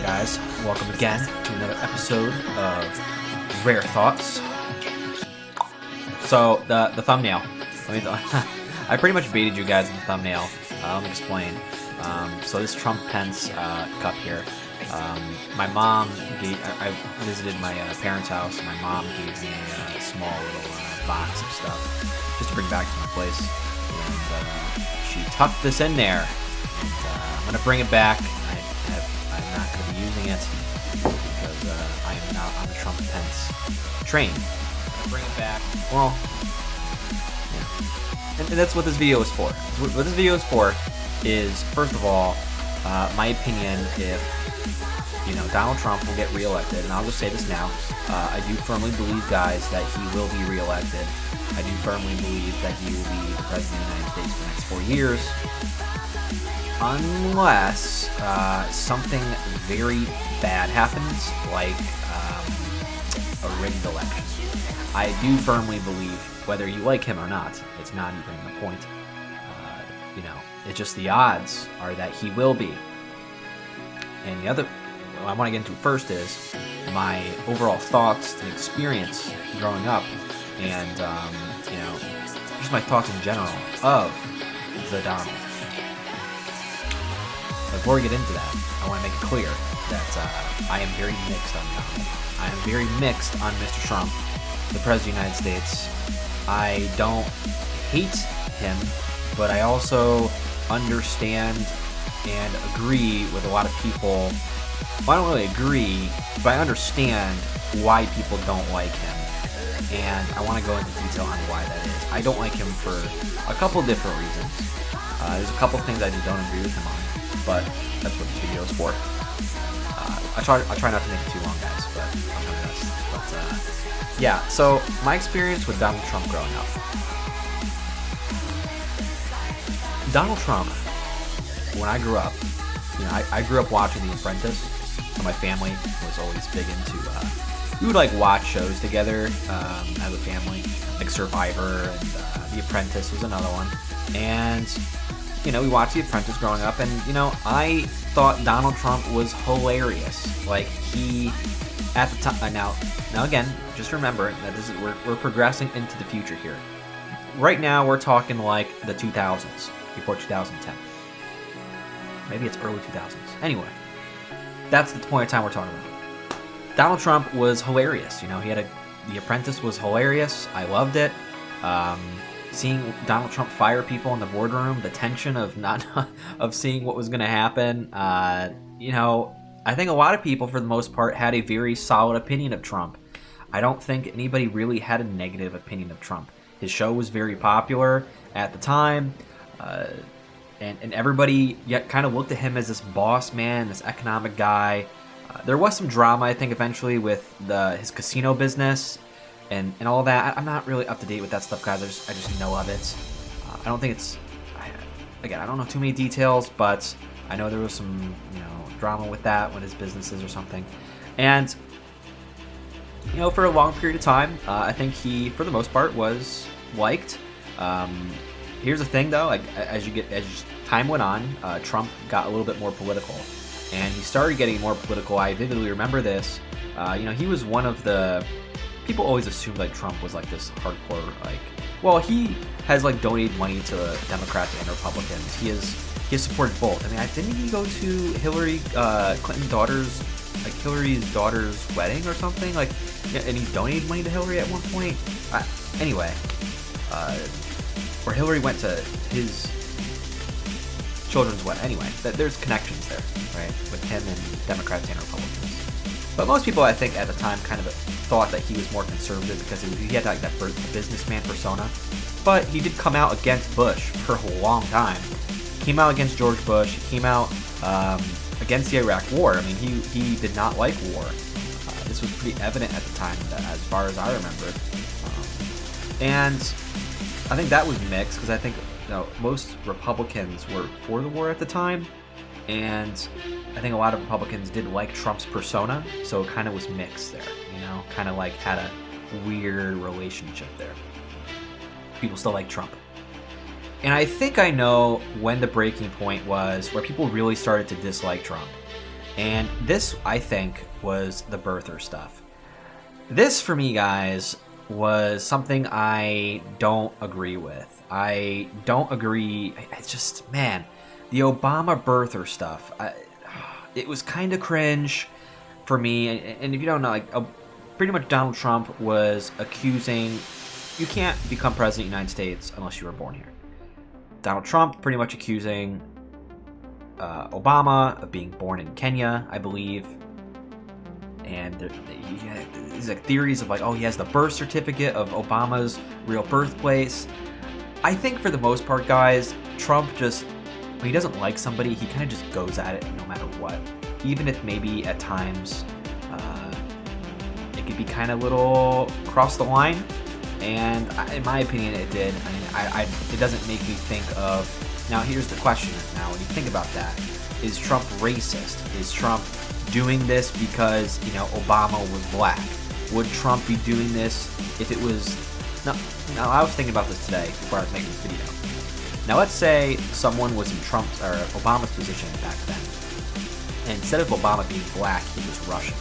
guys? Welcome again to another episode of Rare Thoughts. So, the thumbnail. I pretty much baited you guys in the thumbnail. Let me explain. So this Trump-Pence cup here. My mom I visited my parents' house, and my mom gave me a small little box of stuff just to bring back to my place. And she tucked this in there. And, I'm going to bring it back. I'm not going to be using it because I am not on the Trump-Pence train. I'm going to bring it back. Well, yeah. And that's what this video is for. What this video is for is, first of all, my opinion if, Donald Trump will get reelected. And I'll just say this now. I do firmly believe, guys, that he will be reelected. I do firmly believe that he will be the president of the United States for the next 4 years. Unless something very bad happens, like a rigged election. I do firmly believe, whether you like him or not, it's not even the point. It's just the odds are that he will be. And the other what I want to get into first is my overall thoughts and experience growing up, and just my thoughts in general of the Donald. Before we get into that, I want to make it clear that I am very mixed on Donald. I am very mixed on Mr. Trump, the President of the United States. I don't hate him, but I also understand and agree with a lot of people. Well, I don't really agree, but I understand why people don't like him. And I want to go into detail on why that is. I don't like him for a couple different reasons. There's a couple things I just don't agree with him on, but that's what this video is for. I try not to make it too long, guys, but I'm gonna best. But yeah, so my experience with Donald Trump growing up. Donald Trump, when I grew up, I grew up watching The Apprentice. So my family was always big into. We would watch shows together as a family, like Survivor and The Apprentice was another one. And we watched The Apprentice growing up, and I thought Donald Trump was hilarious. He, at the time, now again, just remember that we're progressing into the future here. Right now, we're talking the 2000s, before 2010. Maybe it's early 2000s. Anyway, that's the point of time we're talking about. Donald Trump was hilarious. He had The Apprentice was hilarious. I loved it. Seeing Donald Trump fire people in the boardroom, the tension of of seeing what was going to happen. I think a lot of people, for the most part, had a very solid opinion of Trump. I don't think anybody really had a negative opinion of Trump. His show was very popular at the time, and everybody kind of looked at him as this boss man, this economic guy. There was some drama, I think, eventually with his casino business. And all that. I'm not really up to date with that stuff, guys. I just know of it. I don't think it's... I don't know too many details, but I know there was some, drama with that, with his businesses or something. And, for a long period of time, I think he, for the most part, was liked. Here's the thing, though. As time went on, Trump got a little bit more political. And he started getting more political. I vividly remember this. He was one of the... People always assumed Trump was this hardcore he has donated money to Democrats and Republicans. He has supported both. I mean, didn't he go to Hillary Clinton's daughter's wedding or something? And he donated money to Hillary at one point. Anyway, or Hillary went to his children's wedding. Anyway, there's connections there, right, with him and Democrats and Republicans. But most people, I think, at the time kind of thought that he was more conservative because he had that businessman persona. But he did come out against Bush for a long time. Came out against George Bush. He came out against the Iraq War. I mean, he did not like war. This was pretty evident at the time, as far as I remember. And I think that was mixed because I think most Republicans were for the war at the time. And I think a lot of Republicans did like Trump's persona, so it kind of was mixed there, kind of had a weird relationship there. People still like Trump. And I think I know when the breaking point was where people really started to dislike Trump. And this, I think, was the birther stuff. This, for me, guys, was something I don't agree with. I don't agree. It's just, man, the Obama birther stuff. It was kind of cringe for me. And if you don't know, like, pretty much Donald Trump was accusing, you can't become president of the United States unless you were born here. Donald Trump pretty much accusing Obama of being born in Kenya, I believe. And there's like theories of like, oh, he has the birth certificate of Obama's real birthplace. I think for the most part, guys, Trump just, when he doesn't like somebody, he kind of just goes at it no matter what. Even if maybe at times it could be kind of a little cross the line. And in my opinion, it did. I mean, it doesn't make me think of... Now, here's the question. Now, when you think about that, is Trump racist? Is Trump doing this because, you know, Obama was black? Would Trump be doing this if it was... Now, I was thinking about this today before I was making this video. Now, let's say someone was in Trump's or Obama's position back then. And instead of Obama being black, he was Russian.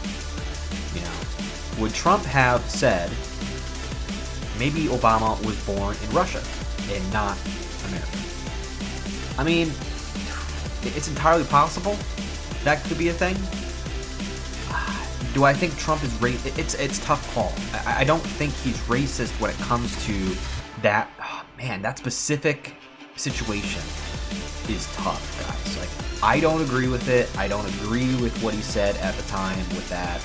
You know, would Trump have said, maybe Obama was born in Russia and not America? I mean, it's entirely possible that could be a thing. Do I think Trump is racist? It's a tough call. I don't think he's racist when it comes to that. Oh, man, that specific situation is tough, guys. Like, I don't agree with it. I don't agree with what he said at the time with that.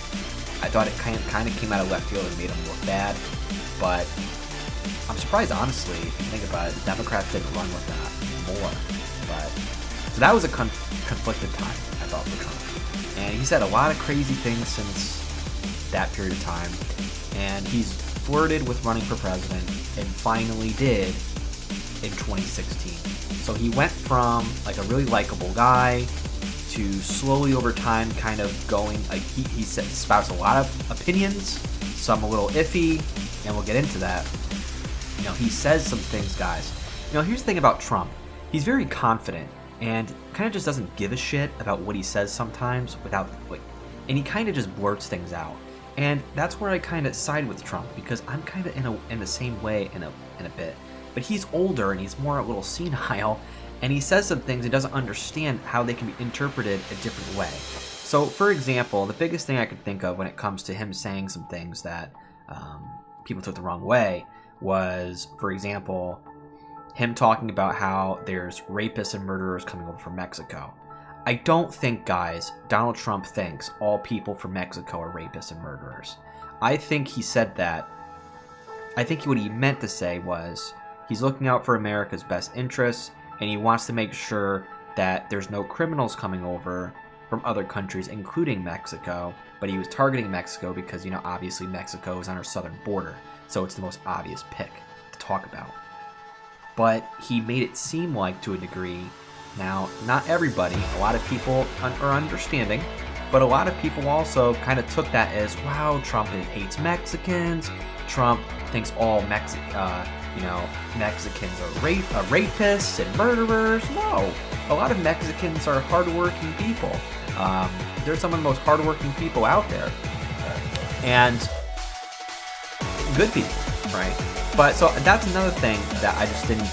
I thought it kind of came out of left field and made him look bad. But I'm surprised, honestly, if you think about it, the Democrats didn't run with that more. But so that was a conflicted time, I thought, for Trump. And he said a lot of crazy things since that period of time. And he's flirted with running for president and finally did in 2016. So he went from like a really likable guy to slowly over time kind of going, like he spouts a lot of opinions, some a little iffy, and we'll get into that. You know, he says some things, guys. You know, here's the thing about Trump. He's very confident and kind of just doesn't give a shit about what he says sometimes without, like, and he kind of just blurts things out. And that's where I kind of side with Trump, because I'm kind of in the same way in a bit. But he's older and he's more a little senile, and he says some things he doesn't understand how they can be interpreted a different way. So, for example, the biggest thing I could think of when it comes to him saying some things that people took the wrong way was, for example, him talking about how there's rapists and murderers coming over from Mexico. I don't think, guys, Donald Trump thinks all people from Mexico are rapists and murderers. I think he said that. I think what he meant to say was he's looking out for America's best interests, and he wants to make sure that there's no criminals coming over from other countries, including Mexico. But he was targeting Mexico because, you know, obviously Mexico is on our southern border, so it's the most obvious pick to talk about. But he made it seem like, to a degree, now, not everybody, a lot of people are understanding, but a lot of people also kind of took that as, wow, Trump hates Mexicans, Trump thinks all Mexicans are rapists and murderers. No, a lot of Mexicans are hardworking people. They're some of the most hardworking people out there, and good people, right? But so that's another thing that I just didn't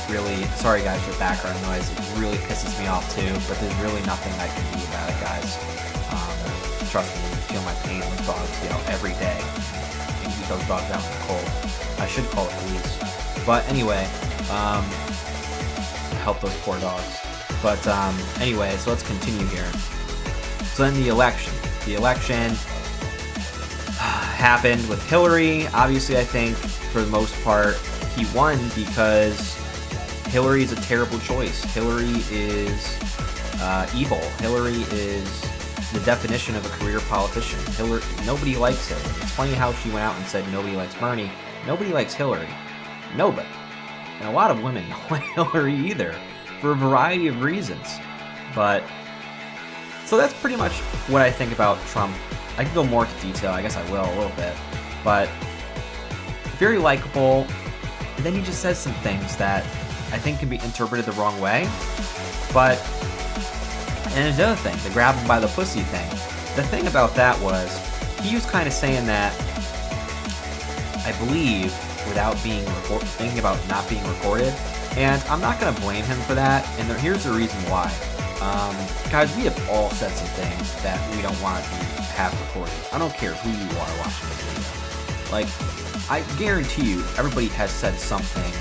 really. Sorry, guys, for background noise. It really pisses me off too. But there's really nothing I can do about it, guys. Trust me, you feel my pain with dogs, every day. You keep those dogs out in the cold. I should call the police. But anyway, help those poor dogs. But anyway, so let's continue here. So then the election happened with Hillary. Obviously, I think for the most part he won because Hillary is a terrible choice. Hillary is evil. Hillary is the definition of a career politician. Nobody likes Hillary. It's funny how she went out and said nobody likes Bernie. Nobody likes Hillary. Nobody. And a lot of women don't like Hillary either, for a variety of reasons. But so that's pretty much what I think about Trump. I can go more into detail. I guess I will a little bit. But very likable. And then he just says some things that I think can be interpreted the wrong way. But And there's the other thing, the grab him by the pussy thing. The thing about that was, he was kind of saying that, I believe, without being thinking about not being recorded. And I'm not going to blame him for that. And here's the reason why. Guys, we have all said some things that we don't want to have recorded. I don't care who you are watching this video. Like, I guarantee you, everybody has said something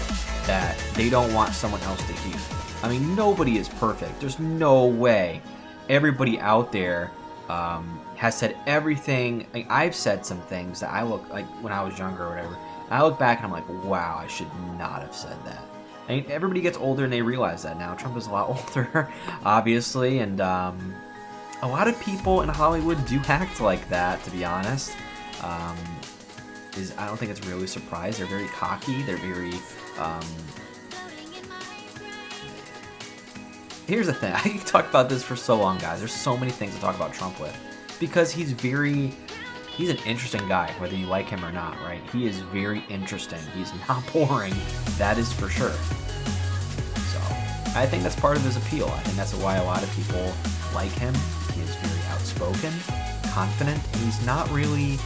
that they don't want someone else to hear. I mean, nobody is perfect. There's no way everybody out there has said everything. Like, I've said some things that I look like when I was younger or whatever. I look back and I'm like, wow, I should not have said that. I mean, everybody gets older and they realize that now. Trump is a lot older, obviously, and a lot of people in Hollywood do act like that, to be honest. I don't think it's really a surprise. They're very cocky. They're very... Here's the thing. I can talk about this for so long, guys. There's so many things to talk about Trump with. Because he's an interesting guy, whether you like him or not, right? He is very interesting. He's not boring. That is for sure. So, I think that's part of his appeal. I think that's why a lot of people like him. He is very outspoken, confident, and he's not really,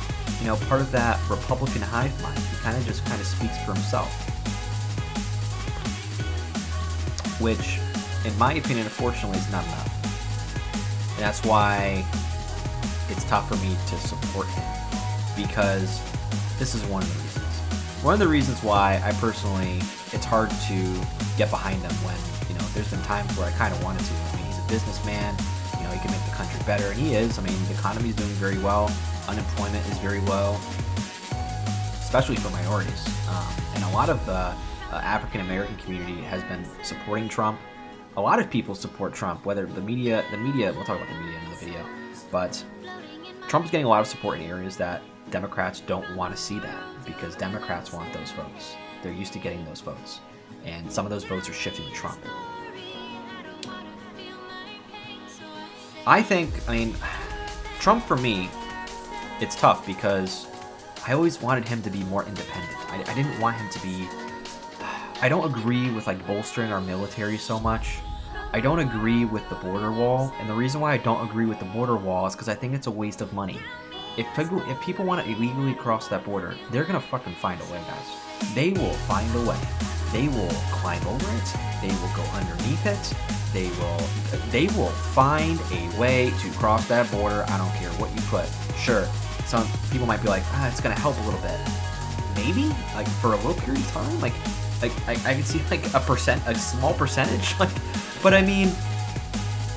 part of that Republican hive mind. He kind of speaks for himself. Which, in my opinion, unfortunately, is not enough. And that's why it's tough for me to support him, because this is one of the reasons. One of the reasons why I personally, it's hard to get behind him when, there's been times where I kind of wanted to. I mean, he's a businessman, he can make the country better, and he is. I mean, the economy is doing very well. Unemployment is very low, especially for minorities. And a lot of the African-American community has been supporting Trump. A lot of people support Trump, whether the media, we'll talk about the media in the video, but Trump's getting a lot of support in areas that Democrats don't want to see that, because Democrats want those votes. They're used to getting those votes. And some of those votes are shifting to Trump. Trump for me, it's tough because I always wanted him to be more independent. I didn't want him to be... I don't agree with bolstering our military so much. I don't agree with the border wall, and the reason why I don't agree with the border wall is because I think it's a waste of money. If people want to illegally cross that border, they're gonna fucking find a way, guys. They will find a way. They will climb over it. They will go underneath it. They will find a way to cross that border. I don't care what you put. Sure, some people might be like, it's gonna help a little bit. Maybe, for a little period of time, I can see a small percentage, but I mean,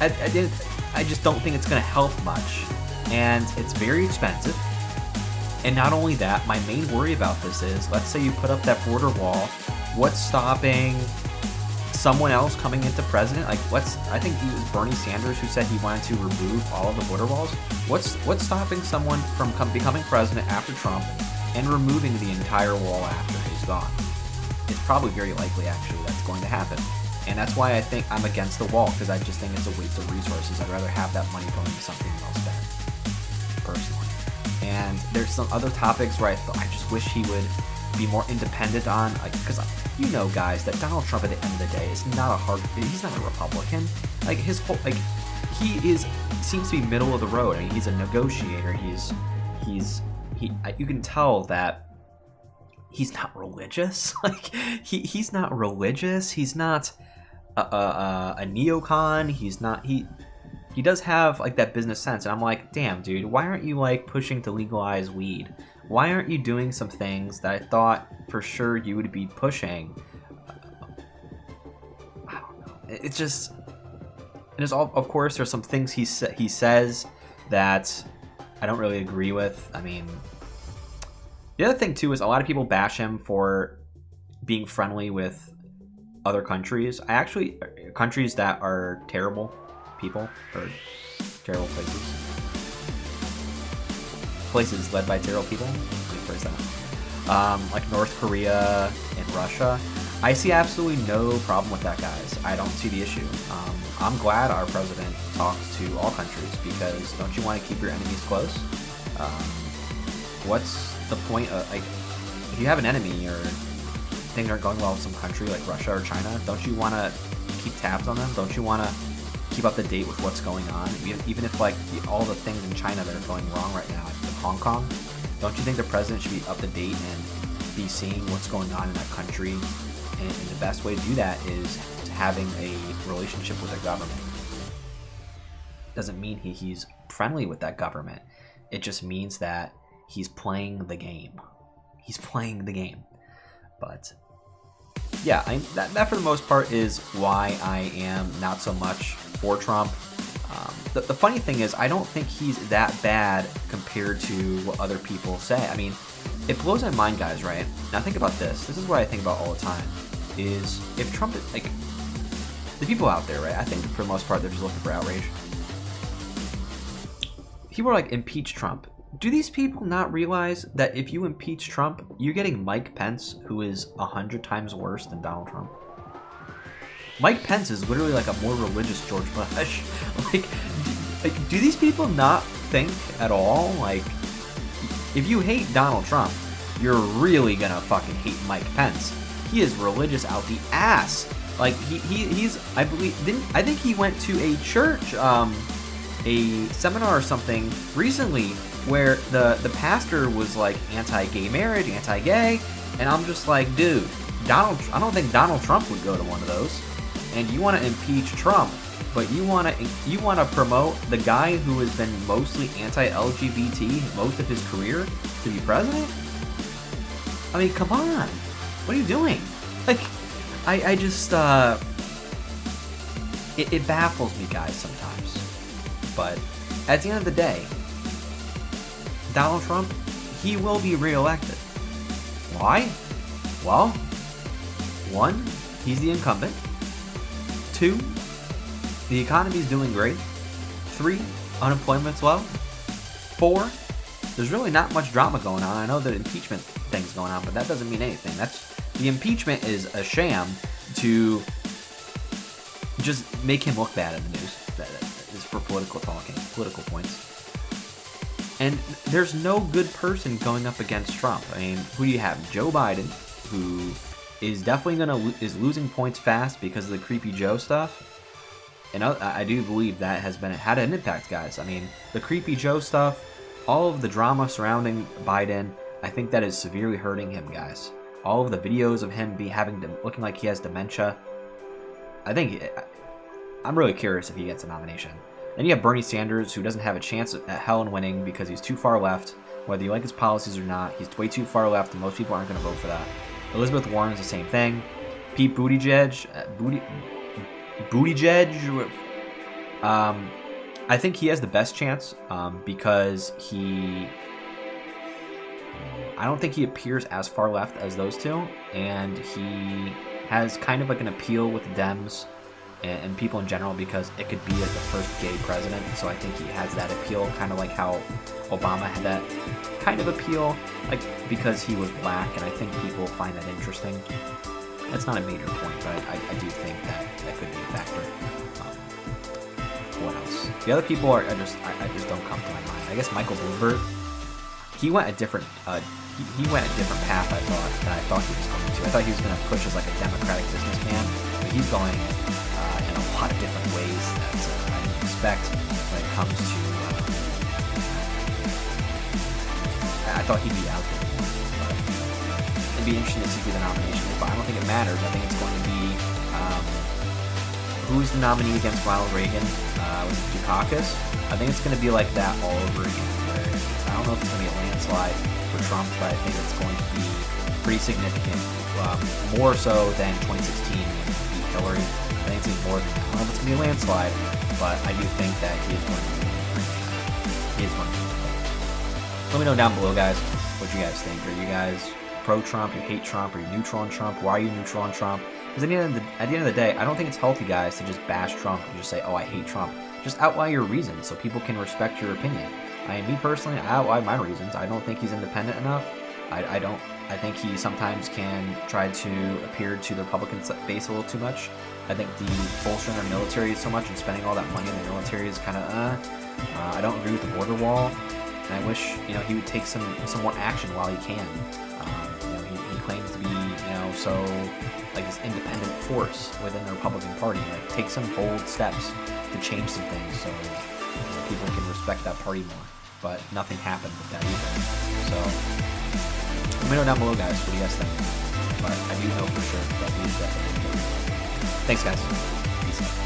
I just don't think it's gonna help much, and it's very expensive. And not only that, my main worry about this is, let's say you put up that border wall, what's stopping someone else coming into president? I think it was Bernie Sanders who said he wanted to remove all of the border walls. What's stopping someone from becoming president after Trump and removing the entire wall after he's gone? It's probably very likely, actually, that's going to happen. And that's why I think I'm against the wall, because I just think it's a waste of resources. I'd rather have that money going to something well spent, personally. And there's some other topics where I just wish he would be more independent on, because guys, that Donald Trump at the end of the day is not he's not a Republican. His whole, he seems to be middle of the road. I mean, he's a negotiator. You can tell that he's not religious. He's not religious. He's not a neocon. He's not. He does have that business sense, and I'm like, damn, dude, why aren't you pushing to legalize weed? Why aren't you doing some things that I thought for sure you would be pushing? I don't know. It's just, and there's of course there's some things he says that I don't really agree with. I mean, the other thing too is a lot of people bash him for being friendly with other countries. Countries that are terrible people or terrible places led by terrible people. Where's that? Like North Korea and Russia. I see absolutely no problem with that, guys. I don't see the issue. I'm glad our president talks to all countries, because don't you want to keep your enemies close? What's the point of, if you have an enemy or things aren't going well with some country like Russia or China, don't you want to keep tabs on them? Don't you want to keep up to date with what's going on, even if like all the things in China that are going wrong right now, like Hong Kong. Don't you think the president should be up to date and be seeing what's going on in that country? And the best way to do that is having a relationship with the government. Doesn't mean he's friendly with that government. It just means that he's playing the game. He's playing the game. But yeah, that for the most part is why I am not so much for Trump. The funny thing is, I don't think he's that bad compared to what other people say. I mean, it blows my mind, guys, right? Now think about this. This is what I think about all the time. Is if Trump, like, the people out there, right? I think for the most part, they're just looking for outrage. People are like, impeach Trump. Do these people not realize that if you impeach Trump, you're getting Mike Pence, who is 100 times worse than Donald Trump? Mike Pence is literally like a more religious George Bush. like, do these people not think at all? Like, if you hate Donald Trump, you're really gonna fucking hate Mike Pence. He is religious out the ass. Like, he's I think he went to a church, a seminar or something recently where the pastor was like anti-gay marriage, anti-gay, and I'm just like, dude, I don't think Donald Trump would go to one of those. And you want to impeach Trump, but you want to promote the guy who has been mostly anti-LGBT most of his career to be president? I mean, come on, what are you doing? Like, I just it baffles me, guys, sometimes. But at the end of the day, Donald Trump, he will be reelected. Why? Well, 1, he's the incumbent. 2, the economy's doing great. 3, unemployment's low. 4, there's really not much drama going on. I know the impeachment thing's going on, but that doesn't mean anything. The impeachment is a sham to just make him look bad in the news. That is for political talking, political points. And there's no good person going up against Trump. I mean, who do you have? Joe Biden, who is definitely is losing points fast because of the Creepy Joe stuff. And I do believe that had an impact, guys. I mean, the Creepy Joe stuff, all of the drama surrounding Biden, I think that is severely hurting him, guys. All of the videos of him looking like he has dementia. I'm really curious if he gets a nomination. Then you have Bernie Sanders, who doesn't have a chance at hell in winning because he's too far left. Whether you like his policies or not, he's way too far left, and most people aren't going to vote for that. Elizabeth Warren's the same thing. Pete Buttigieg, I think he has the best chance because I don't think he appears as far left as those two, and he has kind of like an appeal with the Dems and people in general because it could be like the first gay president. So I think he has that appeal, kind of like how Obama had that kind of appeal, like because he was black, and I think people find that interesting. That's not a major point, but I do think that could be a factor. What else? The other people I just don't come to my mind. I guess Michael Bloomberg. He went a different he went a different path than I thought he was going to. I thought he was going to push as like a democratic businessman, but he's going in a lot of different ways that I didn't expect when it comes to. I thought he'd be out there more, but it'd be interesting to see who the nomination is. But I don't think it matters. I think it's going to be who's the nominee against Ronald Reagan? Was it Dukakis? I think it's going to be like that all over again. I don't know if it's going to be a landslide for Trump, but I think it's going to be pretty significant, more so than 2016 when he beat Hillary. I think it's even more than that. I don't know if it's going to be a landslide, but I do think that he is going to be Let me know down below, guys, what you guys think. Are you guys pro-Trump? You hate Trump? Are you neutral on Trump? Why are you neutral on Trump? Because at the end of the day, I don't think it's healthy, guys, to just bash Trump and just say, oh, I hate Trump. Just outline your reasons so people can respect your opinion. Me personally, I outline my reasons. I don't think he's independent enough. I think he sometimes can try to appear to the Republican base a little too much. I think the bolstering our military so much and spending all that money in the military is kind of I don't agree with the border wall, and I wish he would take some more action while he can. He claims to be so like this independent force within the Republican Party. Like, take some bold steps to change some things so people can respect that party more. But nothing happened with that either. So let me know down below, guys, what do you guys think? But I do know for sure that he is definitely good. Thanks, guys. Peace out.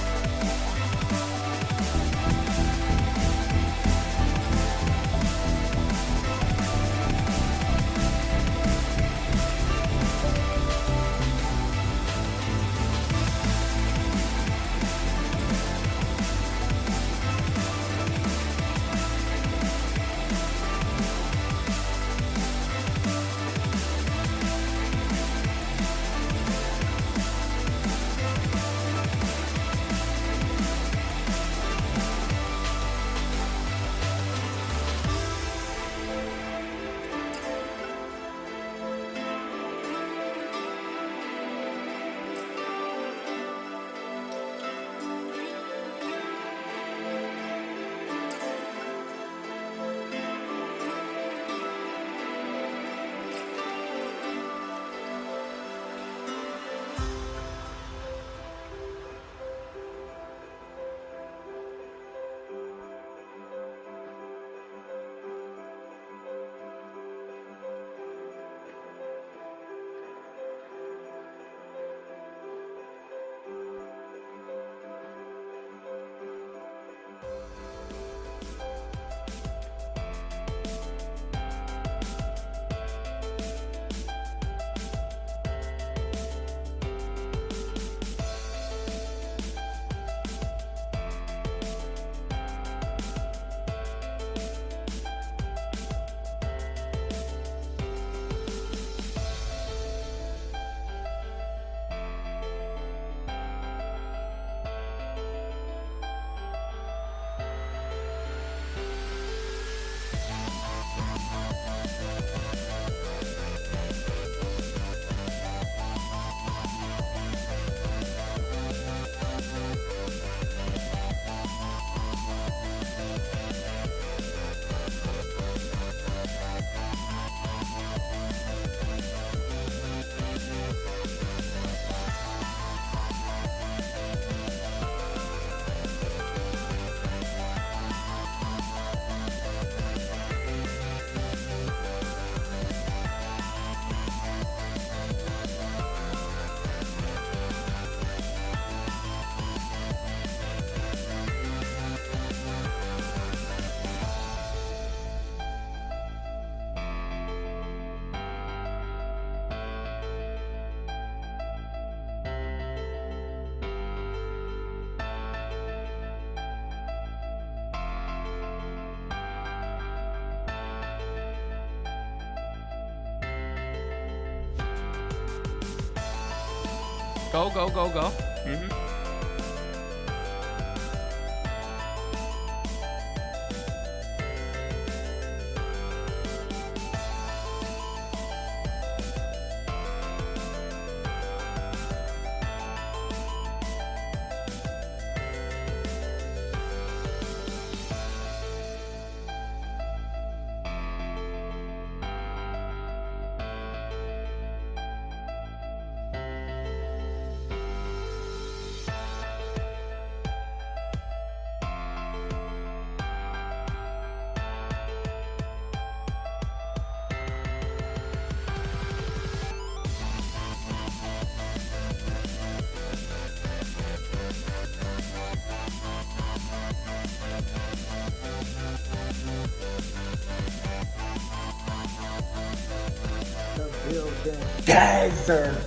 Go, go, go, go.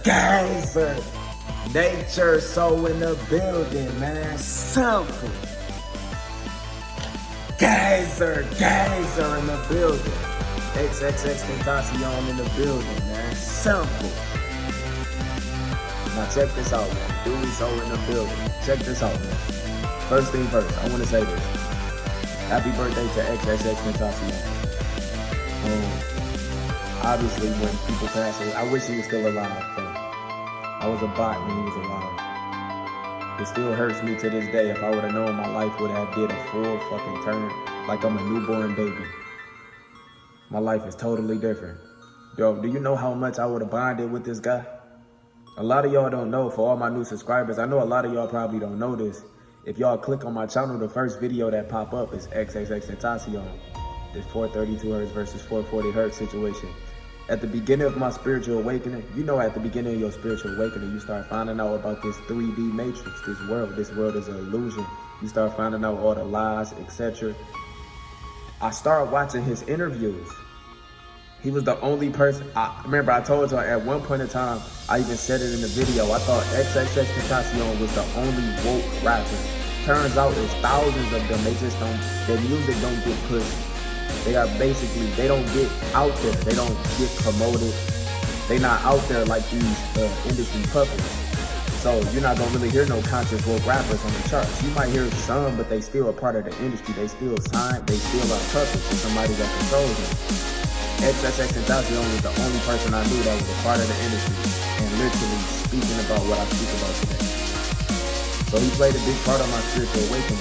Geyser. Nature so in the building, man. Simple. Geyser in the building. XXX Tentacion in the building, man. Simple. Now check this out, man. Dewey so in the building. Check this out, man. First thing first, I want to say this. Happy birthday to XXX Tentacion. Obviously, when people pass away, I wish he was still alive, but I was a bot when he was alive. It still hurts me to this day. If I would have known my life would have did a full fucking turn, like I'm a newborn baby. My life is totally different. Yo, do you know how much I would have bonded with this guy? A lot of y'all don't know. For all my new subscribers, I know a lot of y'all probably don't know this. If y'all click on my channel, the first video that pop up is XXX Tentacion, the 432 hertz versus 440 hertz situation. At the beginning of my spiritual awakening, you know, at the beginning of your spiritual awakening, you start finding out about this 3D matrix, this world. This world is an illusion. You start finding out all the lies, etc. I started watching his interviews. He was the only person. I remember I told y'all at one point in time, I even said it in the video, I thought XXX Tentacion was the only woke rapper. Turns out there's thousands of them. They just don't, their music don't get pushed. They are basically, they don't get out there. They don't get promoted. They not out there like these industry puppets. So you're not gonna really hear no conscious woke rappers on the charts. You might hear some, but they still a part of the industry. They still signed, they still are puppets to somebody that controls them. XXX Tentacion was the only person I knew that was a part of the industry and literally speaking about what I speak about today. So he played a big part of my spiritual awakening.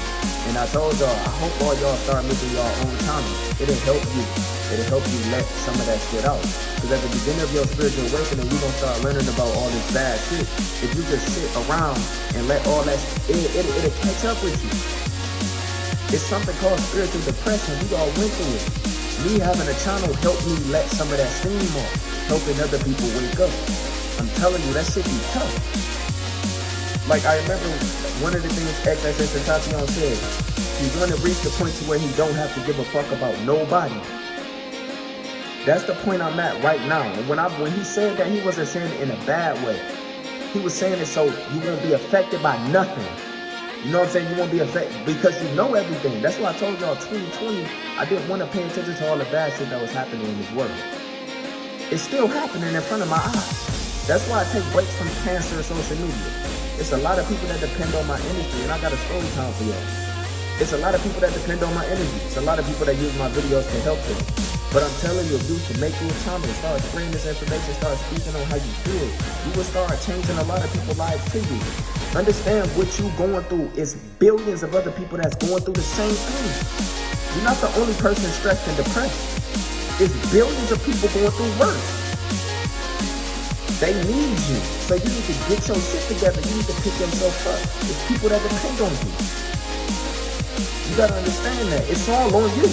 And I told y'all, I hope all y'all start making y'all own channels. It'll help you. It'll help you let some of that shit out. Because at the beginning of your spiritual awakening, you're going to start learning about all this bad shit. If you just sit around and let all that, it'll catch up with you. It's something called spiritual depression. We all went through it. Me having a channel helped me let some of that steam off, helping other people wake up. I'm telling you, that shit be tough. Like, I remember one of the things XXX Tentacion said, he's going to reach the point to where he don't have to give a fuck about nobody. That's the point I'm at right now. And when he said that, he wasn't saying it in a bad way. He was saying it so you won't be affected by nothing. You know what I'm saying? You won't be affected because you know everything. That's why I told y'all 2020, I didn't want to pay attention to all the bad shit that was happening in this world. It's still happening in front of my eyes. That's why I take breaks from cancer and social media. It's a lot of people that depend on my industry, and I got a story time for y'all. It's a lot of people that depend on my energy. It's a lot of people that use my videos to help them. But I'm telling you, if you can make you a channel, start spreading this information, start speaking on how you feel, you will start changing a lot of people's lives to you. Understand what you're going through is billions of other people that's going through the same thing. You're not the only person stressed and depressed. It's billions of people going through worse. They need you. So you need to get your shit together. You need to pick yourself up. It's people that depend on you. You gotta understand that. It's all on you.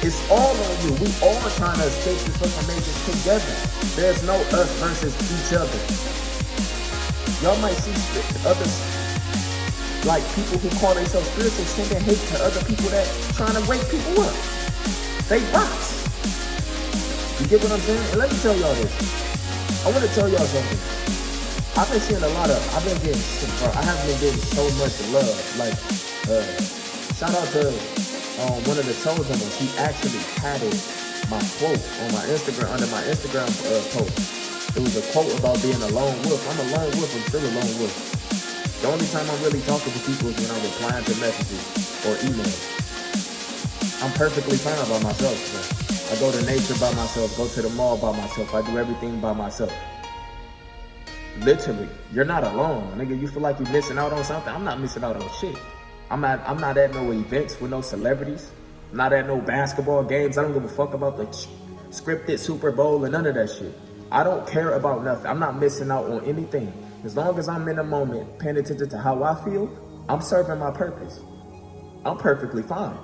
It's all on you. We all trying to escape this fucking matrix together. There's no us versus each other. Y'all might see others, like people who call themselves spiritual, sending hate to other people that trying to wake people up. They bots. You get what I'm saying? And let me tell y'all this. I want to tell y'all something. I've been seeing a lot of, I haven't been getting so much love. Like, shout out to one of the chosen ones. He actually added my quote on my Instagram, under my Instagram post. It was a quote about being a lone wolf. I'm a lone wolf, I'm still a lone wolf. The only time I'm really talking to people is when I'm replying to messages or emails. I'm perfectly fine by myself. Bro. I go to nature by myself, go to the mall by myself. I do everything by myself. Literally, you're not alone. Nigga, you feel like you're missing out on something? I'm not missing out on shit. I'm not at no events with no celebrities. I'm not at no basketball games. I don't give a fuck about the scripted Super Bowl and none of that shit. I don't care about nothing. I'm not missing out on anything. As long as I'm in the moment, paying attention to how I feel, I'm serving my purpose. I'm perfectly fine.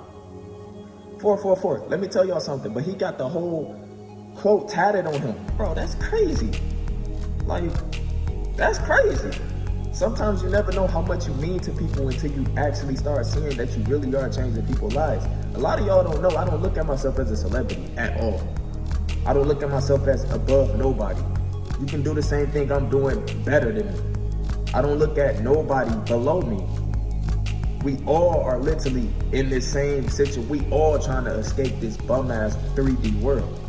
444, let me tell y'all something, but he got the whole quote tatted on him. Bro, that's crazy. Like, that's crazy. Sometimes you never know how much you mean to people until you actually start seeing that you really are changing people's lives. A lot of y'all don't know, I don't look at myself as a celebrity at all. I don't look at myself as above nobody. You can do the same thing I'm doing better than me. I don't look at nobody below me. We all are literally in this same situation. We all trying to escape this bum-ass 3D world.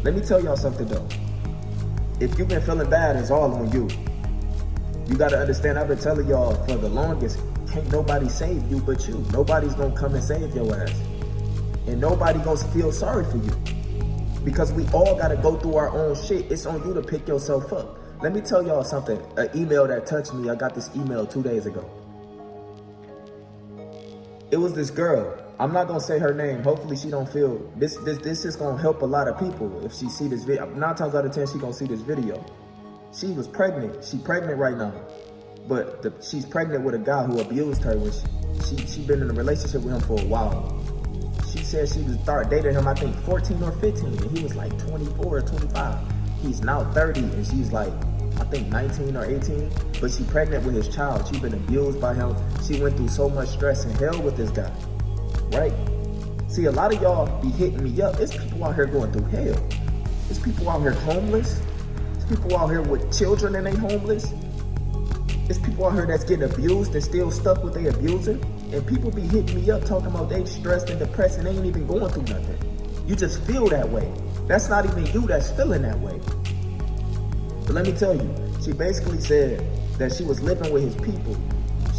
Let me tell y'all something though. If you've been feeling bad, it's all on you. You gotta understand, I've been telling y'all for the longest, can't nobody save you but you. Nobody's gonna come and save your ass. And nobody gonna feel sorry for you. Because we all gotta go through our own shit. It's on you to pick yourself up. Let me tell y'all something, an email that touched me. I got this email 2 days ago. It was this girl. I'm not gonna say her name. Hopefully she don't feel, this is gonna help a lot of people if she see this video. 9 times out of 10, she gonna see this video. She was pregnant. She pregnant right now. but she's pregnant with a guy who abused her when she been in a relationship with him for a while. She said she was started dating him, I think 14 or 15, and he was like 24 or 25. He's now 30, and she's like, I think 19 or 18, but she pregnant with his child. She's been abused by him. She went through so much stress and hell with this guy, right? See, a lot of y'all be hitting me up. It's people out here going through hell. It's people out here homeless. It's people out here with children and they homeless. It's people out here that's getting abused and still stuck with their abuser. And people be hitting me up talking about they stressed and depressed and they ain't even going through nothing. You just feel that way. That's not even you that's feeling that way. But let me tell you, she basically said that she was living with his people.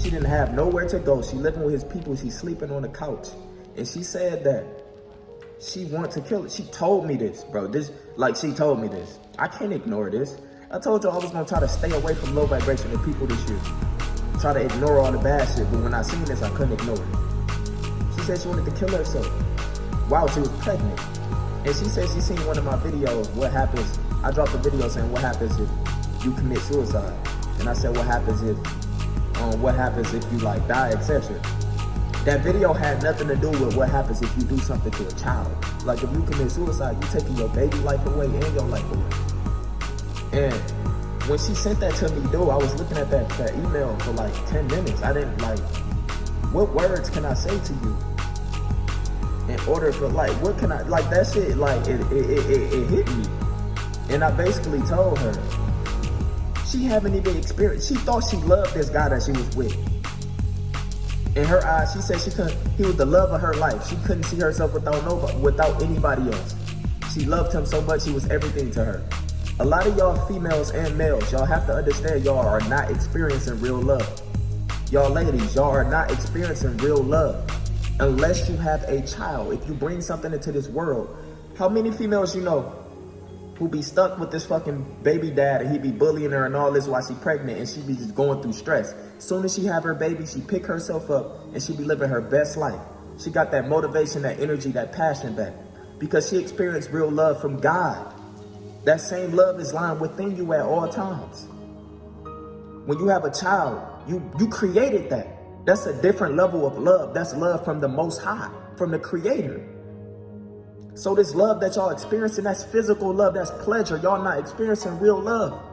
She didn't have nowhere to go. She living with his people. She's sleeping on the couch. And she said that she wants to kill it. She told me this, bro. She told me this. I can't ignore this. I told you I was gonna try to stay away from low vibration and people this year. Try to ignore all the bad shit, but when I seen this, I couldn't ignore it. She said she wanted to kill herself while she was pregnant. And she said she seen one of my videos, what happens, I dropped a video saying what happens if you commit suicide. And I said what happens if you like die, etc. That video had nothing to do with what happens if you do something to a child. Like if you commit suicide, you taking your baby life away and your life away. And when she sent that to me, dude, I was looking at that email for like 10 minutes. I didn't what words can I say to you in order for what can I, that shit, it hit me. And I basically told her, she haven't even experienced, she thought she loved this guy that she was with. In her eyes, she said he was the love of her life. She couldn't see herself without anybody else. She loved him so much, he was everything to her. A lot of y'all females and males, y'all have to understand y'all are not experiencing real love. Y'all ladies, y'all are not experiencing real love unless you have a child. If you bring something into this world, how many females you know who be stuck with this fucking baby dad and he be bullying her and all this while she pregnant and she be just going through stress. As soon as she have her baby, she pick herself up and she be living her best life. She got that motivation, that energy, that passion back because she experienced real love from God. That same love is lying within you at all times. When you have a child, you created that. That's a different level of love. That's love from the Most High, from the Creator. So this love that y'all experiencing, that's physical love, that's pleasure. Y'all not experiencing real love.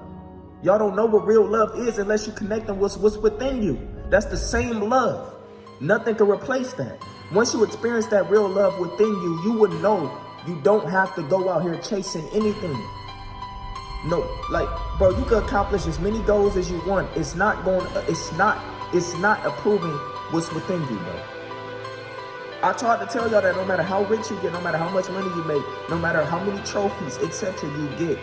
Y'all don't know what real love is unless you connect them with what's within you. That's the same love. Nothing can replace that. Once you experience that real love within you, you would know you don't have to go out here chasing anything. No, bro, you can accomplish as many goals as you want. It's not approving what's within you, bro. I tried to tell y'all that no matter how rich you get, no matter how much money you make, no matter how many trophies, etc. you get,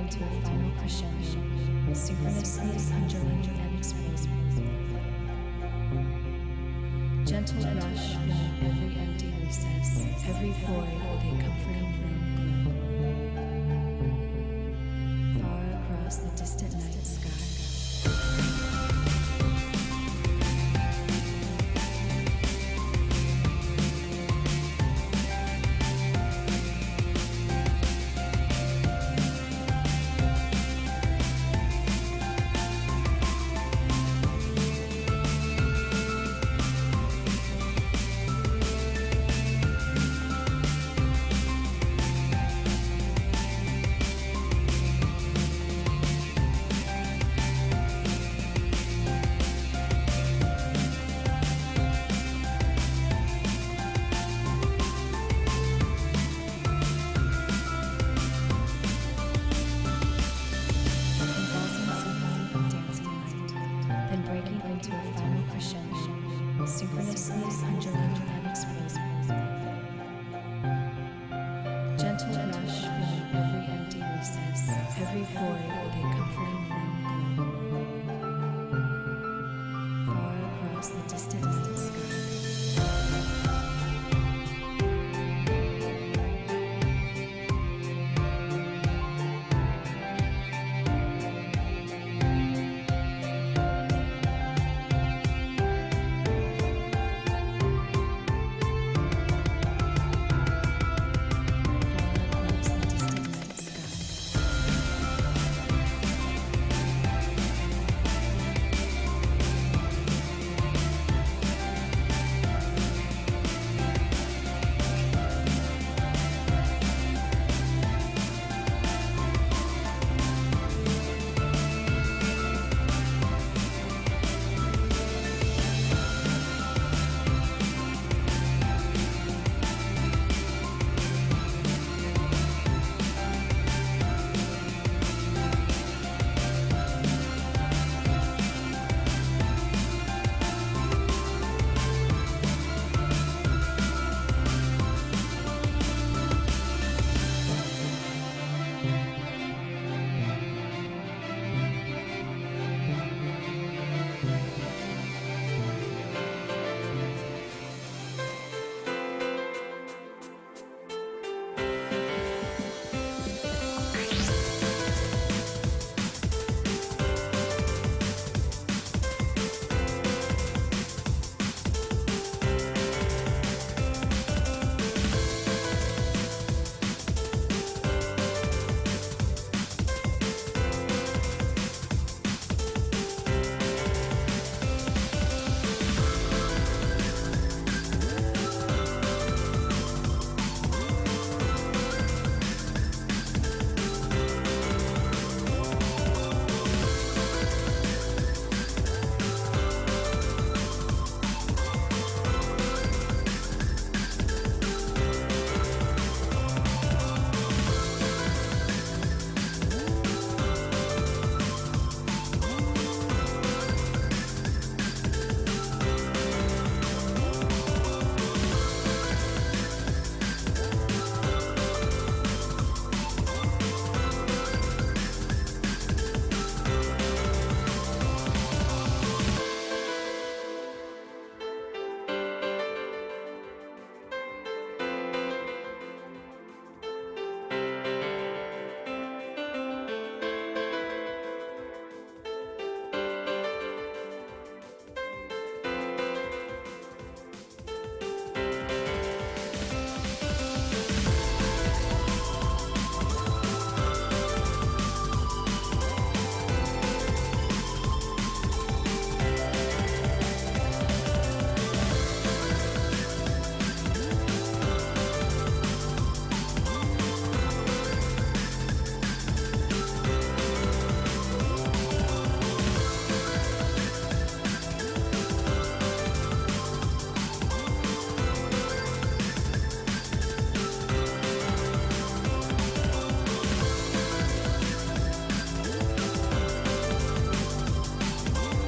into a final crescendo, synchronously undulating and explosive. Gentle rush filling every empty recess, every void with a comforting warm glow. Far across the distant night sky. Synchronously undulating and explosive. Gentle rush filling every empty recess, every void with a comforting warm glow. Far across the distant night sky.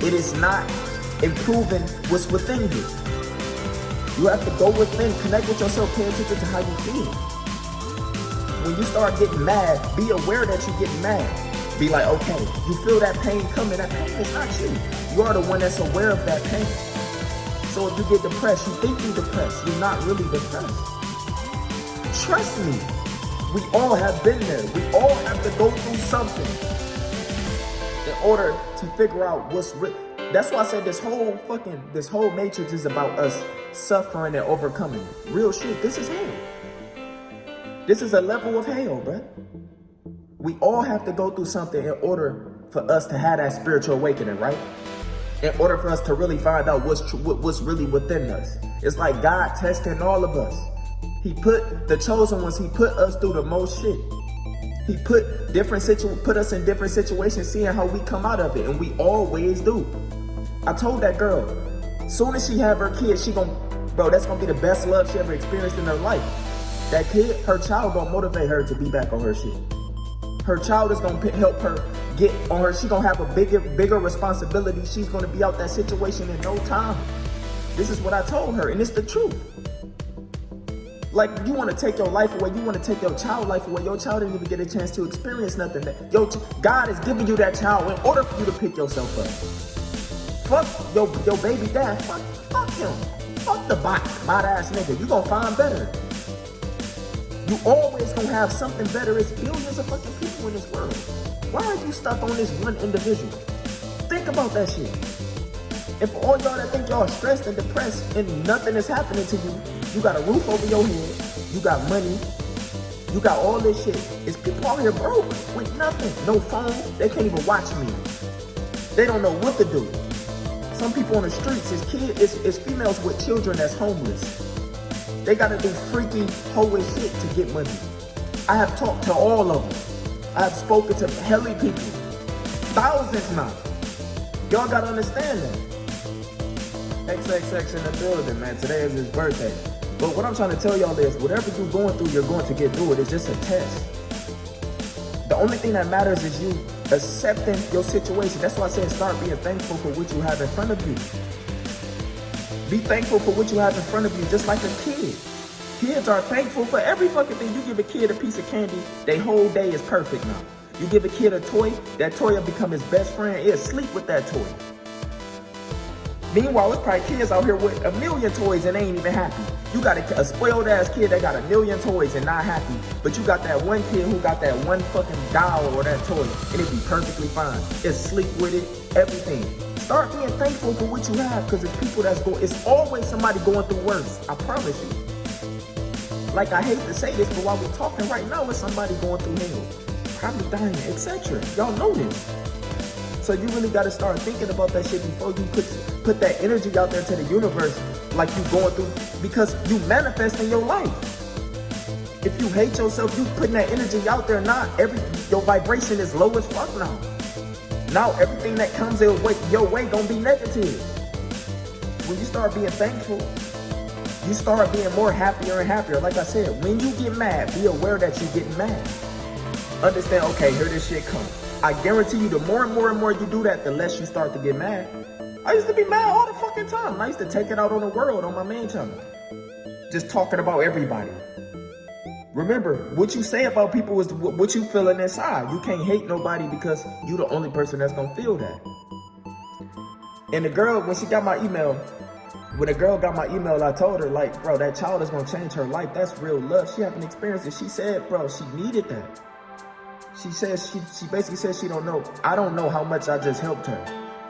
It is not improving what's within you. You have to go within, connect with yourself, pay attention to how you feel. when you start getting mad, be aware that you're getting mad. Be like, okay, you feel that pain coming. That pain is not you. You are the one that's aware of that pain. So if you get depressed, you think you're depressed. You're not really depressed. Trust me. We all have been there. We all have to go through something in order to figure out what's real. That's why I said this whole matrix is about us suffering and overcoming. Real shit. This is hell. This is a level of hell, bruh. We all have to go through something in order for us to have that spiritual awakening, right? In order for us to really find out what's really within us. It's like God testing all of us. He put the chosen ones, he put us through the most shit. He put us in different situations, seeing how we come out of it, and we always do. I told that girl, soon as she have her kid, that's gonna be the best love she ever experienced in her life. That kid, her child gonna motivate her to be back on her shit. Her child is gonna help her get on her. She gonna have a bigger responsibility. She's gonna be out that situation in no time. This is what I told her, and it's the truth. Like, you want to take your life away, you want to take your child life away. Your child didn't even get a chance to experience nothing. God is giving you that child in order for you to pick yourself up. Fuck your baby dad. Fuck him. Fuck the bot ass nigga. You gonna find better. You always gonna have something better. It's billions of fucking people in this world. Why are you stuck on this one individual? Think about that shit. And for all y'all that think y'all stressed and depressed and nothing is happening to you, you got a roof over your head, you got money, you got all this shit. It's people out here broke with nothing. No phone, they can't even watch me. They don't know what to do. Some people on the streets, it's females with children that's homeless. They gotta do freaky, holy shit to get money. I have talked to all of them. I have spoken to helly people. Thousands now. Y'all gotta understand that. XXX in the building, man. Today is his birthday. But what I'm trying to tell y'all is, whatever you're going through, you're going to get through it. It's just a test. The only thing that matters is you accepting your situation. That's why I said start being thankful for what you have in front of you. Be thankful for what you have in front of you, just like a kid. Kids are thankful for every fucking thing. You give a kid a piece of candy, their whole day is perfect now. You give a kid a toy, that toy will become his best friend. He'll sleep with that toy. Meanwhile, there's probably kids out here with a million toys and they ain't even happy. You got a spoiled ass kid that got a million toys and not happy. But you got that one kid who got that one fucking doll or that toy and it be perfectly fine. It's sleep with it, everything. Start being thankful for what you have, because it's people it's always somebody going through worse. I promise you. Like, I hate to say this, but while we're talking right now, it's somebody going through hell. Probably dying, etc. Y'all know this. So you really got to start thinking about that shit before you put that energy out there to the universe like you going through, because you manifest in your life. If you hate yourself, you putting that energy out there, your vibration is low as fuck now. Now everything that comes your way gonna be negative. When you start being thankful, you start being more happier and happier. Like I said, when you get mad, be aware that you're getting mad. Understand, okay, here this shit come. I guarantee you, the more and more you do that, the less you start to get mad. I used to be mad all the fucking time. I used to take it out on the world on my main channel. Just talking about everybody. Remember, what you say about people is what you feeling inside. You can't hate nobody because you the only person that's gonna feel that. And the girl, when the girl got my email, I told her, like, bro, that child is gonna change her life. That's real love. She haven't experienced it. She said, bro, she needed that. She says, she basically says she don't know. I don't know how much I just helped her.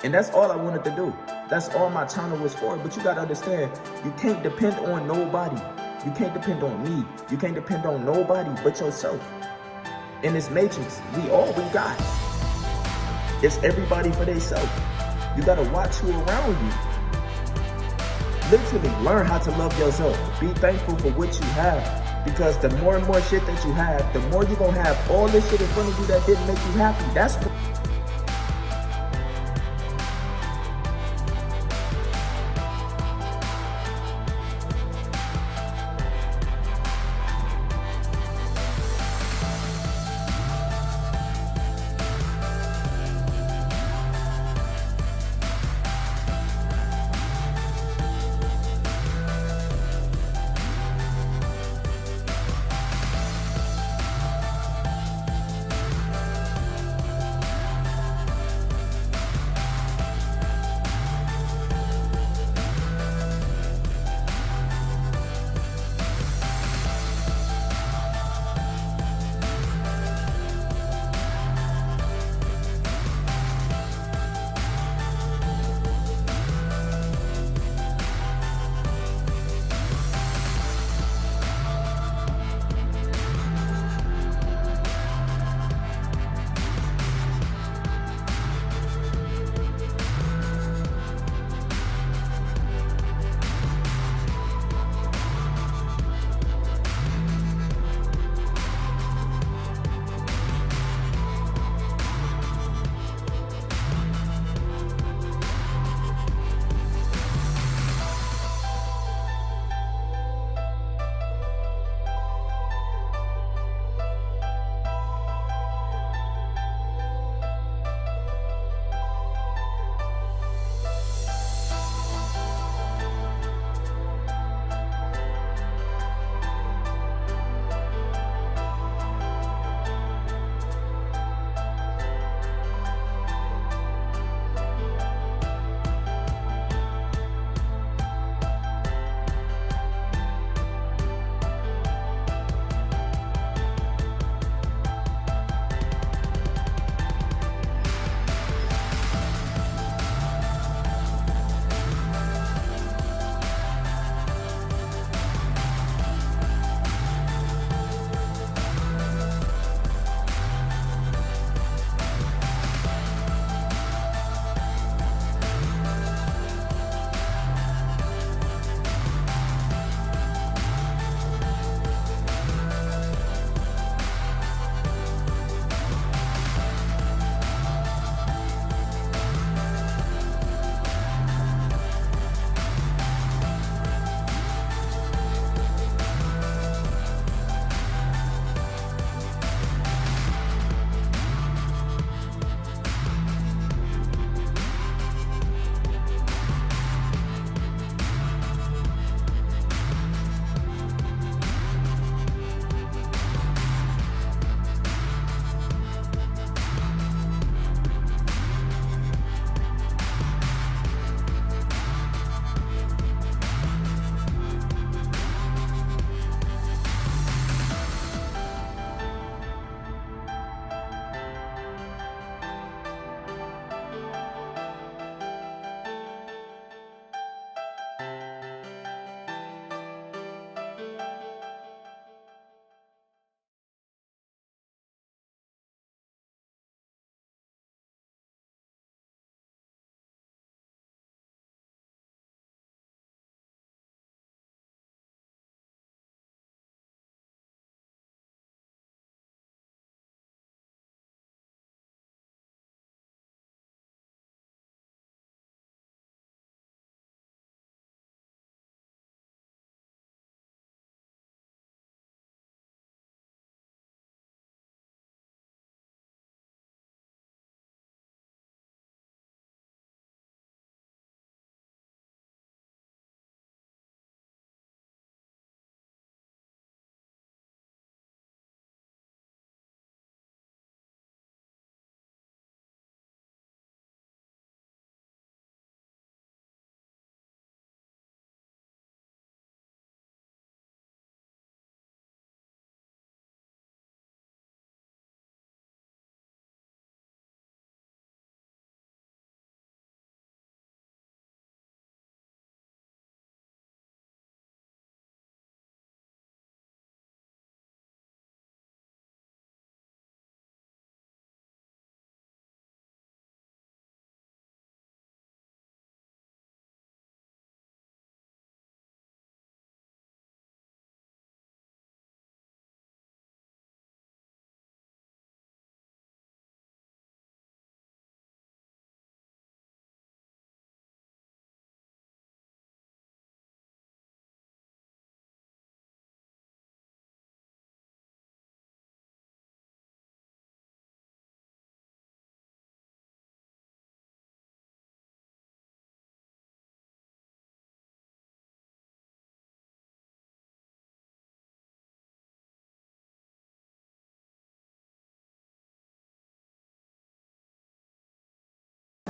And that's all I wanted to do. That's all my channel was for. But you gotta understand, you can't depend on nobody. You can't depend on me. You can't depend on nobody but yourself. In this matrix, we got. It's everybody for themselves. You gotta watch who around you. Literally, learn how to love yourself. Be thankful for what you have. Because the more and more shit that you have, the more you're gonna have all this shit in front of you that didn't make you happy. That's what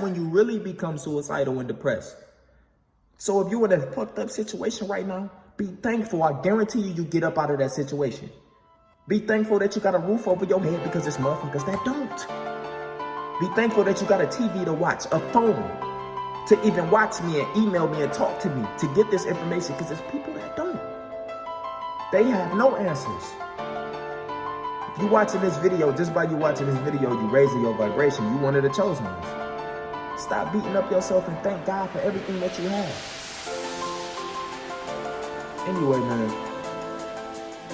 when you really become suicidal and depressed. So if you're in a fucked up situation right now, be thankful. I guarantee you get up out of that situation. Be thankful that you got a roof over your head, because there's motherfuckers that don't. Be thankful that you got a TV to watch, a phone to even watch me and email me and talk to me to get this information, because there's people that don't. They have no answers. If you watching this video, just by you watching this video, you raising your vibration. You one of the chosen ones. Stop beating up yourself and thank God for everything that you have. Anyway, man,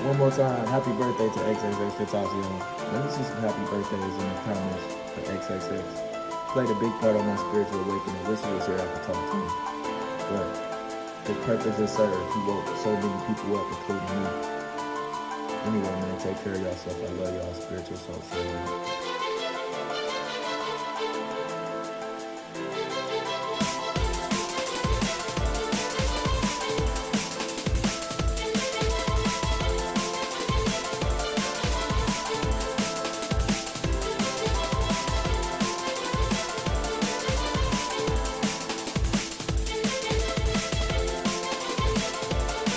one more time, happy birthday to XXX Tentacion. Let me see some happy birthdays in the comments for XXX. Played a big part of my spiritual awakening. Wish he was here, I could talk to him. But his purpose is served. He woke so many people up, including me. Anyway, man, take care of yourself. I love y'all, spiritual soul savers.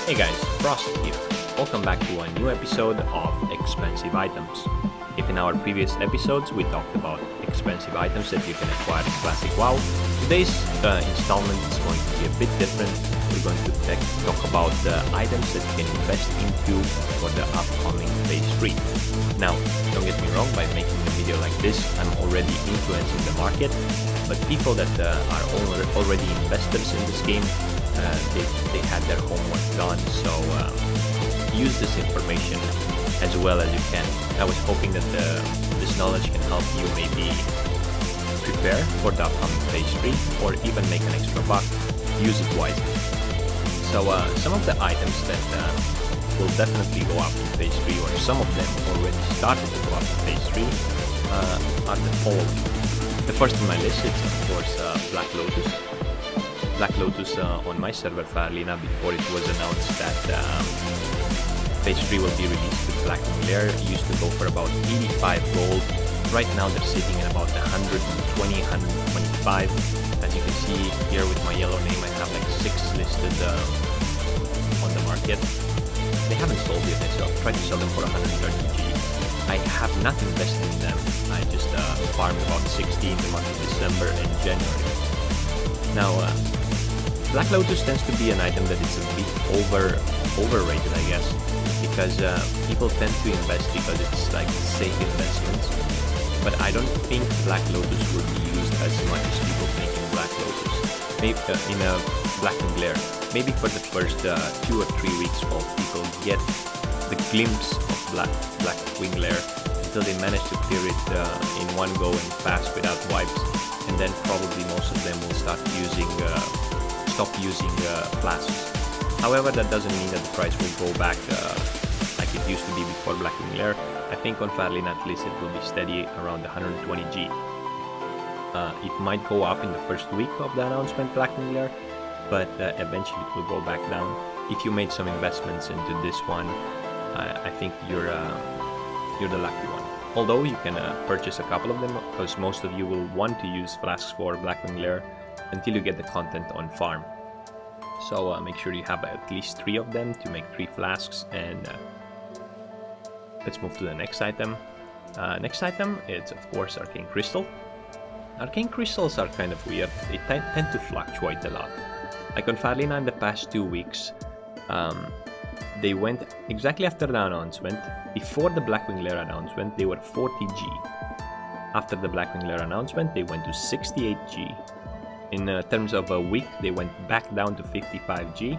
Hey guys, Frosty here. Welcome back to a new episode of Expensive Items. If in our previous episodes we talked about expensive items that you can acquire in Classic WoW, today's installment is going to be a bit different. We're going to talk about the items that you can invest into for the upcoming Phase 3. Now, don't get me wrong, by making a video like this, I'm already influencing the market, but people that are already investors in this game, they had their homework done, so use this information as well as you can. I was hoping that this knowledge can help you maybe prepare for the upcoming Phase 3 or even make an extra buck. Use it wisely. So some of the items that will definitely go up in Phase 3, or some of them already started to go up in Phase 3, are the following. The first on my list is of course Black Lotus. Black Lotus on my server Farlina, before it was announced that Phase 3 will be released with Blackwing Lair, used to go for about 85 gold. Right now they're sitting at about 120, 125. As you can see here with my yellow name, I have like 6 listed on the market. They haven't sold yet, so I'll try to sell them for 130G. I have not invested in them. I just farmed about 60 in the month of December and January. Now, Black Lotus tends to be an item that is a bit overrated, I guess, because people tend to invest because it's like safe investments. But I don't think Black Lotus will be used as much as people think in Black Lotus. Maybe in a Blackwing Lair. Maybe for the first 2 or 3 weeks while people get the glimpse of Blackwing Lair until they manage to clear it in one go and fast without wipes. And then probably most of them will stop using flasks. However, that doesn't mean that the price will go back like it used to be before Blackwing Lair. I think on Farlina at least it will be steady around 120G. It might go up in the first week of the announcement Blackwing Lair, but eventually it will go back down. If you made some investments into this one, I think you're the lucky one. Although you can purchase a couple of them, because most of you will want to use flasks for Blackwing Lair until you get the content on farm. So make sure you have at least 3 of them to make 3 flasks. And let's move to the next item. Next item is of course Arcane Crystal. Arcane Crystals are kind of weird. They tend to fluctuate a lot. Like on Farlina in the past 2 weeks, they went exactly after the announcement. Before the Blackwing Lair announcement, they were 40G. After the Blackwing Lair announcement, they went to 68G. In terms of a week, they went back down to 55G.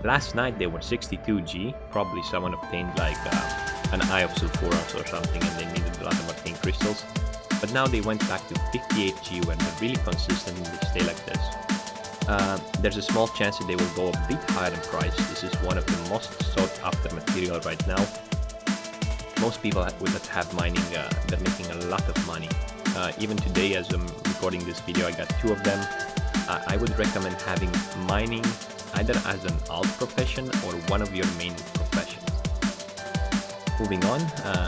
Last night they were 62G. Probably someone obtained like an Eye of Sulfuras or something and they needed a lot of Arcane Crystals. But now they went back to 58G when they're really consistent and they stay like this. There's a small chance that they will go a bit higher in price. This is one of the most sought after material right now. Most people that have mining, they're making a lot of money. Even today as I'm recording this video, I got 2 of them. I would recommend having mining either as an alt profession or one of your main professions. Moving on,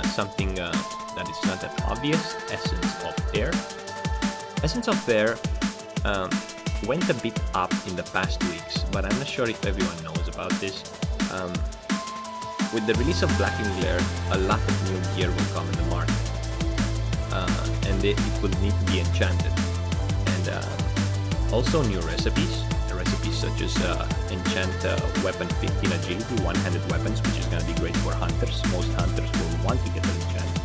something that is not that obvious, Essence of Air. Essence of Air went a bit up in the past weeks, but I'm not sure if everyone knows about this. With the release of Blackwing Glare, a lot of new gear will come in the market, and it will need to be enchanted, and also new recipes such as enchant weapon 15 agility, one-handed weapons, which is going to be great for hunters. Most hunters will want to get them enchanted,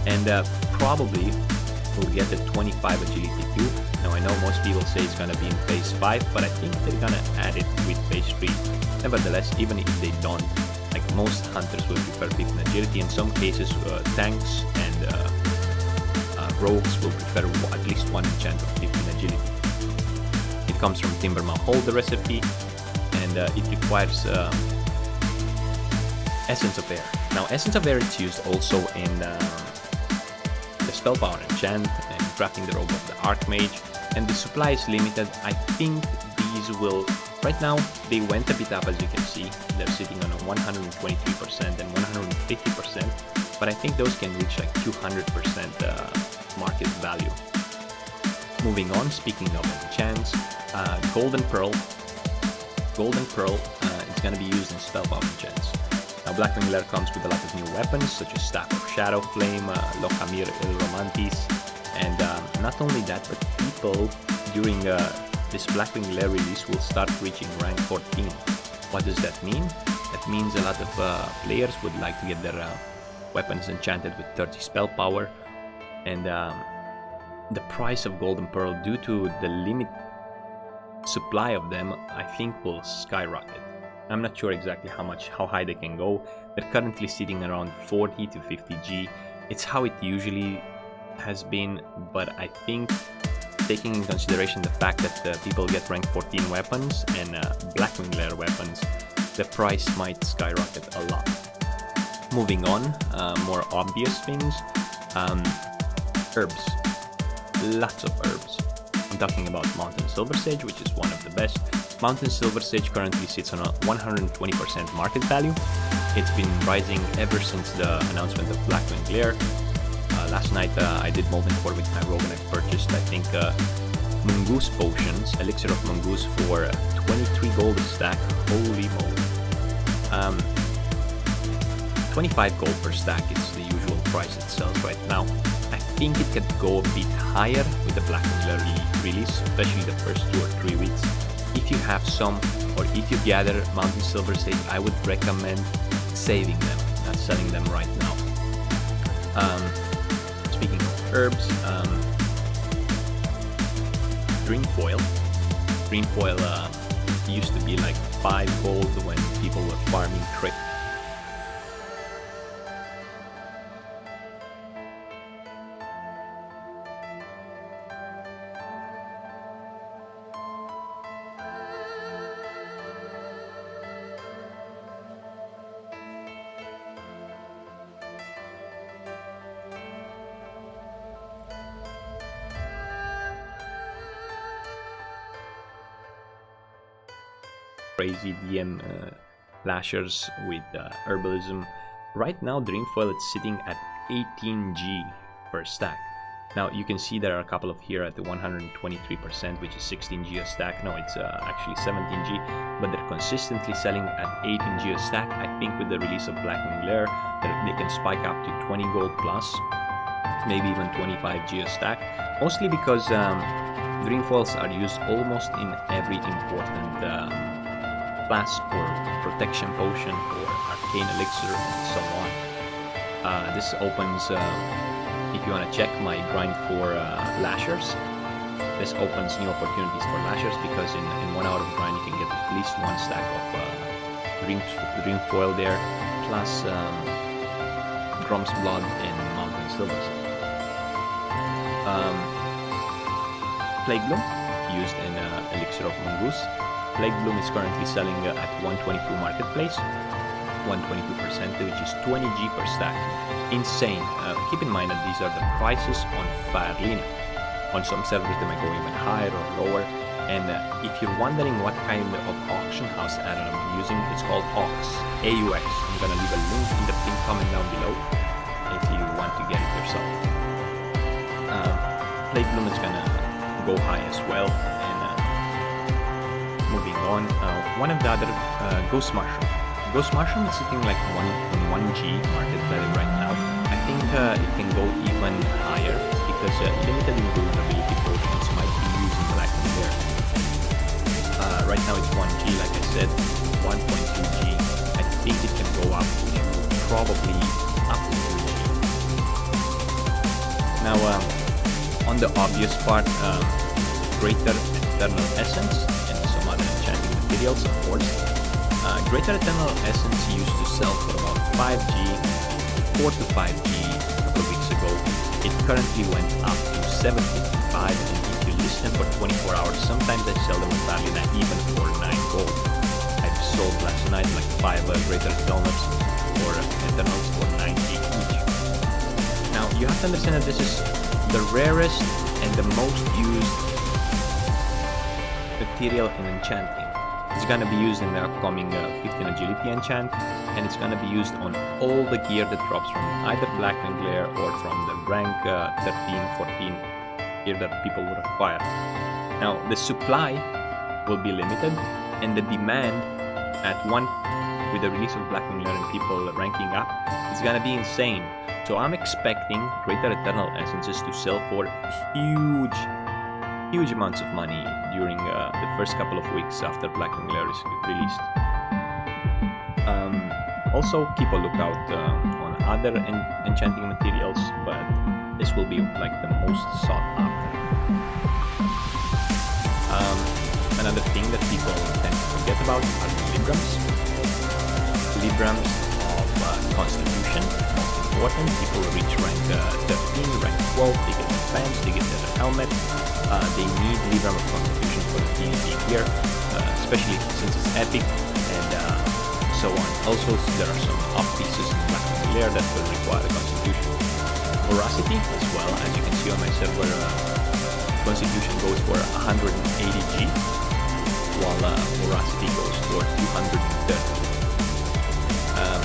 and probably we'll get the 25 agility too. Now I know most people say it's going to be in phase 5, but I think they're going to add it with phase 3. Nevertheless, even if they don't, like most hunters will prefer 15 agility. In some cases, tanks and rogues will prefer at least one enchant of 15 agility. It comes from Timbermaw Hold, the recipe, and it requires Essence of Air. Now, Essence of Air is used also in the spell power enchant and crafting the robe of the Archmage, and the supply is limited. I think these will, right now, they went a bit up, as you can see. They're sitting on a 123% and 150%, but I think those can reach like 200% market value. Moving on, speaking of enchants, Golden Pearl. Golden Pearl is going to be used in spell power enchants. Now, Blackwing Glare comes with a lot of new weapons, such as Staff of Shadow Flame, Lochamir El Romantis, and not only that, but people during this Blackwing Glare release will start reaching rank 14. What does that mean? That means a lot of players would like to get their weapons enchanted with 30 spell power, and the price of Golden Pearl, due to the limit supply of them, I think will skyrocket. I'm not sure exactly how high they can go. They're currently sitting around 40 to 50 G. It's how it usually has been, but I think taking in consideration the fact that people get rank 14 weapons and Blackwing Glare weapons, the price might skyrocket a lot. Moving on, more obvious things, herbs. Lots of herbs. I'm talking about Mountain Silver Sage, which is one of the best. Mountain Silver Sage currently sits on a 120% market value. It's been rising ever since the announcement of Blackwing Glare. Last night I did Molten Core with my rogue and I purchased, I think, Mongoose potions, Elixir of Mongoose for 23 gold a stack. Holy moly. 25 gold per stack is the usual price it sells right now. I think it could go a bit higher with the Blackwing Glare release, especially the first 2 or 3 weeks. If you have some, or if you gather Mountain Silver Sage, I would recommend saving them, not selling them right now. Speaking of herbs, Green Foil. Green Foil used to be like 5 gold when people were farming Crypt. Crazy DM lashers with herbalism. Right now, Dreamfoil is sitting at 18G per stack. Now you can see there are a couple of here at the 123%, which is 16G a stack. No, it's actually 17G, but they're consistently selling at 18G a stack. I think with the release of Blackwing Glare, they can spike up to 20 gold plus, maybe even 25G a stack. Mostly because Dreamfoils are used almost in every important flask or protection potion or arcane elixir and so on. This opens, if you want to check my grind for lashers, this opens new opportunities for lashers, because in 1 hour of grind you can get at least 1 stack of dream foil there, plus Grom's Blood and Mountain Silver Sage. Plague Bloom, used in Elixir of Mongoose. Plague Bloom is currently selling at 122 marketplace, 122%, which is 20G per stack. Insane. Keep in mind that these are the prices on Firelina. On some servers they might go even higher or lower. And if you're wondering what kind of auction house add-on I'm using, it's called AUX. AUX. I'm gonna leave a link in the pinned comment down below if you want to get it yourself. Plague Bloom is gonna go high as well. And moving on, one of the other Ghost Mushroom. Ghost Mushroom is sitting like on 1G market value right now. I think it can go even higher because limited invulnerability potions might be used in Black and Bear. Right now it's 1G, like I said, 1.2G. I think it can go up to probably up to 2G. Now, on the obvious part, Greater Eternal Essence and some other enchanting materials, of course. Greater Eternal Essence used to sell for about 5G, 4 to 5G a couple of weeks ago. It currently went up to 755, and if you list them for 24 hours, sometimes I sell them at value that even for 9 gold. I've sold last night like 5 Greater Eternals or Eternals for 9G each. Now, you have to understand that this is the rarest and the most used material in enchanting. It's gonna be used in the upcoming 15 agility enchant, and it's gonna be used on all the gear that drops from either Black and Glare or from the rank 13, 14 gear that people would acquire. Now, the supply will be limited, and the demand with the release of Black and Glare and people ranking up, is gonna be insane. So I'm expecting Greater Eternal Essences to sell for huge amounts of money during the first couple of weeks after Black and Glare is released. Also, keep a lookout on other enchanting materials, but this will be like the most sought after. Another thing that people tend to forget about are the Librams. Librams of Constitution, most important. People reach rank 13, rank 12, they get their pants, they get their helmet. They need Libram of Constitution for the PvP gear, especially since it's epic and so on. Also, there are some off pieces in Black and Glare that will require Constitution. Voracity as well, as you can see on my server, Constitution goes for 180G, while Voracity goes for 230.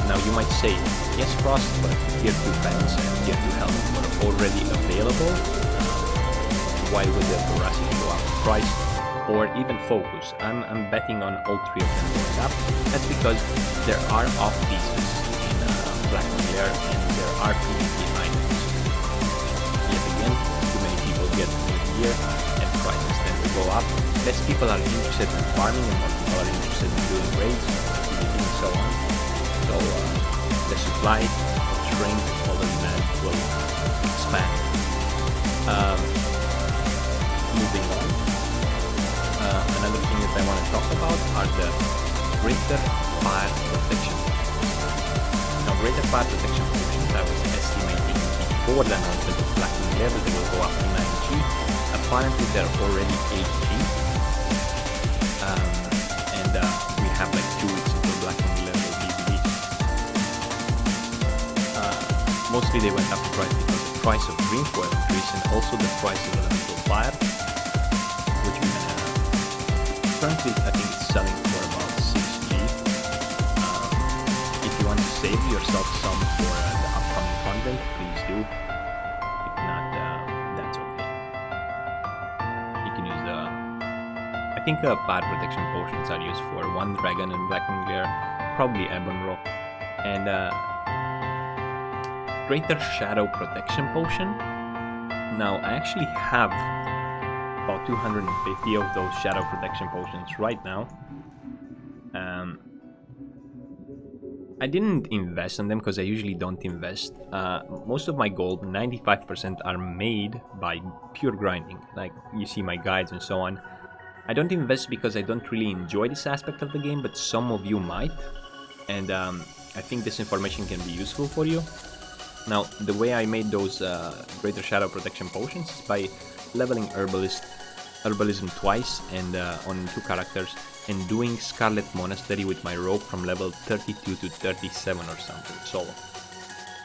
Now you might say, yes Frost, but tier 2 pants and tier 2 helmet were already available. Why would the Voracity go up in price? Or even Focus. I'm betting on all 3 of them going up. That's because there are off pieces in Black and Glare, and there are PvP items. Yet again, too many people get new gear and prices tend to go up. Less people are interested in farming and more people are interested in doing raids, PvP and so on. So the supply will shrink, all the demand will expand. Moving on, another thing that I want to talk about are the Greater Fire Protection potions. Now, Greater Fire Protection potions, I was estimating before the announcement of Black and Glare that they will go up to 9G. Apparently, they're already 8G. And we have like 2 weeks until Black and Glare will be released. Mostly they went up in price because the price of green foil increased and also the price of elemental fire, which we currently I think it's selling for about 6G. If you want to save yourself some for the upcoming content, please do. If not, that's okay. You can use I think fire protection potions are used for 1 dragon and Black and Glare, probably Ebon Rock, and Greater Shadow Protection Potion. Now, I actually have about 250 of those Shadow Protection Potions right now. I didn't invest in them because I usually don't invest. Most of my gold, 95%, are made by pure grinding. Like, you see my guides and so on. I don't invest because I don't really enjoy this aspect of the game, but some of you might. And I think this information can be useful for you. Now, the way I made those Greater Shadow Protection Potions is by leveling Herbalism twice and on 2 characters, and doing Scarlet Monastery with my rogue from level 32 to 37 or something. So,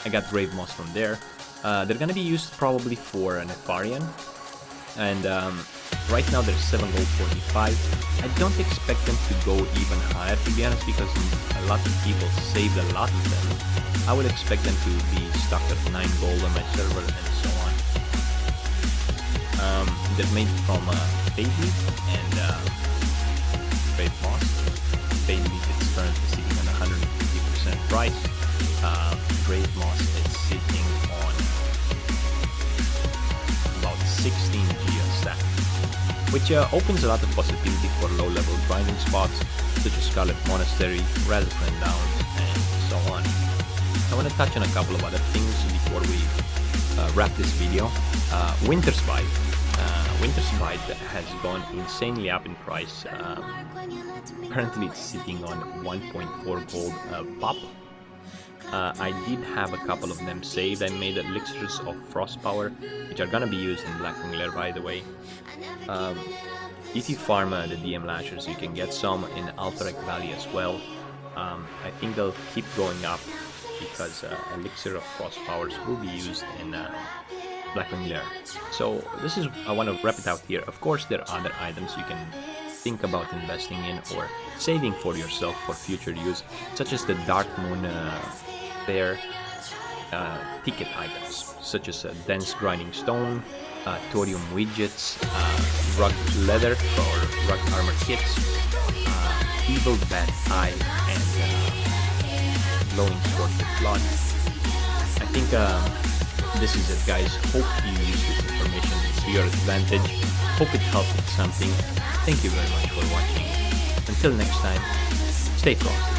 I got Grave Moss from there. They're gonna be used probably for an Nefarian, and right now they're 7 gold 45. I don't expect them to go even higher, to be honest, because a lot of people saved a lot of them. I would expect them to be stuck at 9 gold on my server and so on. They're made from Fade Leaf and Brave Moss. Fade Leaf is currently sitting on 150% price. Brave Moss is sitting on about 16 geo stack, which opens a lot of possibility for low-level grinding spots such as Scarlet Monastery, Razafran Downs, and so on. I want to touch on a couple of other things before we wrap this video. Winterspite. Winterspite has gone insanely up in price. Currently it's sitting on 1.4 gold pop. I did have a couple of them saved. I made elixirs of frost power, which are gonna be used in Blackwing Lair, by the way. If you farm the DM Lashers, you can get some in Alterac Valley as well. I think they'll keep going up because elixir of frost powers will be used in Blackwing Lair. So this is, I want to wrap it out here. Of course, there are other items you can think about investing in or saving for yourself for future use, such as the Dark Moon Fair ticket items, such as Dense Grinding Stone, Thorium Widgets, Rug Leather or Rug Armor Kits, Evil Bat Eye, and Glowing Sword with Blood. I think this is it, guys. Hope you use this information to your advantage. Hope it helped with something. Thank you very much for watching. Until next time, stay frosty.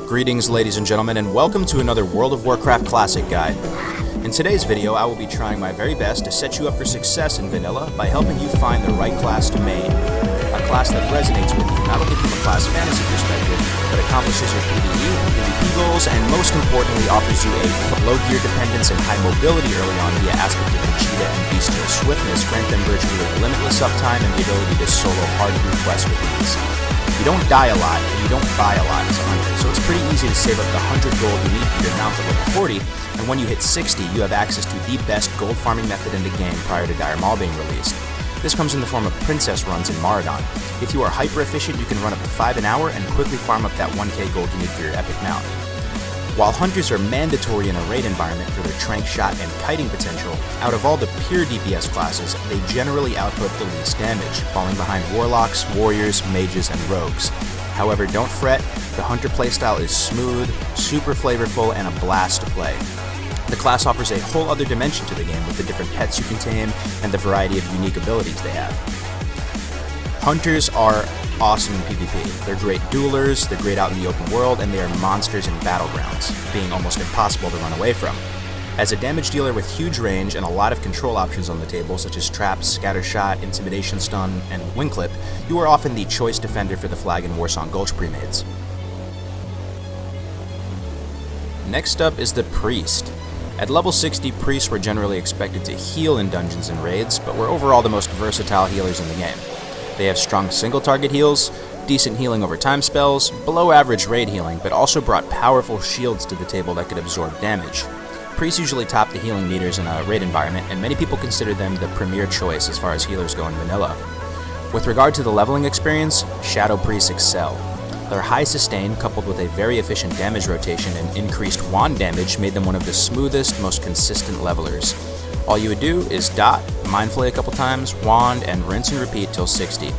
Greetings, ladies and gentlemen, and welcome to another World of Warcraft Classic Guide. In today's video, I will be trying my very best to set you up for success in Vanilla by helping you find the right class to main. A class that resonates with you not only from a class fantasy perspective, but accomplishes your PvE and PvP goals, and most importantly offers you a low gear dependence and high mobility early on via aspect of Vegeta and Bestial Swiftness grant them virtually limitless uptime and the ability to solo hard group quests with ease. You don't die a lot, and you don't buy a lot as a hunter, so it's pretty easy to save up the 100 gold you need for your mount at level 40, and when you hit 60, you have access to the best gold farming method in the game prior to Dire Maul being released. This comes in the form of princess runs in Maradon. If you are hyper efficient, you can run up to 5 an hour and quickly farm up that 1k gold you need for your epic mount. While hunters are mandatory in a raid environment for their trank shot and kiting potential, out of all the pure DPS classes, they generally output the least damage, falling behind warlocks, warriors, mages, and rogues. However, don't fret, the hunter playstyle is smooth, super flavorful, and a blast to play. The class offers a whole other dimension to the game with the different pets you can tame and the variety of unique abilities they have. Hunters are awesome in PvP. They're great duelers, they're great out in the open world, and they are monsters in battlegrounds, being almost impossible to run away from. As a damage dealer with huge range and a lot of control options on the table, such as traps, scattershot, intimidation stun, and wing clip, you are often the choice defender for the Flag and Warsong Gulch premades. Next up is the Priest. At level 60, Priests were generally expected to heal in dungeons and raids, but were overall the most versatile healers in the game. They have strong single target heals, decent healing over time spells, below average raid healing, but also brought powerful shields to the table that could absorb damage. Priests usually top the healing meters in a raid environment, and many people consider them the premier choice as far as healers go in vanilla. With regard to the leveling experience, Shadow Priests excel. Their high sustain, coupled with a very efficient damage rotation and increased wand damage, made them one of the smoothest, most consistent levelers. All you would do is dot, mind flay a couple times, wand, and rinse and repeat till 60.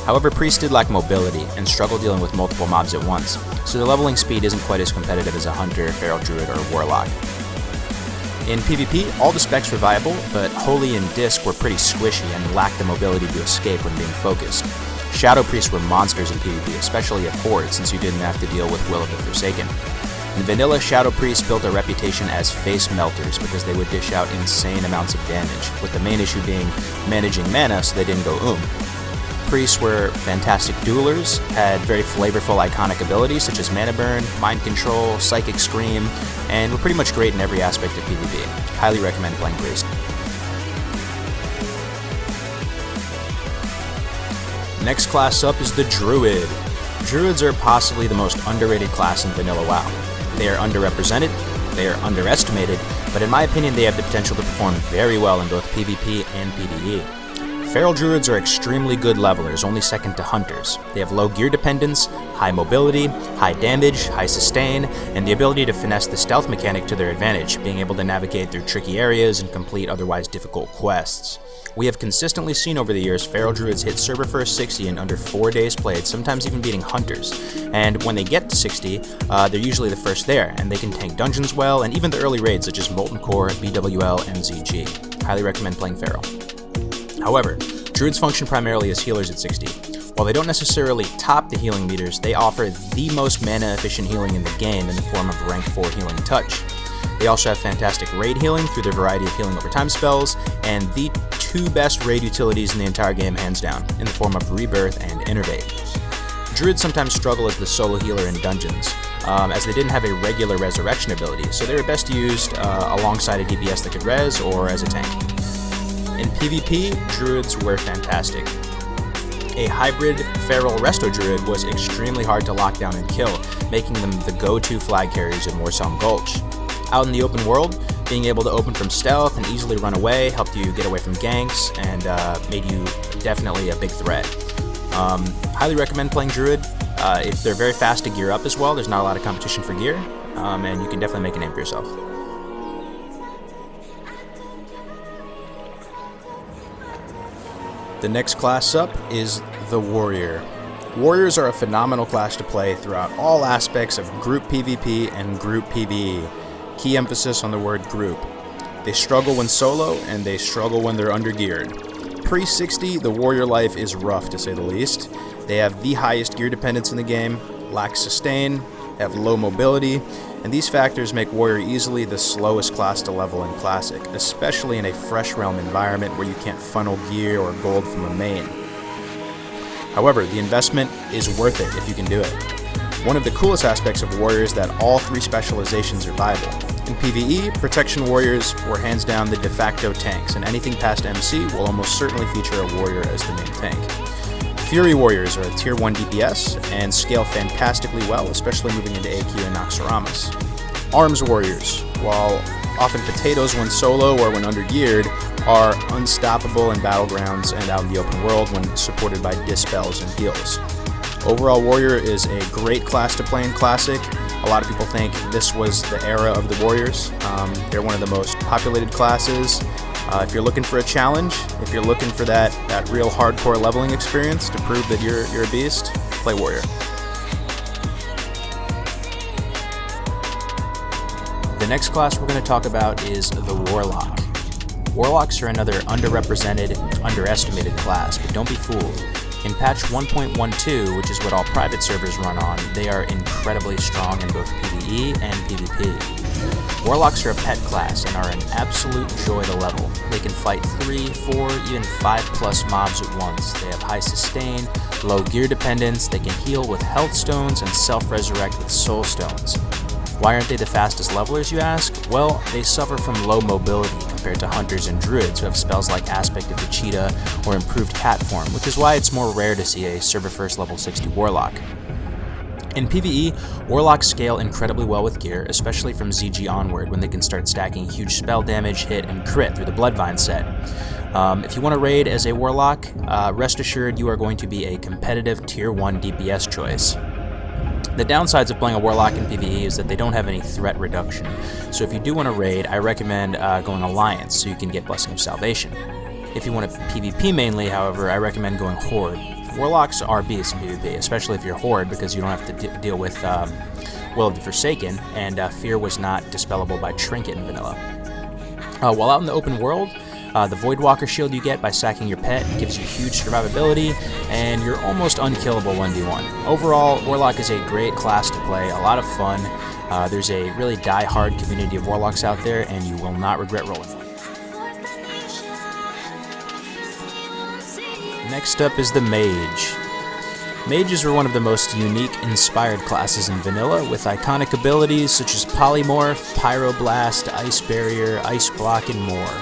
However, Priests did lack mobility and struggle dealing with multiple mobs at once, so their leveling speed isn't quite as competitive as a Hunter, Feral Druid, or Warlock. In PvP, all the specs were viable, but Holy and Disc were pretty squishy and lacked the mobility to escape when being focused. Shadow Priests were monsters in PvP, especially at Horde, since you didn't have to deal with Will of the Forsaken. In vanilla, Shadow Priests built a reputation as face melters because they would dish out insane amounts of damage, with the main issue being managing mana so they didn't go Priests were fantastic duelers, had very flavorful iconic abilities such as Mana Burn, Mind Control, Psychic Scream, and were pretty much great in every aspect of PvP. Highly recommend playing Priest. Next class up is the Druid. Druids are possibly the most underrated class in vanilla WoW. They are underrepresented, they are underestimated, but in my opinion they have the potential to perform very well in both PvP and PvE. Feral Druids are extremely good levelers, only second to Hunters. They have low gear dependence, high mobility, high damage, high sustain, and the ability to finesse the stealth mechanic to their advantage, being able to navigate through tricky areas and complete otherwise difficult quests. We have consistently seen over the years Feral Druids hit server first 60 in under 4 days played, sometimes even beating Hunters. And when they get to 60, they're usually the first there, and they can tank dungeons well, and even the early raids such as Molten Core, BWL, and ZG. Highly recommend playing Feral. However, Druids function primarily as healers at 60. While they don't necessarily top the healing meters, they offer the most mana-efficient healing in the game in the form of rank 4 Healing Touch. They also have fantastic raid healing through their variety of healing over time spells, and the 2 best raid utilities in the entire game hands down, in the form of Rebirth and Innervate. Druids sometimes struggle as the solo healer in dungeons, as they didn't have a regular resurrection ability, so they were best used alongside a DPS that could res or as a tank. In PvP, Druids were fantastic. A hybrid Feral Resto Druid was extremely hard to lock down and kill, making them the go-to flag carriers in Warsong Gulch. Out in the open world, being able to open from stealth and easily run away helped you get away from ganks and made you definitely a big threat. Highly recommend playing Druid. If they're very fast to gear up as well, there's not a lot of competition for gear, and you can definitely make a name for yourself. The next class up is the Warrior. Warriors are a phenomenal class to play throughout all aspects of group PvP and group PvE. Key emphasis on the word group. They struggle when solo, and they struggle when they're undergeared. Pre-60, the Warrior life is rough to say the least. They have the highest gear dependence in the game, lack sustain, have low mobility, and these factors make Warrior easily the slowest class to level in Classic, especially in a Fresh Realm environment where you can't funnel gear or gold from a main. However, the investment is worth it if you can do it. One of the coolest aspects of Warrior is that all 3 specializations are viable. In PvE, Protection Warriors were hands down the de facto tanks, and anything past MC will almost certainly feature a Warrior as the main tank. Fury Warriors are a tier 1 DPS and scale fantastically well, especially moving into AQ and Noxoramas. Arms Warriors, while often potatoes when solo or when undergeared, are unstoppable in battlegrounds and out in the open world when supported by dispels and heals. Overall, Warrior is a great class to play in Classic. A lot of people think this was the era of the Warriors. They're one of the most populated classes. If you're looking for a challenge, if you're looking for that real hardcore leveling experience to prove that you're a beast, play Warrior. The next class we're going to talk about is the Warlock. Warlocks are another underrepresented, underestimated class, but don't be fooled. In patch 1.12, which is what all private servers run on, they are incredibly strong in both PvE and PvP. Warlocks are a pet class and are an absolute joy to level. They can fight 3, 4, even 5+ mobs at once. They have high sustain, low gear dependence, they can heal with health stones and self-resurrect with soul stones. Why aren't they the fastest levelers, you ask? Well, they suffer from low mobility compared to hunters and druids who have spells like Aspect of the Cheetah or Improved Cat Form, which is why it's more rare to see a server first level 60 Warlock. In PvE, Warlocks scale incredibly well with gear, especially from ZG onward when they can start stacking huge spell damage, hit, and crit through the Bloodvine set. If you want to raid as a Warlock, rest assured you are going to be a competitive Tier 1 DPS choice. The downsides of playing a Warlock in PvE is that they don't have any threat reduction, so if you do want to raid, I recommend going Alliance so you can get Blessing of Salvation. If you want to PvP mainly, however, I recommend going Horde. Warlocks are beasts in PvP, especially if you're Horde, because you don't have to deal with Will of the Forsaken, and Fear was not dispellable by Trinket in vanilla. While out in the open world, the Voidwalker shield you get by sacking your pet gives you huge survivability, and you're almost unkillable 1v1. Overall, Warlock is a great class to play, a lot of fun. There's a really die-hard community of Warlocks out there, and you will not regret rolling one. Next up is the Mage. Mages were one of the most unique, inspired classes in vanilla, with iconic abilities such as Polymorph, Pyroblast, Ice Barrier, Ice Block, and more.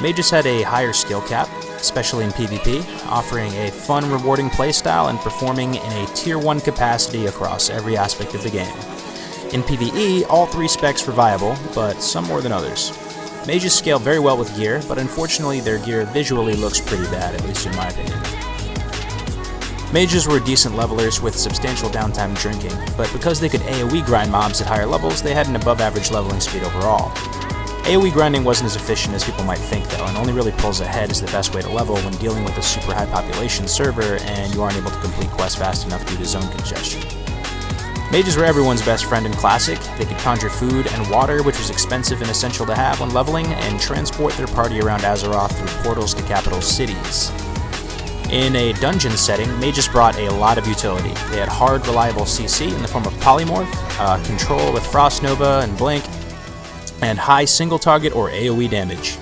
Mages had a higher skill cap, especially in PvP, offering a fun, rewarding playstyle and performing in a Tier 1 capacity across every aspect of the game. In PvE, all three specs were viable, but some more than others. Mages scale very well with gear, but unfortunately their gear visually looks pretty bad, at least in my opinion. Mages were decent levelers with substantial downtime drinking, but because they could AoE grind mobs at higher levels, they had an above average leveling speed overall. AoE grinding wasn't as efficient as people might think though, and only really pulls ahead is the best way to level when dealing with a super high population server and you aren't able to complete quests fast enough due to zone congestion. Mages were everyone's best friend in Classic. They could conjure food and water, which was expensive and essential to have when leveling, and transport their party around Azeroth through portals to capital cities. In a dungeon setting, Mages brought a lot of utility. They had hard, reliable CC in the form of Polymorph, control with Frost Nova and Blink, and high single target or AoE damage.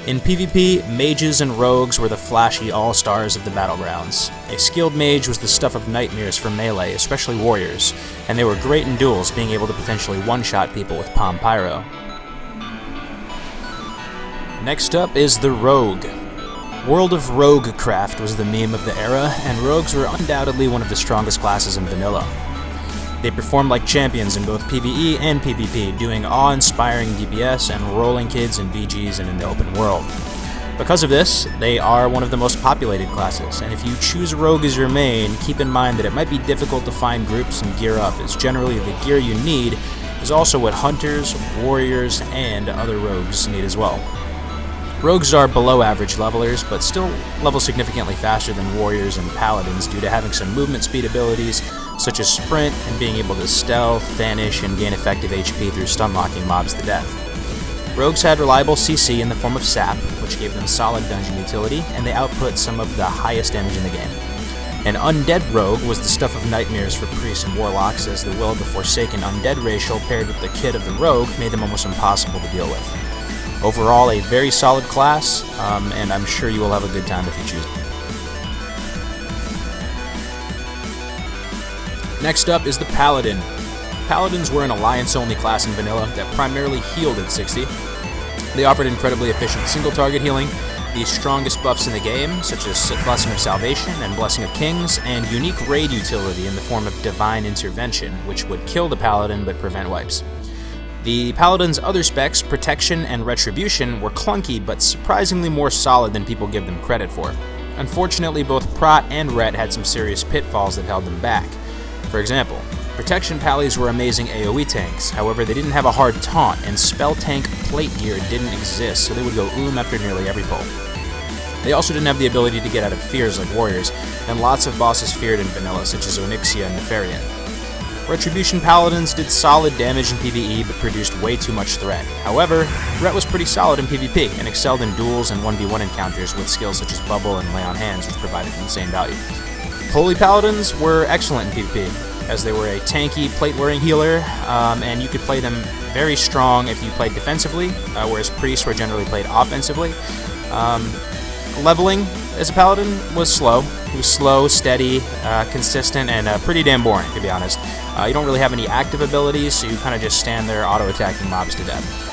In PvP, mages and rogues were the flashy all-stars of the battlegrounds. A skilled mage was the stuff of nightmares for melee, especially warriors, and they were great in duels, being able to potentially one-shot people with Palm Pyro. Next up is the Rogue. World of Roguecraft was the meme of the era, and rogues were undoubtedly one of the strongest classes in vanilla. They performed like champions in both PvE and PvP, doing awe-inspiring DPS and rolling kids in BGs and in the open world. Because of this, they are one of the most populated classes, and if you choose Rogue as your main, keep in mind that it might be difficult to find groups and gear up, as generally the gear you need is also what Hunters, Warriors, and other Rogues need as well. Rogues are below average levelers, but still level significantly faster than Warriors and Paladins due to having some movement speed abilities, such as Sprint and being able to stealth, vanish, and gain effective HP through stun-locking mobs to death. Rogues had reliable CC in the form of Sap, which gave them solid dungeon utility, and they output some of the highest damage in the game. An Undead Rogue was the stuff of nightmares for Priests and Warlocks, as the Will of the Forsaken Undead racial paired with the Kit of the Rogue made them almost impossible to deal with. Overall, a very solid class, and I'm sure you will have a good time if you choose. Next up is the Paladin. Paladins were an alliance-only class in vanilla that primarily healed at 60. They offered incredibly efficient single-target healing, the strongest buffs in the game, such as Blessing of Salvation and Blessing of Kings, and unique raid utility in the form of Divine Intervention, which would kill the Paladin but prevent wipes. The Paladin's other specs, Protection and Retribution, were clunky but surprisingly more solid than people give them credit for. Unfortunately, both Prot and Ret had some serious pitfalls that held them back. For example, Protection Pallies were amazing AoE tanks, however they didn't have a hard taunt, and Spell Tank plate gear didn't exist, so they would go after nearly every pull. They also didn't have the ability to get out of fears like Warriors, and lots of bosses feared in vanilla, such as Onyxia and Nefarian. Retribution Paladins did solid damage in PvE but produced way too much threat. However, Ret was pretty solid in PvP and excelled in duels and 1v1 encounters with skills such as Bubble and Lay on Hands, which provided insane value. Holy Paladins were excellent in PvP, as they were a tanky, plate-wearing healer, and you could play them very strong if you played defensively, whereas Priests were generally played offensively. leveling as a paladin was slow. It was slow, steady, consistent, and pretty damn boring, to be honest. You don't really have any active abilities, so you kind of just stand there auto-attacking mobs to death.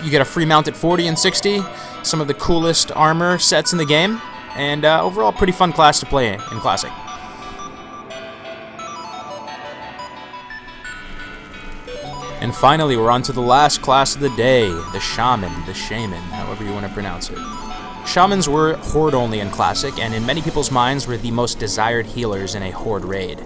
You get a free mount at 40 and 60, some of the coolest armor sets in the game, and overall pretty fun class to play in Classic. And finally, we're on to the last class of the day, the Shaman, however you want to pronounce it. Shamans were Horde only in Classic, and in many people's minds were the most desired healers in a Horde raid.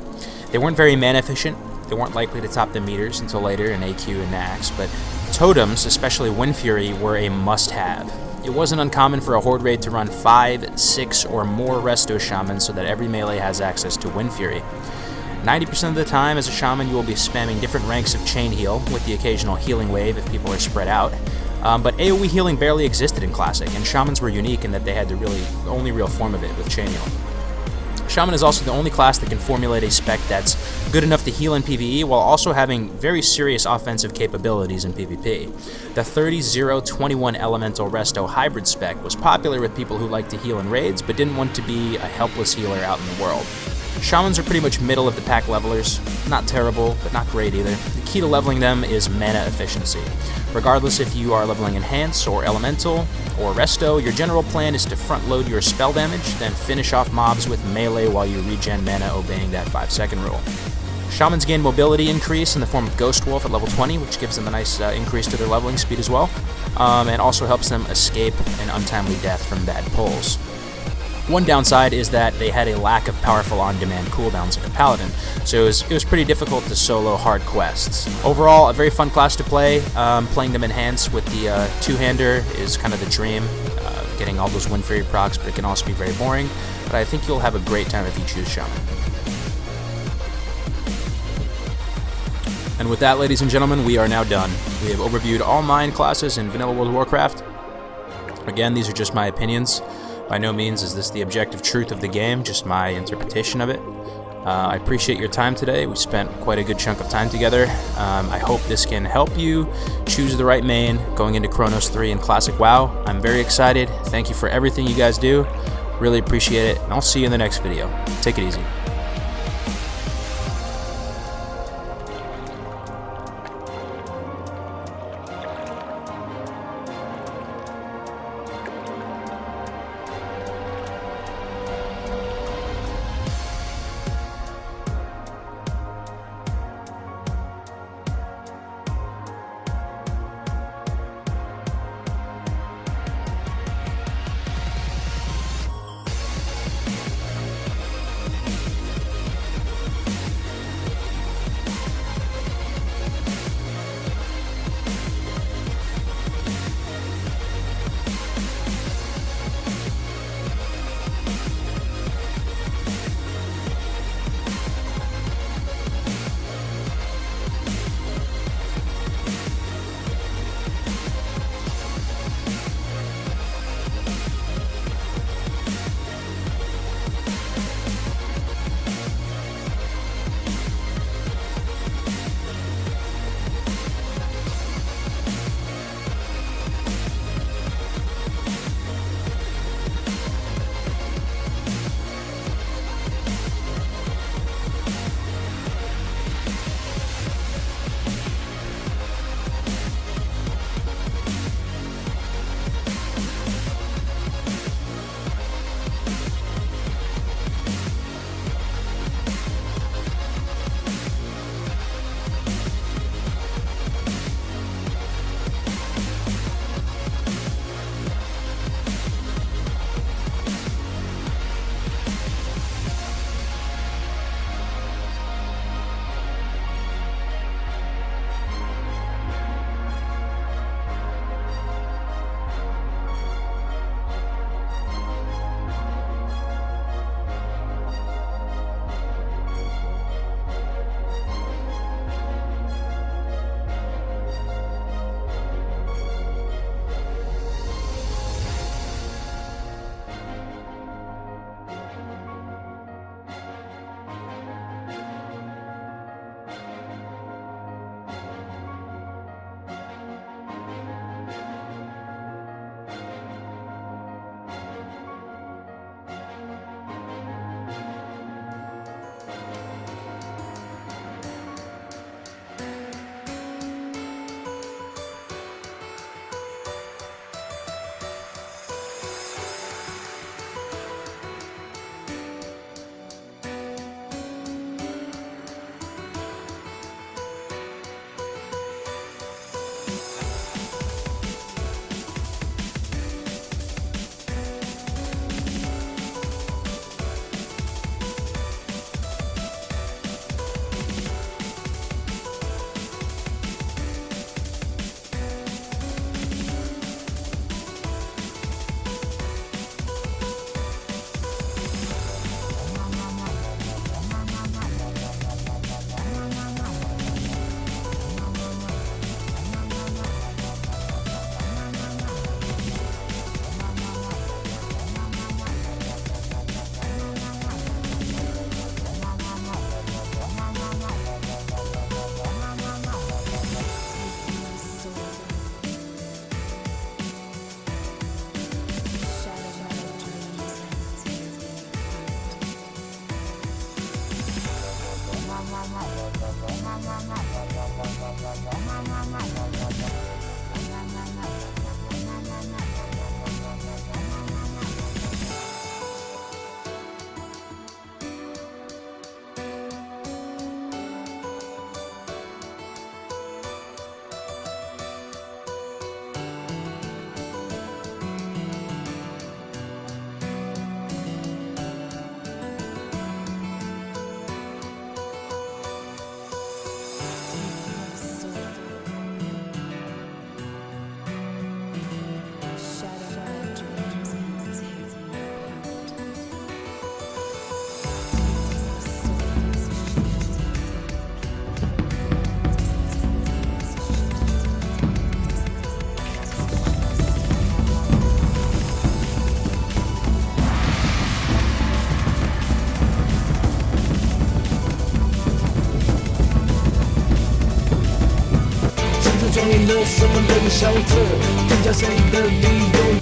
They weren't very mana efficient, they weren't likely to top the meters until later in AQ and Nax, but totems, especially Wind Fury, were a must-have. It wasn't uncommon for a Horde raid to run 5, 6, or more Resto Shamans so that every melee has access to Wind Fury. 90% of the time as a Shaman you will be spamming different ranks of Chain Heal, with the occasional healing wave if people are spread out. But AoE healing barely existed in Classic, and Shamans were unique in that they had the only real form of it with Chain Heal. Shaman is also the only class that can formulate a spec that's good enough to heal in PvE while also having very serious offensive capabilities in PvP. The 30-0-21 Elemental Resto hybrid spec was popular with people who like to heal in raids but didn't want to be a helpless healer out in the world. Shamans are pretty much middle of the pack levelers, not terrible, but not great either. The key to leveling them is mana efficiency. Regardless if you are leveling Enhance or Elemental or Resto, your general plan is to front load your spell damage, then finish off mobs with melee while you regen mana obeying that 5-second rule. Shamans gain mobility increase in the form of Ghost Wolf at level 20, which gives them a nice increase to their leveling speed as well, and also helps them escape an untimely death from bad pulls. One downside is that they had a lack of powerful on-demand cooldowns like a Paladin, so it was pretty difficult to solo hard quests. Overall, a very fun class to play. Playing them Enhanced with the two-hander is kind of the dream, getting all those Wind Fury procs, but it can also be very boring. But I think you'll have a great time if you choose Shaman. And with that, ladies and gentlemen, we are now done. We have overviewed all 9 classes in Vanilla World of Warcraft. Again, these are just my opinions. By no means is this the objective truth of the game, just my interpretation of it. I appreciate your time today. We spent quite a good chunk of time together. I hope this can help you choose the right main going into Chronos 3 and Classic WoW. I'm very excited. Thank you for everything you guys do. Really appreciate it, and I'll see you in the next video. Take it easy. 给了什么人晓得？更加谁的理由？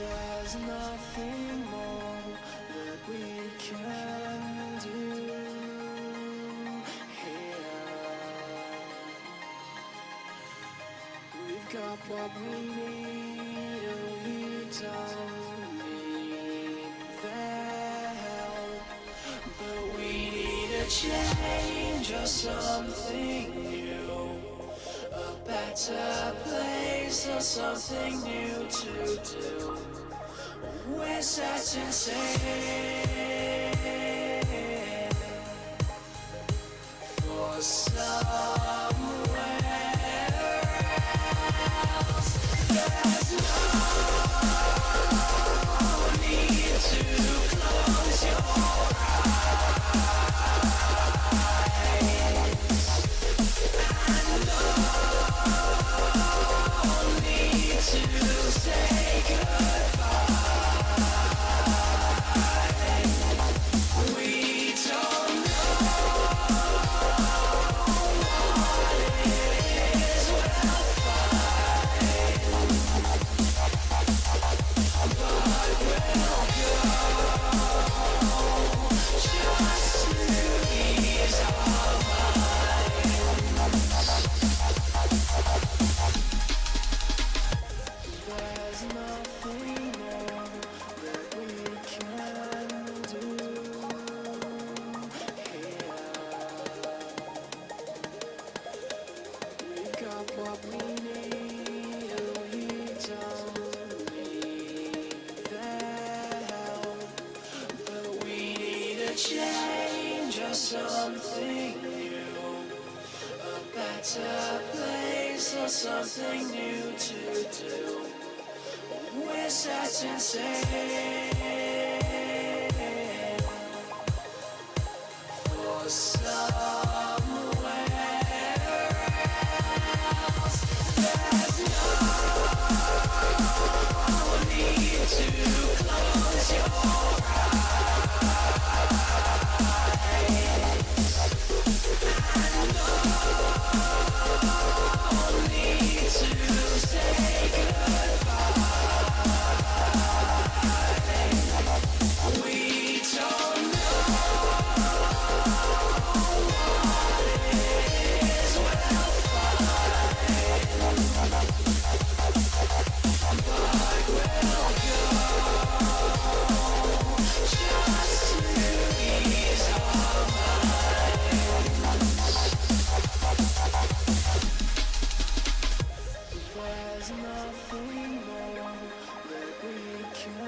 There's nothing more that we can do here. We've got what we need, and we don't need their help. But we need a change or something new, a better place or something new to do. We're searching for somewhere else. There's no need to close your eyes, and no need to say goodbye. We don't know what it is we'll find, but we'll go just to ease our minds. There's nothing more that we can do here. We've got what we need, and we don't need their help. But we need a change or something new, a better place or something new to do. We're searching for somewhere else. There's no need to close your eyes, and no need to say goodbye. We don't know what it is we'll find, but we'll go just to ease our minds. There's nothing more that we can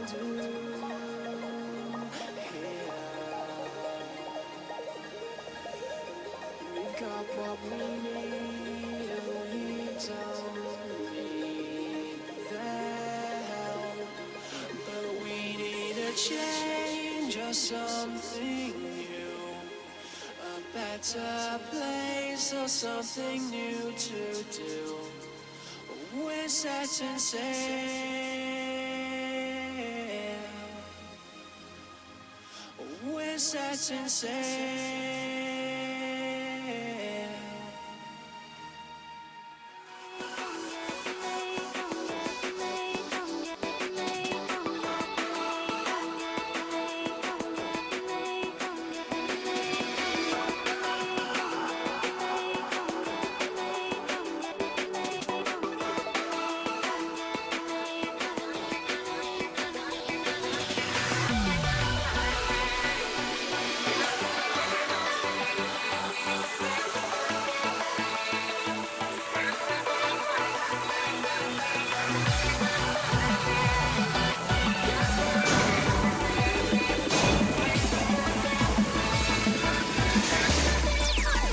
do here. We've got what we need, and we don't need their help. But we need a change or something new, a better place or something new to do. We're searching we're searching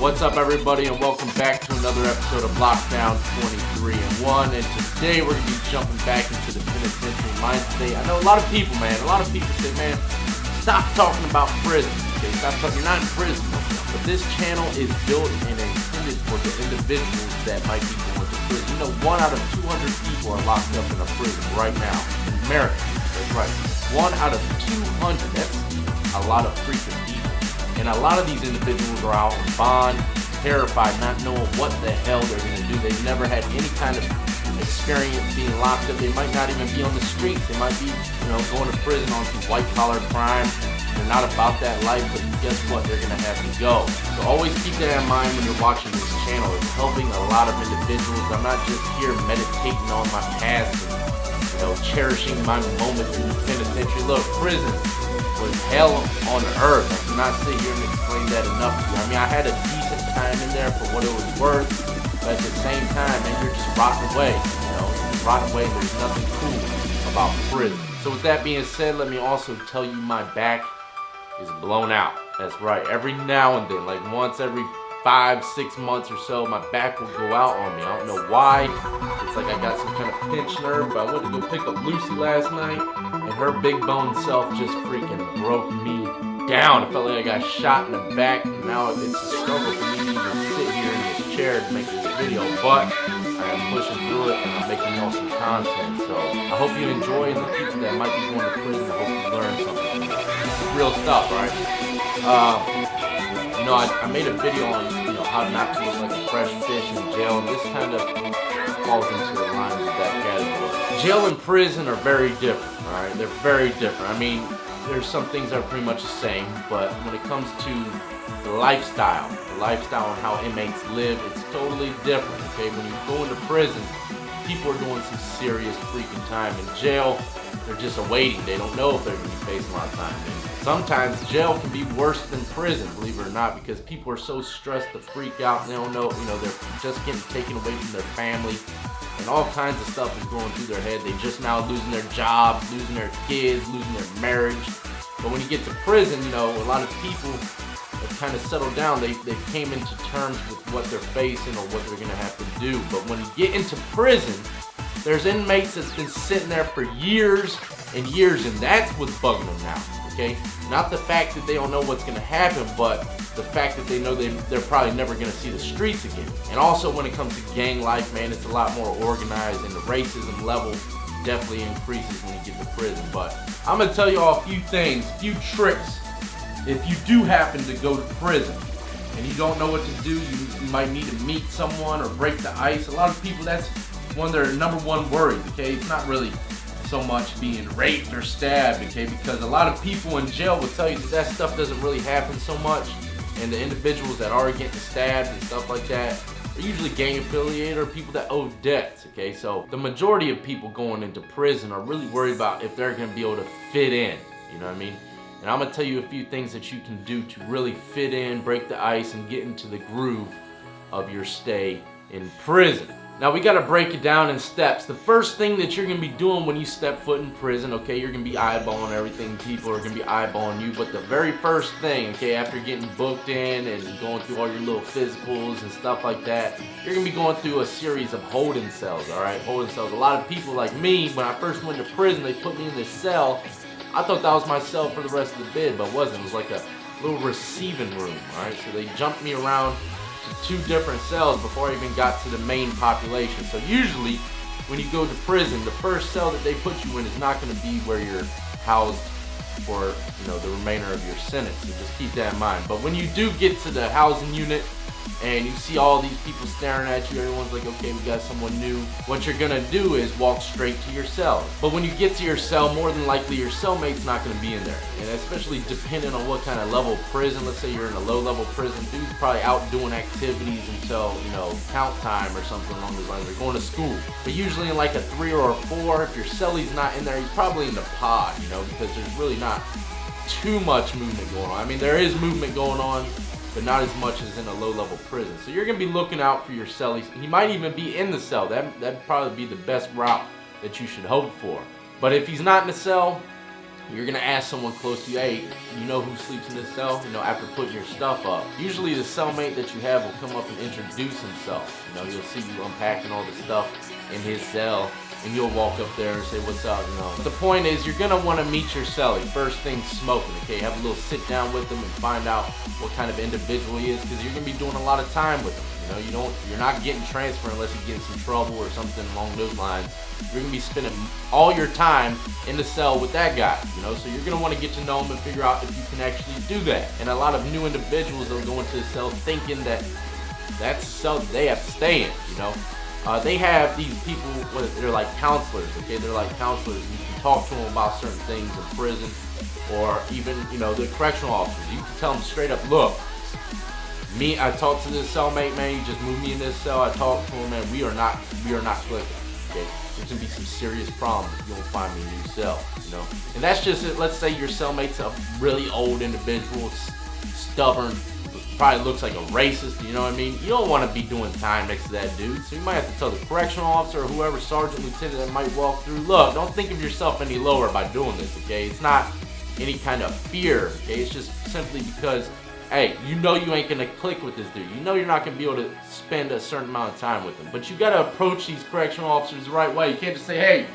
What's up, everybody, and welcome back to another episode of Lockdown 23 and 1. And today we're going to be jumping back into the penitentiary mind state. I know a lot of people, say, man, stop talking about prison. Okay, stop talking. You're not in prison. But this channel is built and intended for the individuals that might be going to prison. You know, 1 out of 200 people are locked up in a prison right now in America. That's right. 1 out of 200. That's a lot of freaking people. And a lot of these individuals are out on bond, terrified, not knowing what the hell they're going to do. They've never had any kind of experience being locked up. They might not even be on the streets. They might be, going to prison on some white-collar crime. They're not about that life, but guess what? They're going to have to go. So always keep that in mind when you're watching this channel. It's helping a lot of individuals. I'm not just here meditating on my past and, cherishing my moments in the penitentiary. Look, prison was hell on earth. I cannot sit here and explain that enough to you. I mean, I had a decent time in there for what it was worth, but at the same time, man, you're just rotting away. You're rotting away. There's nothing cool about prison. So with that being said, let me also tell you my back is blown out. That's right. Every now and then, like once every 5-6 months or so, my back will go out on me. I don't know why. It's like I got some kind of pinched nerve, but I went to go pick up Lucy last night, and her big bone self just freaking broke me down. It felt like I got shot in the back, and now it's a struggle for me to even sit here in this chair to make this video, but I am pushing through it, and I'm making y'all some content. So I hope you enjoy, and the people that might be going to prison, I hope you learn something. It's real stuff, right? I made a video on how not to look like a fresh fish in jail, and this kind of falls into the lines of that category. Jail and prison are very different, all right? They're very different. I mean, there's some things that are pretty much the same, but when it comes to the lifestyle and how inmates live, it's totally different, okay? When you go into prison, people are doing some serious freaking time. In jail, they're just awaiting. They don't know if they're going to be facing a lot of time. And sometimes jail can be worse than prison, believe it or not, because people are so stressed to freak out. They don't know, they're just getting taken away from their family, and all kinds of stuff is going through their head. They just now losing their job, losing their kids, losing their marriage. But when you get to prison, a lot of people have kind of settled down. They came into terms with what they're facing or what they're going to have to do. But when you get into prison, there's inmates that's been sitting there for years and years, and that's what's bugging them now, okay? Not the fact that they don't know what's going to happen, but the fact that they know they're probably never going to see the streets again. And also when it comes to gang life, man, it's a lot more organized, and the racism level definitely increases when you get to prison. But I'm going to tell you all a few things, a few tricks. If you do happen to go to prison and you don't know what to do, you might need to meet someone or break the ice. A lot of people, that's one of their number one worries, okay? It's not really so much being raped or stabbed, okay? Because a lot of people in jail will tell you that stuff doesn't really happen so much, and the individuals that are getting stabbed and stuff like that are usually gang affiliated or people that owe debts, okay? So the majority of people going into prison are really worried about if they're gonna be able to fit in, you know what I mean? And I'm gonna tell you a few things that you can do to really fit in, break the ice, and get into the groove of your stay in prison. Now we gotta break it down in steps. The first thing that you're gonna be doing when you step foot in prison, okay, you're gonna be eyeballing everything. People are gonna be eyeballing you, but the very first thing, okay, after getting booked in and going through all your little physicals and stuff like that, you're gonna be going through a series of holding cells, all right? Holding cells. A lot of people like me, when I first went to prison, they put me in this cell. I thought that was my cell for the rest of the bid, but it wasn't. It was like a little receiving room, all right? So they jumped me around to 2 different cells before I even got to the main population. So usually when you go to prison, the first cell that they put you in is not going to be where you're housed for the remainder of your sentence. So just keep that in mind. But when you do get to the housing unit and you see all these people staring at you, everyone's like, okay, we got someone new. What you're gonna do is walk straight to your cell. But when you get to your cell, more than likely your cellmate's not gonna be in there. And especially depending on what kind of level of prison, let's say you're in a low level prison, dude's probably out doing activities until, count time or something along those lines. They're going to school. But usually in like a 3 or a 4, if your cellie's not in there, he's probably in the pod, because there's really not too much movement going on. I mean, there is movement going on, but not as much as in a low-level prison. So you're gonna be looking out for your cellies. He might even be in the cell. That'd probably be the best route that you should hope for. But if he's not in the cell, you're gonna ask someone close to you, hey, you know who sleeps in this cell? After putting your stuff up. Usually the cellmate that you have will come up and introduce himself. You'll see you unpacking all the stuff in his cell, and you'll walk up there and say, what's up, But the point is, you're gonna wanna meet your cellie. First thing, smoking, okay? Have a little sit down with him and find out what kind of individual he is, because you're gonna be doing a lot of time with him. You're not getting transferred unless he gets in trouble or something along those lines. You're gonna be spending all your time in the cell with that guy, So you're gonna wanna get to know him and figure out if you can actually do that. And a lot of new individuals will go into the cell thinking that that's the cell that they have to stay in, They have these people, they're like counselors, okay? They're like counselors. You can talk to them about certain things in prison, or even, you know, the correctional officers. You can tell them straight up, look, I talked to this cellmate, man. You just moved me in this cell. I talked to him, man. We are not clicking. Okay, there's gonna be some serious problems if you don't find me a new cell. You know, and that's just it. Let's say your cellmate's a really old individual, stubborn, probably looks like a racist. You know what I mean? You don't want to be doing time next to that dude. So you might have to tell the correctional officer or whoever, sergeant, lieutenant that might walk through. Look, don't think of yourself any lower by doing this. Okay, it's not any kind of fear. Okay, it's just simply because, hey, you know you ain't gonna click with this dude. You know you're not gonna be able to spend a certain amount of time with him. But you gotta approach these correctional officers the right way. You can't just say, hey,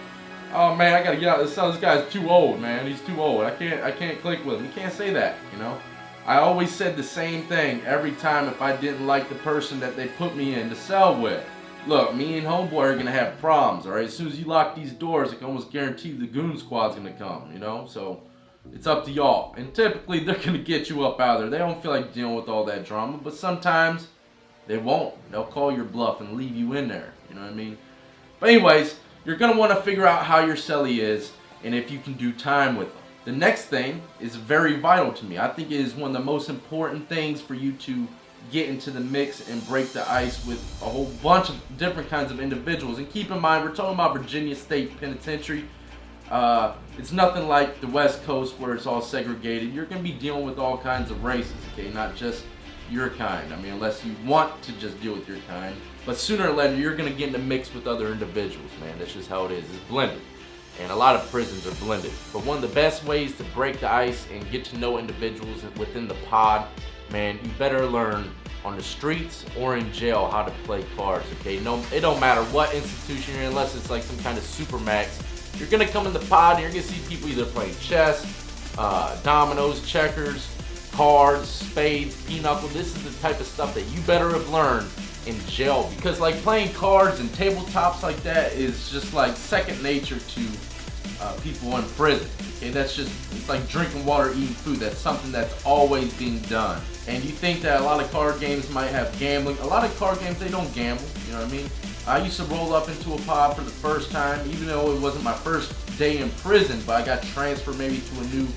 oh man, I gotta get out of this cell. This guy's too old, man. He's too old. I can't click with him. You can't say that, you know? I always said the same thing every time if I didn't like the person that they put me in the cell with. Look, me and homeboy are gonna have problems, alright? As soon as you lock these doors, I can almost guarantee the goon squad's gonna come, you know? So it's up to y'all. And typically, they're going to get you up out of there. They don't feel like dealing with all that drama. But sometimes, they won't. They'll call your bluff and leave you in there. You know what I mean? But anyways, you're going to want to figure out how your cellie is and if you can do time with them. The next thing is very vital to me. I think it is one of the most important things for you to get into the mix and break the ice with a whole bunch of different kinds of individuals. And keep in mind, we're talking about Virginia State Penitentiary. It's nothing like the West Coast where it's all segregated. You're going to be dealing with all kinds of races, okay? Not just your kind. I mean, unless you want to just deal with your kind. But sooner or later, you're going to get in the mix with other individuals, man. That's just how it is. It's blended. And a lot of prisons are blended. But one of the best ways to break the ice and get to know individuals within the pod, man, you better learn on the streets or in jail how to play cards, okay? No, it don't matter what institution you're in, unless it's like some kind of supermax. You're gonna come in the pod and you're gonna see people either playing chess, dominoes, checkers, cards, spades, pinochle. This is the type of stuff that you better have learned in jail, because like playing cards and tabletops like that is just like second nature to people in prison. Okay, that's just, it's like drinking water, eating food. That's something that's always being done. And you think that a lot of card games might have gambling. A lot of card games, they don't gamble. You know what I mean? I used to roll up into a pod for the first time, even though it wasn't my first day in prison, but I got transferred maybe to a new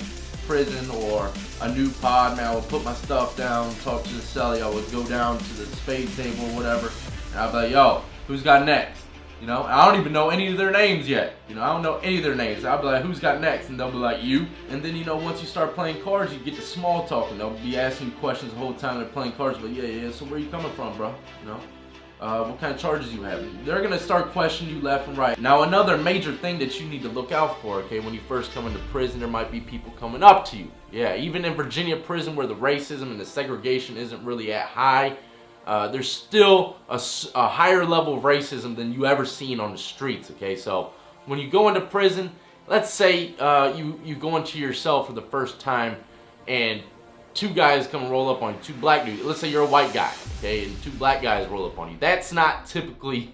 prison or a new pod. Man, I would put my stuff down, talk to the cellie. I would go down to the spade table or whatever, and I'd be like, yo, who's got next? You know, I don't even know any of their names yet. You know, I don't know any of their names. I'll be like, who's got next? And they'll be like, you. And then, you know, once you start playing cards, you get to small talk, and they'll be asking you questions the whole time they're playing cards. But yeah, so where you coming from, bro? You know? What kind of charges you have? They're gonna start questioning you left and right. Now, another major thing that you need to look out for, okay, when you first come into prison, there might be people coming up to you. Yeah, even in Virginia prison where the racism and the segregation isn't really at high, there's still a higher level of racism than you ever seen on the streets, okay? So when you go into prison, let's say you go into your cell for the first time and two guys come and roll up on you, two black dudes. Let's say you're a white guy, okay, and two black guys roll up on you. That's not typically,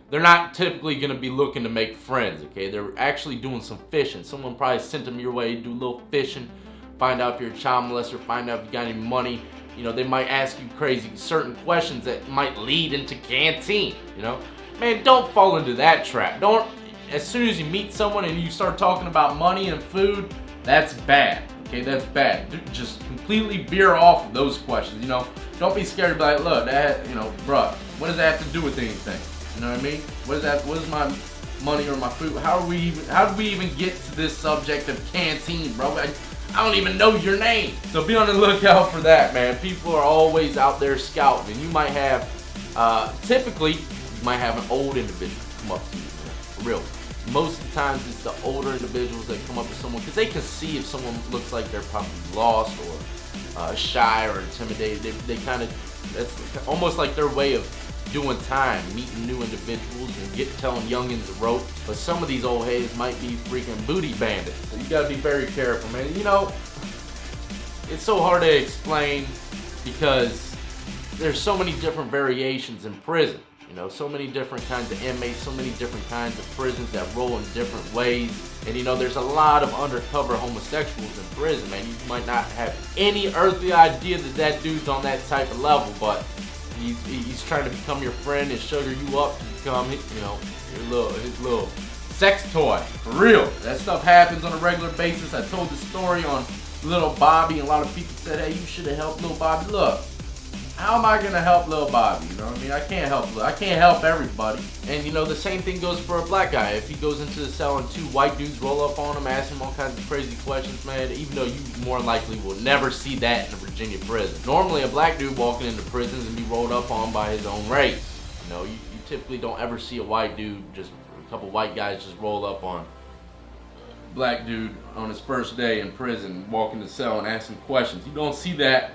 they're not typically gonna be looking to make friends, okay? They're actually doing some fishing. Someone probably sent them your way to do a little fishing, find out if you're a child molester, find out if you got any money. You know, they might ask you crazy certain questions that might lead into canteen, you know? Man, don't fall into that trap. Don't, as soon as you meet someone and you start talking about money and food, that's bad. Okay, that's bad. Just completely veer off of those questions, you know? Don't be scared to be like, look, that, you know, bruh, what does that have to do with anything? You know what I mean? What is my money or my food? How did we even get to this subject of canteen, bro? I don't even know your name. So be on the lookout for that, man. People are always out there scouting, and you might have, typically, you might have an old individual come up to you, man, for real. Most of the times it's the older individuals that come up to someone because they can see if someone looks like they're probably lost or shy or intimidated. They kind of, that's almost like their way of doing time, meeting new individuals and telling youngins the rope. But some of these old heads might be freaking booty bandits. So you gotta be very careful, man. You know, it's so hard to explain because there's so many different variations in prison. You know, so many different kinds of inmates, so many different kinds of prisons that roll in different ways. And you know, there's a lot of undercover homosexuals in prison, man. You might not have any earthly idea that that dude's on that type of level, but He's trying to become your friend and sugar you up to become, you know, his little sex toy. For real. That stuff happens on a regular basis. I told the story on Little Bobby, and a lot of people said, hey, you should have helped Little Bobby. Look, how am I gonna help Little Bobby? You know what I mean? I can't help everybody. And you know, the same thing goes for a black guy. If he goes into the cell and 2 white dudes roll up on him, ask him all kinds of crazy questions, man, even though you more likely will never see that in a Virginia prison. Normally, a black dude walking into prisons and be rolled up on by his own race. You know, you typically don't ever see a white dude, just a couple white guys just roll up on a black dude on his first day in prison, walk in the cell and ask him questions. You don't see that.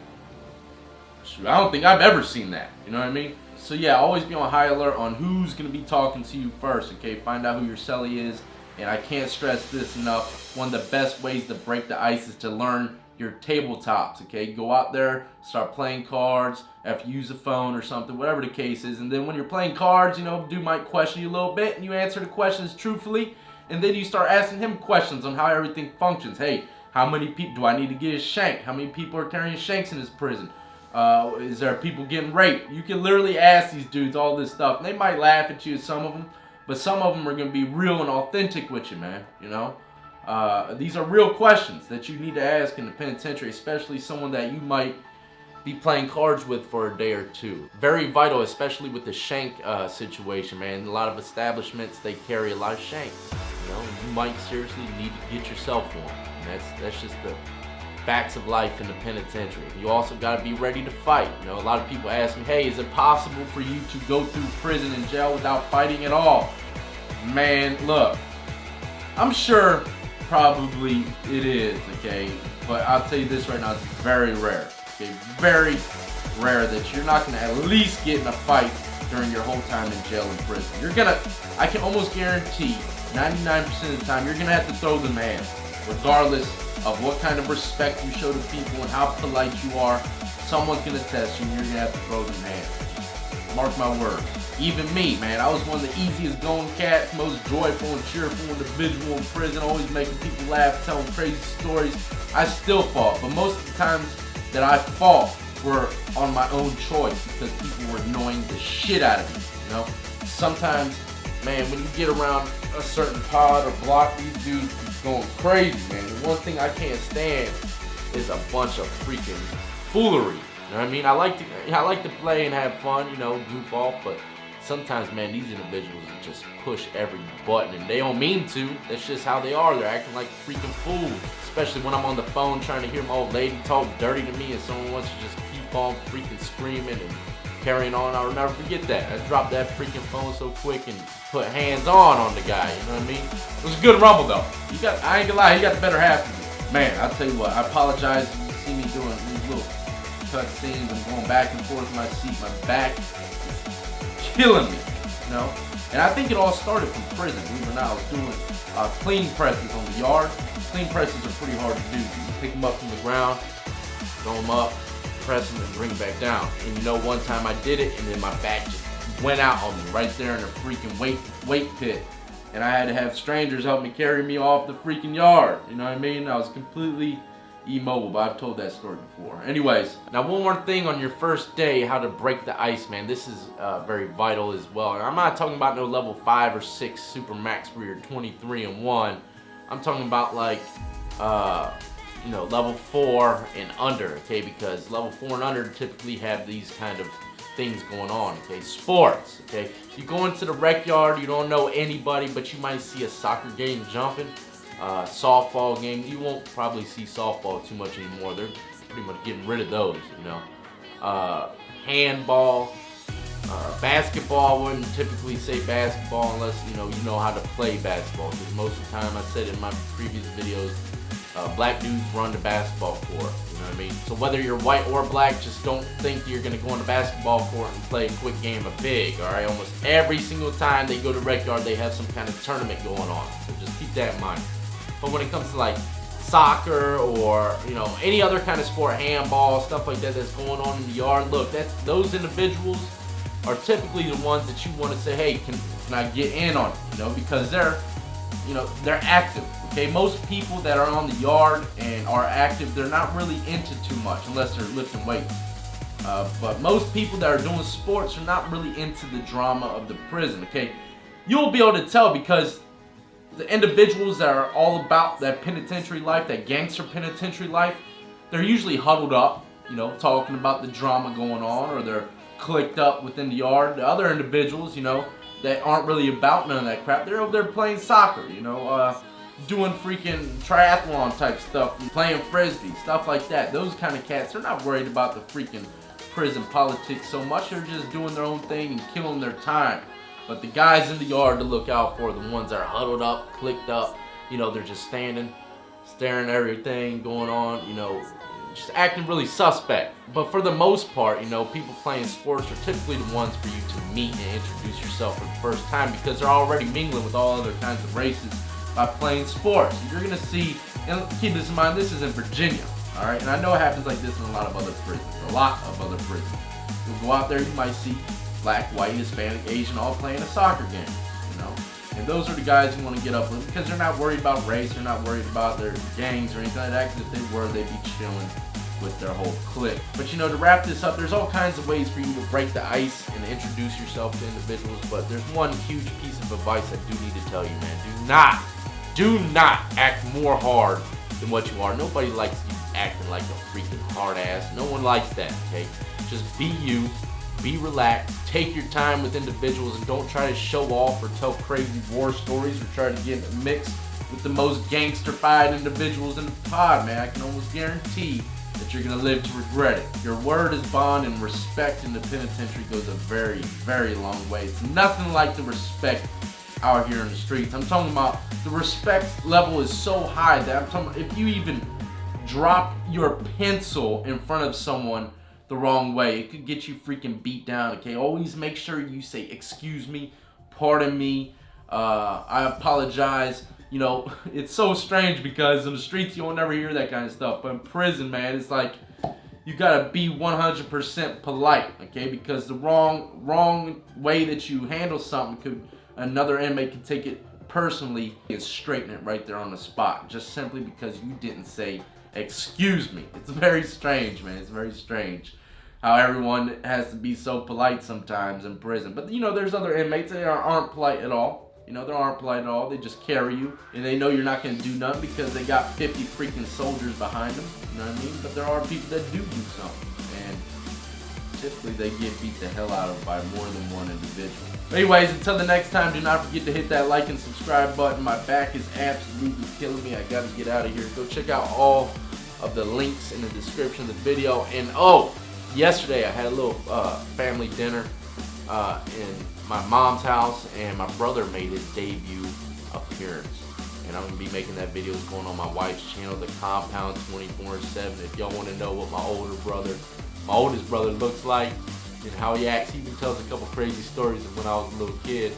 I don't think I've ever seen that. You know what I mean? So yeah, always be on high alert on who's going to be talking to you first, okay? Find out who your cellie is. And I can't stress this enough. One of the best ways to break the ice is to learn your tabletops, okay? Go out there, start playing cards, if you use a phone or something, whatever the case is. And then when you're playing cards, you know, dude might question you a little bit and you answer the questions truthfully. And then you start asking him questions on how everything functions. Hey, how many people do I need to get a shank? How many people are carrying shanks in this prison? Is there people getting raped? You can literally ask these dudes all this stuff. And they might laugh at you, some of them, but some of them are going to be real and authentic with you, man. You know, these are real questions that you need to ask in the penitentiary, especially someone that you might be playing cards with for a day or two. Very vital, especially with the shank situation, man. A lot of establishments, they carry a lot of shanks. You know, you might seriously need to get yourself one. And that's just the facts of life in the penitentiary. You also got to be ready to fight. You know, a lot of people ask me, hey, is it possible for you to go through prison and jail without fighting at all? Man, look, I'm sure probably it is, okay? But I'll tell you this right now, it's very rare, okay? Very rare that you're not going to at least get in a fight during your whole time in jail and prison. You're going to, I can almost guarantee 99% of the time, you're going to have to throw them hands, regardless of what kind of respect you show to people and how polite you are. Someone's gonna test you and you're gonna have to throw them hands. Mark my words. Even me, man, I was one of the easiest going cats, most joyful and cheerful individual in prison, always making people laugh, telling crazy stories. I still fought, but most of the times that I fought were on my own choice because people were annoying the shit out of me, you know? Sometimes, man, when you get around a certain pod or block, these dudes going crazy, man. The one thing I can't stand is a bunch of freaking foolery. You know what I mean? I like to play and have fun, you know, goof off, but sometimes, man, these individuals just push every button and they don't mean to. That's just how they are. They're acting like freaking fools. Especially when I'm on the phone trying to hear my old lady talk dirty to me and someone wants to just keep on freaking screaming and carrying on. I'll never forget that. I dropped that freaking phone so quick and put hands on the guy, you know what I mean? It was a good rumble though. I ain't gonna lie, he got the better half of me. Man, I'll tell you what, I apologize if you see me doing these little cut scenes and going back and forth in my seat. My back is killing me, you know? And I think it all started from prison. Believe it or not, I was doing clean presses on the yard. Clean presses are pretty hard to do. You pick them up from the ground, throw them up, press them and bring it back down. And you know, one time I did it and then my back just went out on me right there in the freaking weight pit. And I had to have strangers help me carry me off the freaking yard. You know what I mean? I was completely immobile, but I've told that story before. Anyways, now one more thing on your first day, how to break the ice, man. This is very vital as well. And I'm not talking about no level 5 or 6 super max where you're 23-1. I'm talking about like, you know, level 4 and under, okay? Because level 4 and under typically have these kind of things going on, okay? Sports, okay? You go into the rec yard, you don't know anybody, but you might see a soccer game jumping, softball game. You won't probably see softball too much anymore. They're pretty much getting rid of those, you know? Handball, basketball. I wouldn't typically say basketball unless, you know how to play basketball. Because most of the time, I said in my previous videos, black dudes run the basketball court, you know what I mean? So whether you're white or black, just don't think you're gonna go on the basketball court and play a quick game of pig, all right? Almost every single time they go to rec yard, they have some kind of tournament going on, so just keep that in mind. But when it comes to like soccer or, you know, any other kind of sport, handball, stuff like that that's going on in the yard, look, those individuals are typically the ones that you want to say, hey, can I get in on it, you know, because they're active. Okay, most people that are on the yard and are active, they're not really into too much unless they're lifting weights. But most people that are doing sports are not really into the drama of the prison, okay? You'll be able to tell because the individuals that are all about that penitentiary life, that gangster penitentiary life, they're usually huddled up, you know, talking about the drama going on, or they're clicked up within the yard. The other individuals, you know, that aren't really about none of that crap, they're over there playing soccer, you know, doing freaking triathlon type stuff, playing frisbee, stuff like that. Those kind of cats, they're not worried about the freaking prison politics so much. They're just doing their own thing and killing their time. But the guys in the yard to look out for, the ones that are huddled up, clicked up, you know, they're just standing, staring at everything going on, you know, just acting really suspect. But for the most part, you know, people playing sports are typically the ones for you to meet and introduce yourself for the first time, because they're already mingling with all other kinds of races by playing sports. You're gonna see, and keep this in mind, this is in Virginia, all right? And I know it happens like this in a lot of other prisons, You'll go out there, you might see black, white, Hispanic, Asian, all playing a soccer game, you know? And those are the guys you want to get up with, because they're not worried about race, they're not worried about their gangs or anything like that, because if they were, they'd be chilling with their whole clique. But you know, to wrap this up, there's all kinds of ways for you to break the ice and introduce yourself to individuals, but there's one huge piece of advice I do need to tell you, man. Do not act more hard than what you are. Nobody likes you acting like a freaking hard ass. No one likes that, okay? Just be you, be relaxed, take your time with individuals, and don't try to show off or tell crazy war stories or try to get in a mix with the most gangster-fied individuals in the pod, man. I can almost guarantee that you're gonna live to regret it. Your word is bond, and respect in the penitentiary goes a very, very long way. It's nothing like the respect out here in the streets. I'm talking about the respect level is so high that I'm talking about if you even drop your pencil in front of someone the wrong way, it could get you freaking beat down, okay? Always make sure you say, excuse me, pardon me, I apologize. You know, it's so strange because in the streets you won't never hear that kind of stuff, but in prison, man, it's like you gotta be 100% polite, okay? Because the wrong way that you handle something, another inmate could take it personally and straighten it right there on the spot, just simply because you didn't say excuse me. It's very strange, man. It's very strange how everyone has to be so polite sometimes in prison. But you know, there's other inmates that aren't polite at all. You know, they aren't polite at all. They just carry you, and they know you're not going to do nothing because they got 50 freaking soldiers behind them. You know what I mean? But there are people that do something, and typically they get beat the hell out of by more than one individual. But anyways, until the next time, do not forget to hit that like and subscribe button. My back is absolutely killing me. I got to get out of here. Go check out all of the links in the description of the video. And oh, yesterday I had a little family dinner in my mom's house, and my brother made his debut appearance. And I'm going to be making that video. It's going on my wife's channel, The Compound 24/7. If y'all want to know what my oldest brother looks like and how he acts, he even tells a couple crazy stories of when I was a little kid.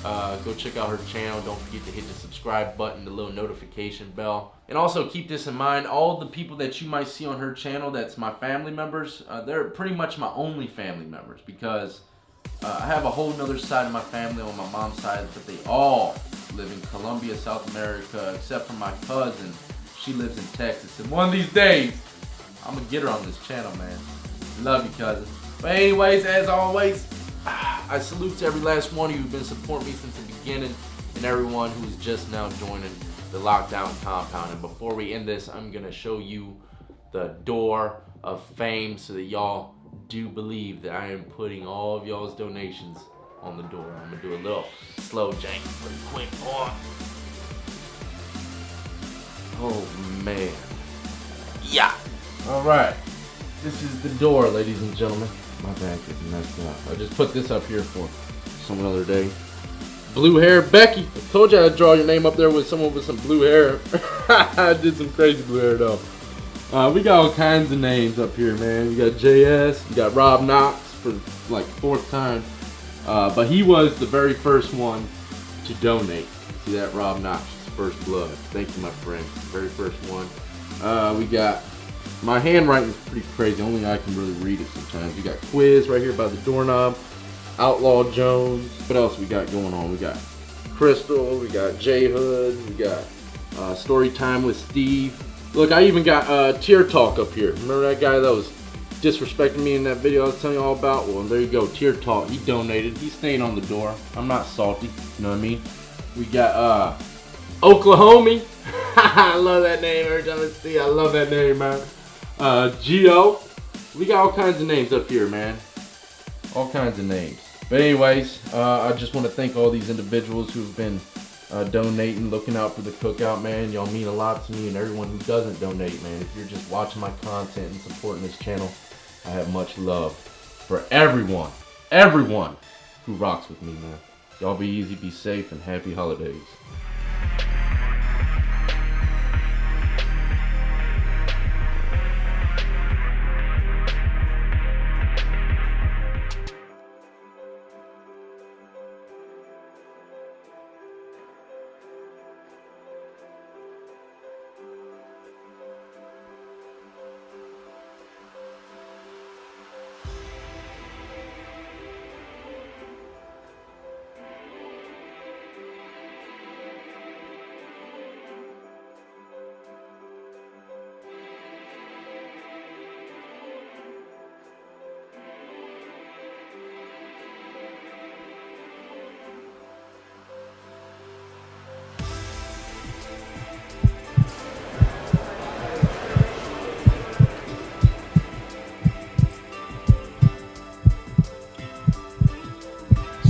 Go check out her channel. Don't forget to hit the subscribe button, the little notification bell. And also keep this in mind, all the people that you might see on her channel that's my family members, they're pretty much my only family members, because I have a whole nother side of my family on my mom's side, but they all live in Colombia, South America, except for my cousin. She lives in Texas. And one of these days, I'm going to get her on this channel, man. Love you, cousin. But anyways, as always, I salute to every last one of you who've been supporting me since the beginning, and everyone who's just now joining the Lockdown Compound. And before we end this, I'm going to show you the door of fame so that y'all do believe that I am putting all of y'all's donations on the door. I'm going to do a little slow jank pretty quick. Oh, man. Yeah. All right. This is the door, ladies and gentlemen. My back is messed up. I just put this up here for some other day. Blue hair Becky. I told you I'd draw your name up there with someone with some blue hair. I did some crazy blue hair though. We got all kinds of names up here, man. We got JS. We got Rob Knox for like 4th time. But he was the very first one to donate. See that? Rob Knox, first blood. Thank you, my friend. Very first one. We got, my handwriting is pretty crazy. Only I can really read it sometimes. We got Quiz right here by the doorknob. Outlaw Jones. What else we got going on? We got Crystal. We got J Hood. We got Story Time with Steve. Look, I even got Tear Talk up here. Remember that guy that was disrespected me in that video I was telling you all about. Well, there you go. Tier Talk. He donated. He's staying on the door. I'm not salty. You know what I mean? We got Oklahoma. I love that name every time I see it. I love that name, man. Geo. We got all kinds of names up here, man. All kinds of names. But anyways, I just want to thank all these individuals who've been donating, looking out for the cookout, man. Y'all mean a lot to me, and everyone who doesn't donate, man. If you're just watching my content and supporting this channel, I have much love for everyone who rocks with me, man. Y'all be easy, be safe, and happy holidays.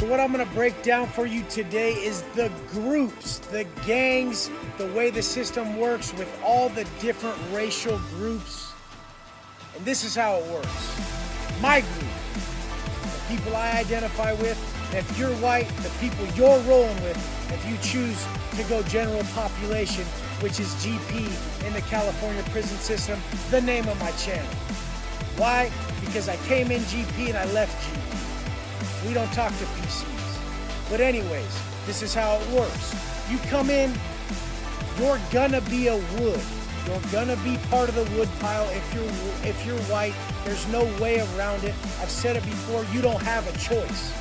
What I'm going to break down for you today is the groups, the gangs, the way the system works with all the different racial groups. And this is how it works. My group, the people I identify with, and if you're white, the people you're rolling with, if you choose to go general population, which is GP in the California prison system, the name of my channel. Why? Because I came in GP and I left GP. We don't talk to PCs. But anyways, this is how it works. You come in, you're gonna be a wood. You're gonna be part of the wood pile if you're white. There's no way around it. I've said it before, you don't have a choice.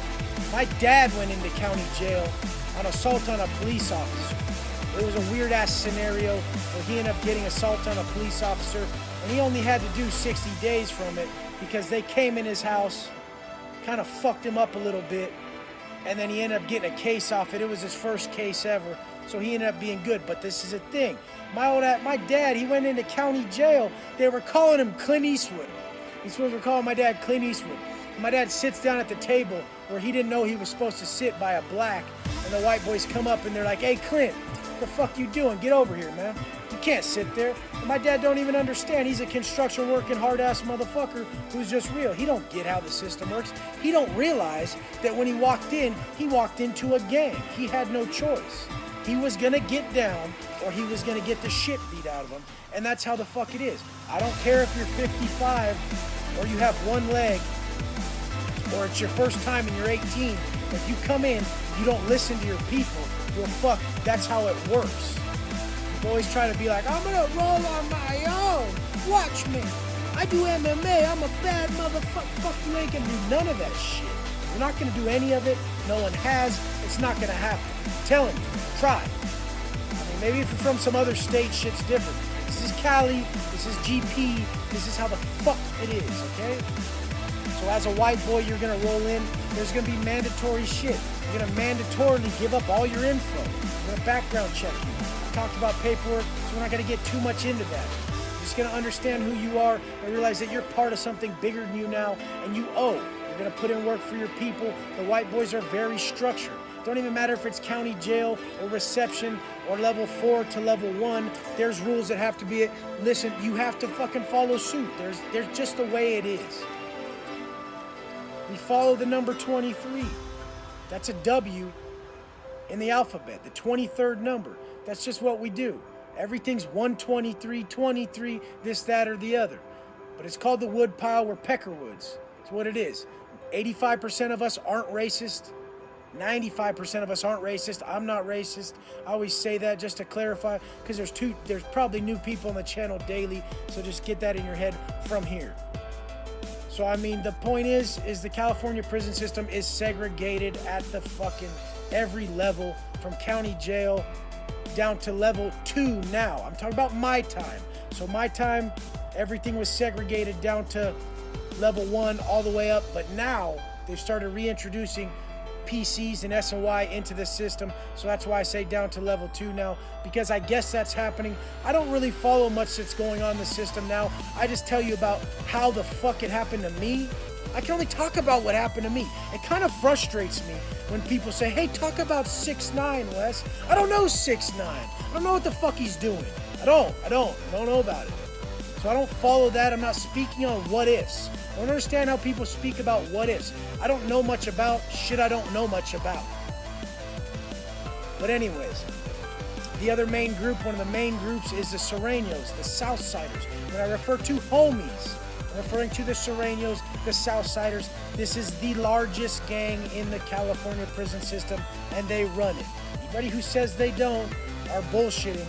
My dad went into county jail on assault on a police officer. It was a weird ass scenario where he ended up getting assault on a police officer, and he only had to do 60 days from it because they came in his house, kind of fucked him up a little bit, and then he ended up getting a case off it. It was his first case ever, so he ended up being good. But this is a thing. My dad, he went into county jail. They were calling him Clint Eastwood. He's supposed to call my dad Clint Eastwood. My dad sits down at the table where he didn't know he was supposed to sit by a black, and the white boys come up and they're like, "Hey Clint, what the fuck you doing? Get over here, man. You can't sit there." And my dad don't even understand. He's a construction working hard ass motherfucker who's just real. He don't get how the system works. He don't realize that when he walked into a gang. He had no choice. He was gonna get down or he was gonna get the shit beat out of him. And that's how the fuck it is. I don't care if you're 55 or you have one leg or it's your first time and you're 18. If you come in, you don't listen to your people, you're fucked. That's how it works. You always try to be like, "I'm gonna roll on my own. Watch me. I do MMA. I'm a bad motherfucker." Fuck, you ain't gonna do none of that shit. You're not gonna do any of it. No one has. It's not gonna happen. I'm telling you. Try. I mean, maybe if you're from some other state, shit's different. This is Cali. This is GP. This is how the fuck it is, okay? So as a white boy, you're gonna roll in. There's gonna be mandatory shit. You're gonna mandatorily give up all your info. We're gonna background check you. I talked about paperwork, so we're not gonna get too much into that. You're just gonna understand who you are and realize that you're part of something bigger than you now, and you owe. You're gonna put in work for your people. The white boys are very structured. Don't even matter if it's county jail or reception or level 4 to level 1. There's rules that have to be. Listen, you have to fucking follow suit. There's just the way it is. We follow the number 23. That's a W in the alphabet, the 23rd number. That's just what we do. Everything's 123, 23, this, that, or the other. But it's called the wood pile. We're peckerwoods. It's what it is. 85% of us aren't racist. 95% of us aren't racist. I'm not racist. I always say that just to clarify, because there's probably new people on the channel daily, so just get that in your head from here. So I mean, the point is the California prison system is segregated at the fucking every level, from county jail down to level 2 now. I'm talking about my time. So my time, everything was segregated down to level 1 all the way up, but now they've started reintroducing PCs and SNY into the system, so that's why I say down to level 2 now, because I guess that's happening. I don't really follow much that's going on in the system now. I just tell you about how the fuck it happened to me. I can only talk about what happened to me. It kind of frustrates me when people say, hey, talk about 6ix9ine, Wes. I don't know 6ix9ine. I don't know what the fuck he's doing. I don't know about it. So I don't follow that. I'm not speaking on what ifs. I don't understand how people speak about what ifs. I don't know much about shit I don't know much about. But anyways, the other main group, one of the main groups is the Sureños, the Southsiders. When I refer to homies, I'm referring to the Sureños, the Southsiders. This is the largest gang in the California prison system, and they run it. Anybody who says they don't are bullshitting.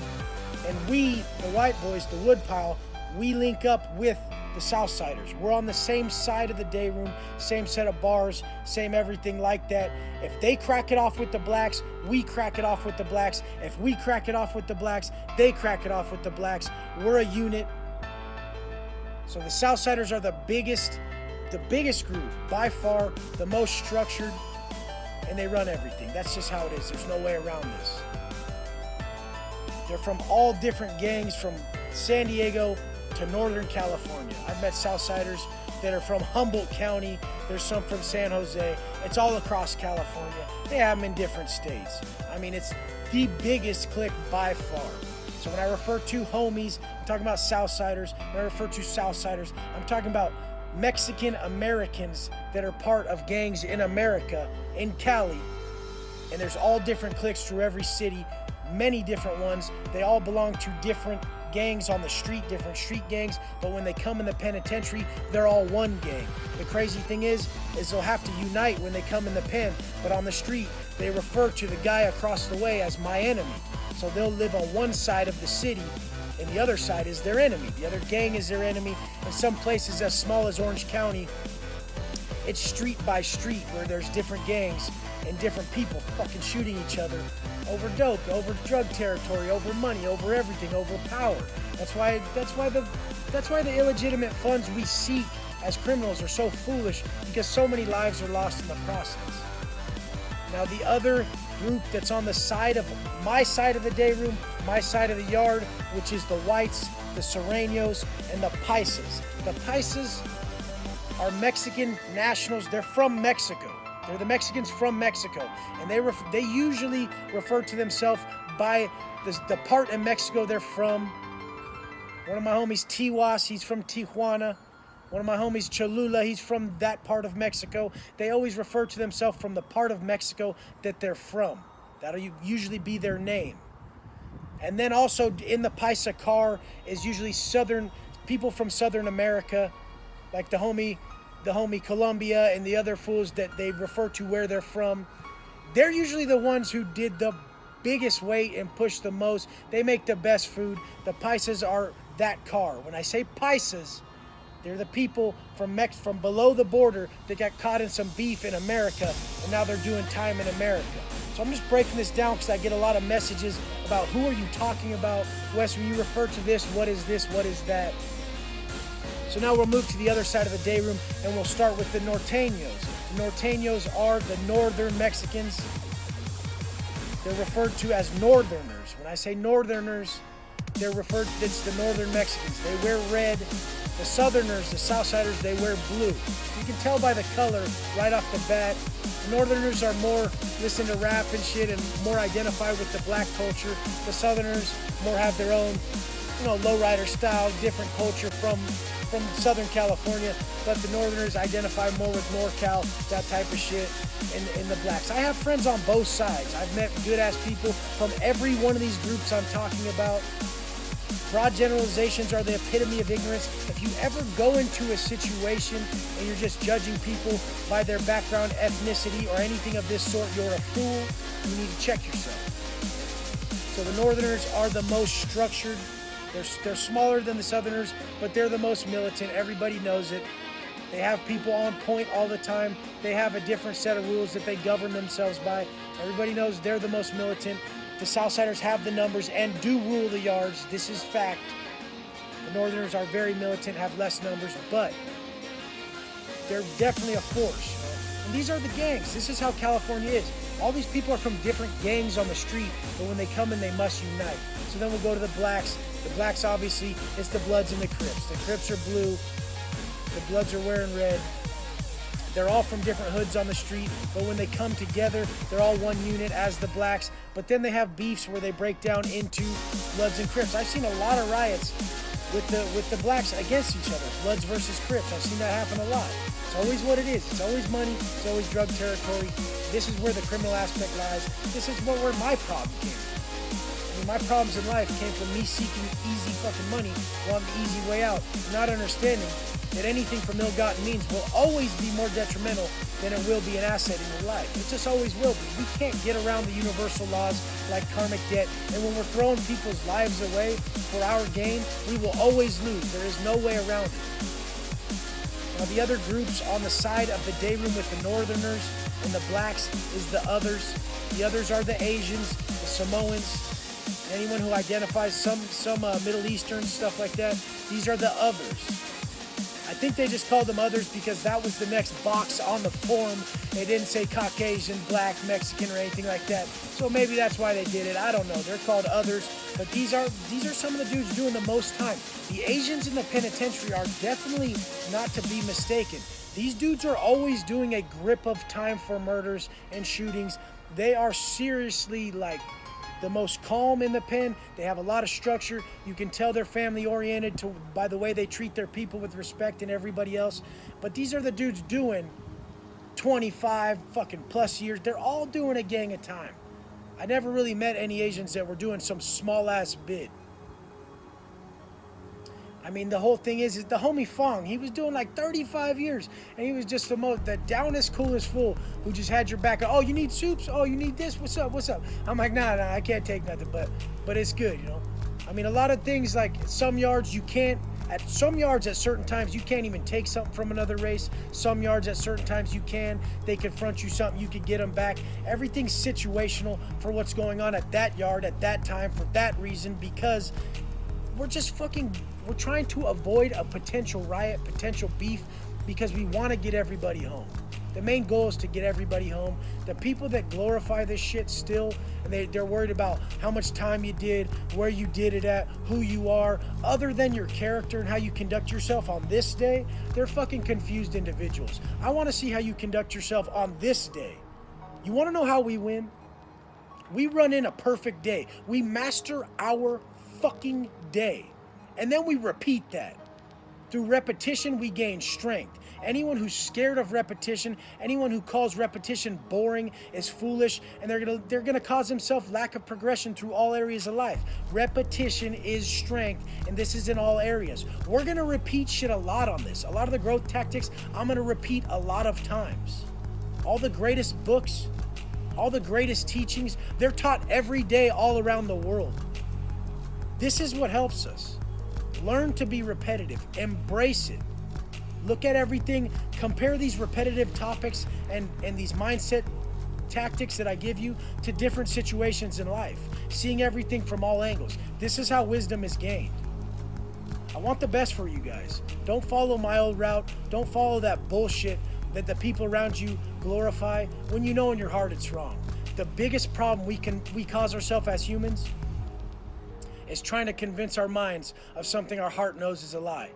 And we, the white boys, the Woodpile, we link up with the Southsiders. We're on the same side of the day room, same set of bars, same everything like that. If they crack it off with the blacks, we crack it off with the blacks. If we crack it off with the blacks, they crack it off with the blacks. We're a unit. So the Southsiders are the biggest group, by far, the most structured, and they run everything. That's just how it is. There's no way around this. They're from all different gangs, from San Diego to Northern California. I've met Southsiders that are from Humboldt County. There's some from San Jose. It's all across California. They have them in different states. I mean, it's the biggest clique by far. So when I refer to homies, I'm talking about Southsiders. When I refer to Southsiders, I'm talking about Mexican Americans that are part of gangs in America, in Cali. And there's all different cliques through every city, many different ones. They all belong to different gangs on the street, different street gangs, but when they come in the penitentiary, they're all one gang. The crazy thing is they'll have to unite when they come in the pen, but on the street, they refer to the guy across the way as my enemy. So they'll live on one side of the city, and the other side is their enemy. The other gang is their enemy. In some places as small as Orange County, it's street by street where there's different gangs and different people fucking shooting each other over dope, over drug territory, over money, over everything, over power. That's why the illegitimate funds we seek as criminals are so foolish, because so many lives are lost in the process. Now the other group that's on the side of my side of the day room, my side of the yard, which is the whites, the Sureños, and the Paisas. The Paisas are Mexican nationals. They're from Mexico. They're the Mexicans from Mexico, and they usually refer to themselves by the part in Mexico they're from. One of my homies, Tiwas, he's from Tijuana. One of my homies, Cholula, he's from that part of Mexico. They always refer to themselves from the part of Mexico that they're from. That'll usually be their name. And then also in the Paisa car is usually people from Southern America, like the homie Colombia and the other fools that they refer to where they're from. They're usually the ones who did the biggest weight and push the most. They make the best food. The Paisas are that car. When I say Paisas, they're the people from below the border that got caught in some beef in America, and now they're doing time in America. So I'm just breaking this down because I get a lot of messages about who are you talking about? Wes, when you refer to this, what is this, what is that? So now we'll move to the other side of the day room, and we'll start with the Norteños. The Norteños are the northern Mexicans. They're referred to as northerners. When I say northerners, it's the northern Mexicans. They wear red. The southerners, the Southsiders, they wear blue. You can tell by the color right off the bat. The northerners are more listen to rap and shit and more identify with the black culture. The southerners more have their own, lowrider style, different culture from Southern California, but the northerners identify more with NorCal, that type of shit, and the blacks. I have friends on both sides. I've met good-ass people from every one of these groups I'm talking about. Broad generalizations are the epitome of ignorance. If you ever go into a situation and you're just judging people by their background, ethnicity, or anything of this sort, you're a fool. You need to check yourself. So the northerners are the most structured. They're smaller than the southerners, but they're the most militant. Everybody knows it. They have people on point all the time. They have a different set of rules that they govern themselves by. Everybody knows they're the most militant. The Southsiders have the numbers and do rule the yards. This is fact. The northerners are very militant, have less numbers, but they're definitely a force. You know? And these are the gangs. This is how California is. All these people are from different gangs on the street, but when they come in, they must unite. So then we'll go to the blacks. The blacks, obviously, it's the Bloods and the Crips. The Crips are blue. The Bloods are wearing red. They're all from different hoods on the street, but when they come together, they're all one unit as the blacks. But then they have beefs where they break down into Bloods and Crips. I've seen a lot of riots with the blacks against each other, Bloods versus Crips. I've seen that happen a lot. It's always what it is. It's always money. It's always drug territory. This is where the criminal aspect lies. This is where my problem came from. I mean, my problems in life came from me seeking easy fucking money, wanting the easy way out, not understanding that anything from ill-gotten means will always be more detrimental than it will be an asset in your life. It just always will be. We can't get around the universal laws like karmic debt, and when we're throwing people's lives away for our gain, we will always lose. There is no way around it. Now, the other groups on the side of the day room with the Northerners and the blacks is the others. The others are the Asians, the Samoans, anyone who identifies some Middle Eastern, stuff like that. These are the others. I think they just called them others because that was the next box on the form. They didn't say Caucasian, black, Mexican, or anything like that. So maybe that's why they did it. I don't know. They're called others. But these are some of the dudes doing the most time. The Asians in the penitentiary are definitely not to be mistaken. These dudes are always doing a grip of time for murders and shootings. They are seriously like the most calm in the pen. They have a lot of structure. You can tell they're family oriented by the way they treat their people with respect and everybody else. But these are the dudes doing 25 fucking plus years. They're all doing a gang of time. I never really met any Asians that were doing some small ass bit. I mean, the whole thing is the homie Fong, he was doing like 35 years, and he was just the downest, coolest fool who just had your back. Oh, you need soups? Oh, you need this? What's up? I'm like, nah, I can't take nothing, but it's good, you know? I mean, a lot of things, like some yards at certain times, you can't even take something from another race. Some yards at certain times you can. They confront you something, you could get them back. Everything's situational for what's going on at that yard at that time for that reason, because we're trying to avoid a potential riot, potential beef, because we want to get everybody home. The main goal is to get everybody home. The people that glorify this shit still, and they're worried about how much time you did, where you did it at, who you are, other than your character and how you conduct yourself on this day, they're fucking confused individuals. I want to see how you conduct yourself on this day. You want to know how we win? We run in a perfect day. We master our fucking day. And then we repeat that. Through repetition, we gain strength. Anyone who's scared of repetition, anyone who calls repetition boring is foolish, and they're gonna cause themselves lack of progression through all areas of life. Repetition is strength, and this is in all areas. We're gonna repeat shit a lot on this. A lot of the growth tactics, I'm gonna repeat a lot of times. All the greatest books, all the greatest teachings, they're taught every day all around the world. This is what helps us. Learn to be repetitive. Embrace it. Look at everything. Compare these repetitive topics and these mindset tactics that I give you to different situations in life. Seeing everything from all angles. This is how wisdom is gained. I want the best for you guys. Don't follow my old route. Don't follow that bullshit that the people around you glorify when you know in your heart it's wrong. The biggest problem we cause ourselves as humans is trying to convince our minds of something our heart knows is a lie.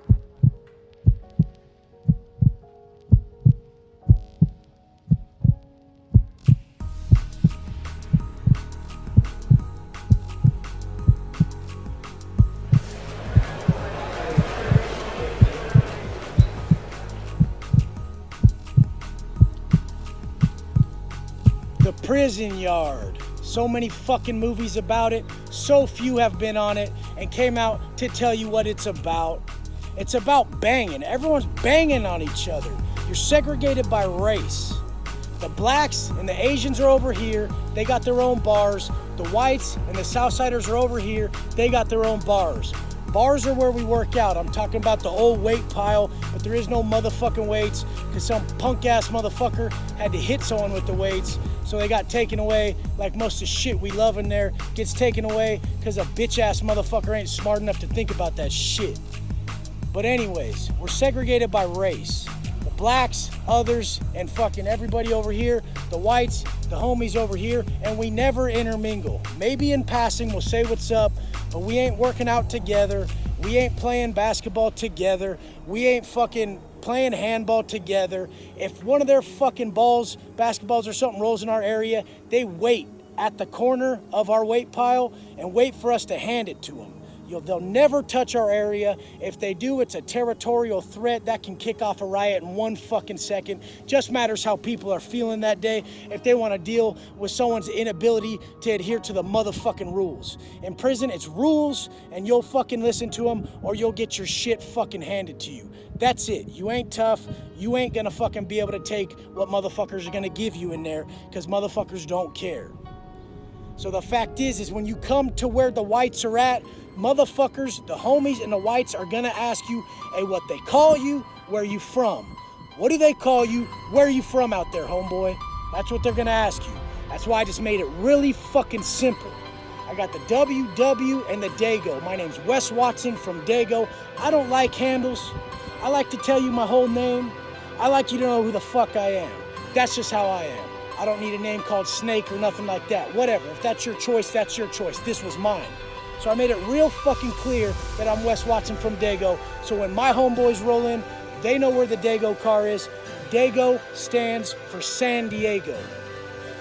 The prison yard. So many fucking movies about it. So few have been on it and came out to tell you what it's about. It's about banging. Everyone's banging on each other. You're segregated by race. The blacks and the Asians are over here. They got their own bars. The whites and the Southsiders are over here. They got their own bars. Bars are where we work out. I'm talking about the old weight pile, but there is no motherfucking weights because some punk ass motherfucker had to hit someone with the weights. So they got taken away, like most of the shit we love in there gets taken away because a bitch ass motherfucker ain't smart enough to think about that shit. But anyways, we're segregated by race. The blacks, others, and fucking everybody over here, the whites, the homies over here, and we never intermingle. Maybe in passing we'll say what's up, but we ain't working out together. We ain't playing basketball together. We ain't fucking playing handball together. If one of their fucking basketballs or something rolls in our area, they wait at the corner of our weight pile and wait for us to hand it to them. They'll never touch our area. If they do, it's a territorial threat that can kick off a riot in 1 fucking second. Just matters how people are feeling that day, if they want to deal with someone's inability to adhere to the motherfucking rules. In prison, it's rules, and you'll fucking listen to them, or you'll get your shit fucking handed to you. That's it. You ain't tough. You ain't gonna fucking be able to take what motherfuckers are gonna give you in there, because motherfuckers don't care. So the fact is when you come to where the whites are at, motherfuckers, the homies and the whites are gonna ask you, hey, what they call you, where you from? What do they call you, where you from out there, homeboy? That's what they're gonna ask you. That's why I just made it really fucking simple. I got the WW and the Dago. My name's Wes Watson from Dago. I don't like handles. I like to tell you my whole name. I like you to know who the fuck I am. That's just how I am. I don't need a name called Snake or nothing like that. Whatever, if that's your choice, that's your choice. This was mine. So I made it real fucking clear that I'm Wes Watson from Dago. So when my homeboys roll in, they know where the Dago car is. Dago stands for San Diego.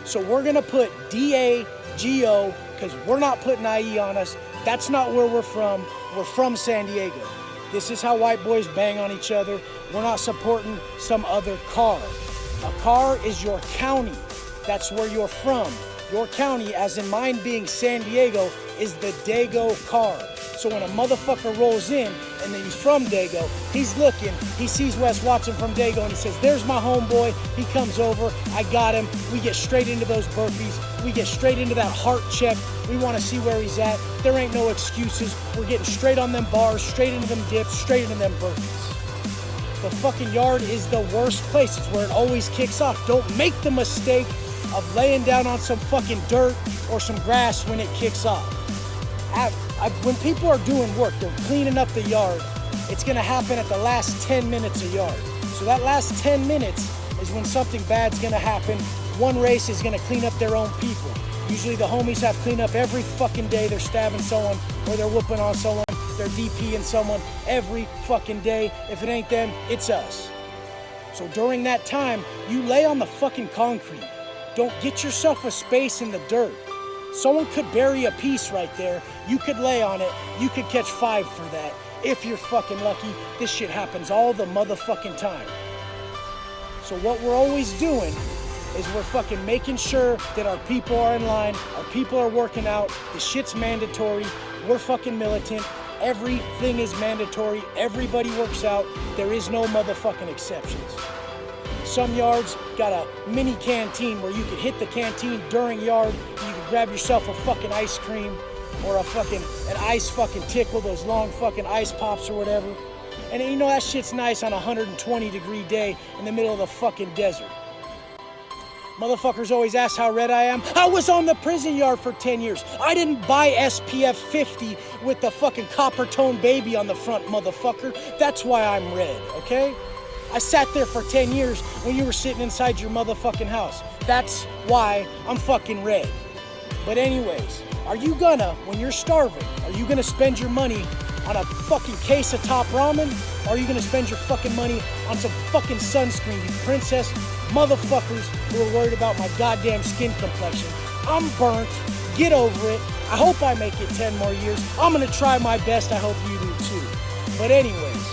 So we're gonna put D-A-G-O, because we're not putting IE on us. That's not where we're from. We're from San Diego. This is how white boys bang on each other. We're not supporting some other car. A car is your county. That's where you're from. Your county, as in mine being San Diego, is the Dago car. So when a motherfucker rolls in and then he's from Dago, he's looking, he sees Wes Watson from Dago and he says, there's my homeboy. He comes over, I got him. We get straight into those burpees. We get straight into that heart check. We want to see where he's at. There ain't no excuses. We're getting straight on them bars, straight into them dips, straight into them burpees. The fucking yard is the worst place. It's where it always kicks off. Don't make the mistake of laying down on some fucking dirt or some grass when it kicks off. When people are doing work, they're cleaning up the yard, it's gonna happen at the last 10 minutes a yard. So that last 10 minutes is when something bad's gonna happen. One race is gonna clean up their own people. Usually the homies have cleanup every fucking day. They're stabbing someone or they're whooping on someone. They're DPing someone every fucking day. If it ain't them, it's us. So during that time, you lay on the fucking concrete. Don't get yourself a space in the dirt. Someone could bury a piece right there. You could lay on it. You could catch 5 for that. If you're fucking lucky, this shit happens all the motherfucking time. So what we're always doing is we're fucking making sure that our people are in line, our people are working out, the shit's mandatory, we're fucking militant, everything is mandatory, everybody works out, there is no motherfucking exceptions. Some yards got a mini canteen where you could hit the canteen during yard, and you could grab yourself a fucking ice cream or an ice fucking tickle, those long fucking ice pops or whatever. And you know that shit's nice on a 120-degree day in the middle of the fucking desert. Motherfuckers always ask how red I am. I was on the prison yard for 10 years. I didn't buy SPF 50 with the fucking copper tone baby on the front, motherfucker. That's why I'm red, okay? I sat there for 10 years when you were sitting inside your motherfucking house. That's why I'm fucking red. But anyways, are you gonna, when you're starving, are you gonna spend your money on a fucking case of Top Ramen? Or are you gonna spend your fucking money on some fucking sunscreen, you princess motherfuckers who are worried about my goddamn skin complexion? I'm burnt. Get over it. I hope I make it 10 more years. I'm gonna try my best. I hope you do too. But anyways,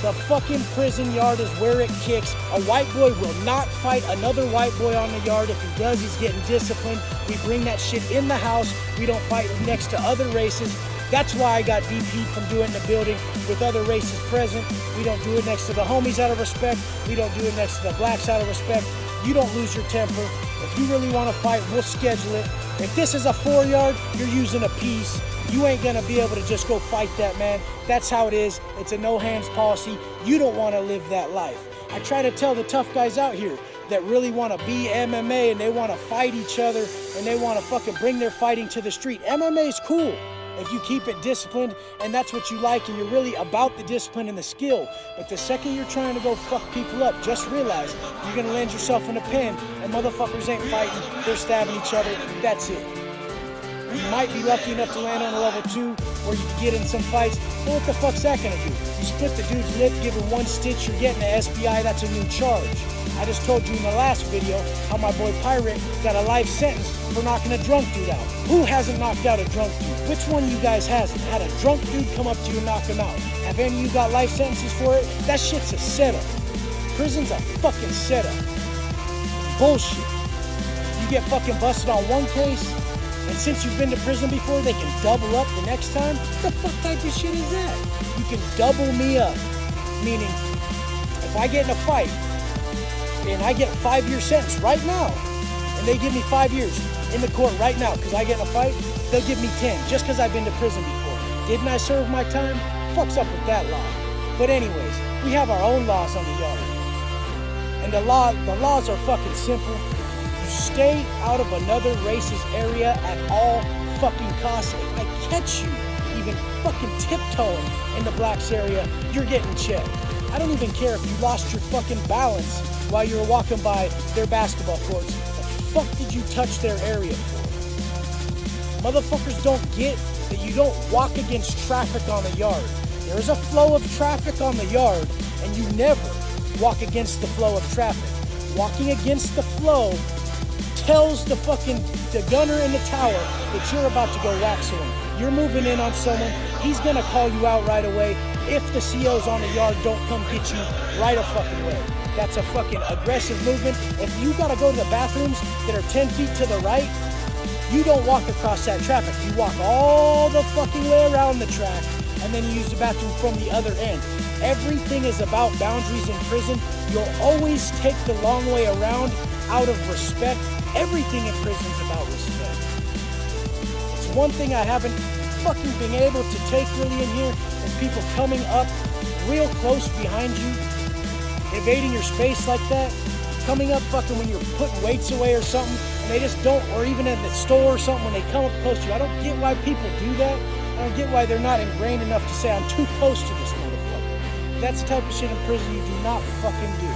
the fucking prison yard is where it kicks. A white boy will not fight another white boy on the yard. If he does, he's getting disciplined. We bring that shit in the house. We don't fight next to other races. That's why I got DP'd from doing it in the building with other races present. We don't do it next to the homies out of respect. We don't do it next to the blacks out of respect. You don't lose your temper. If you really want to fight, we'll schedule it. If this is a 4-yard, you're using a piece. You ain't gonna be able to just go fight that, man. That's how it is. It's a no hands policy. You don't want to live that life. I try to tell the tough guys out here that really want to be MMA and they want to fight each other and they want to fucking bring their fighting to the street. MMA is cool. if you keep it disciplined and that's what you like and you're really about the discipline and the skill. But the second you're trying to go fuck people up, just realize you're gonna land yourself in a pen and motherfuckers ain't fighting, they're stabbing each other, that's it. You might be lucky enough to land on a level 2 where you can get in some fights, but what the fuck's that gonna do? You split the dude's lip, give him 1 stitch, you're getting an SBI, that's a new charge. I just told you in the last video how my boy Pirate got a life sentence for knocking a drunk dude out. Who hasn't knocked out a drunk dude? Which one of you guys hasn't? Had a drunk dude come up to you and knock him out? Have any of you got life sentences for it? That shit's a setup. Prison's a fucking setup. It's bullshit. You get fucking busted on one case, and since you've been to prison before, they can double up the next time? What the fuck type of shit is that? You can double me up. Meaning, if I get in a fight, and I get a 5-year sentence right now, and they give me 5 years in the court right now because I get in a fight, they'll give me 10 just because I've been to prison before. Didn't I serve my time? Fucks up with that law. But anyways, we have our own laws on the yard. And the laws are fucking simple. You stay out of another race's area at all fucking costs. If I catch you even fucking tiptoeing in the blacks area, you're getting checked. I don't even care if you lost your fucking balance while you were walking by their basketball courts. The fuck did you touch their area for? Motherfuckers don't get that you don't walk against traffic on the yard. There is a flow of traffic on the yard, and you never walk against the flow of traffic. Walking against the flow tells the gunner in the tower that you're about to go whack someone. You're moving in on someone, he's gonna call you out right away if the COs on the yard don't come get you right a fucking way. That's a fucking aggressive movement. If you gotta go to the bathrooms that are 10 feet to the right, you don't walk across that traffic. You walk all the fucking way around the track, and then you use the bathroom from the other end. Everything is about boundaries in prison. You'll always take the long way around out of respect. Everything in prison is about respect. It's one thing I haven't fucking been able to take really in here is people coming up real close behind you, invading your space like that, coming up fucking when you're putting weights away or something, and they just don't, or even at the store or something, when they come up close to you. I don't get why people do that. I don't get why they're not ingrained enough to say, I'm too close to this motherfucker. That's the type of shit in prison you do not fucking do.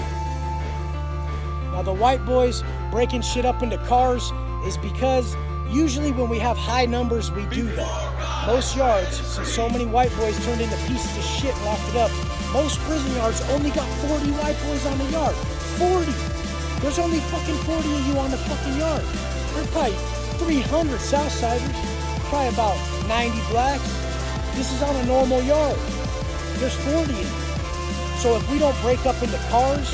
Now the white boys breaking shit up into cars is because usually when we have high numbers, we do that. Most yards, since so many white boys turned into pieces of shit and locked it up, most prison yards only got 40 white boys on the yard. 40! There's only fucking 40 of you on the fucking yard. There's probably 300 Southsiders, probably about 90 blacks. This is on a normal yard. There's 40 of you. So if we don't break up into cars,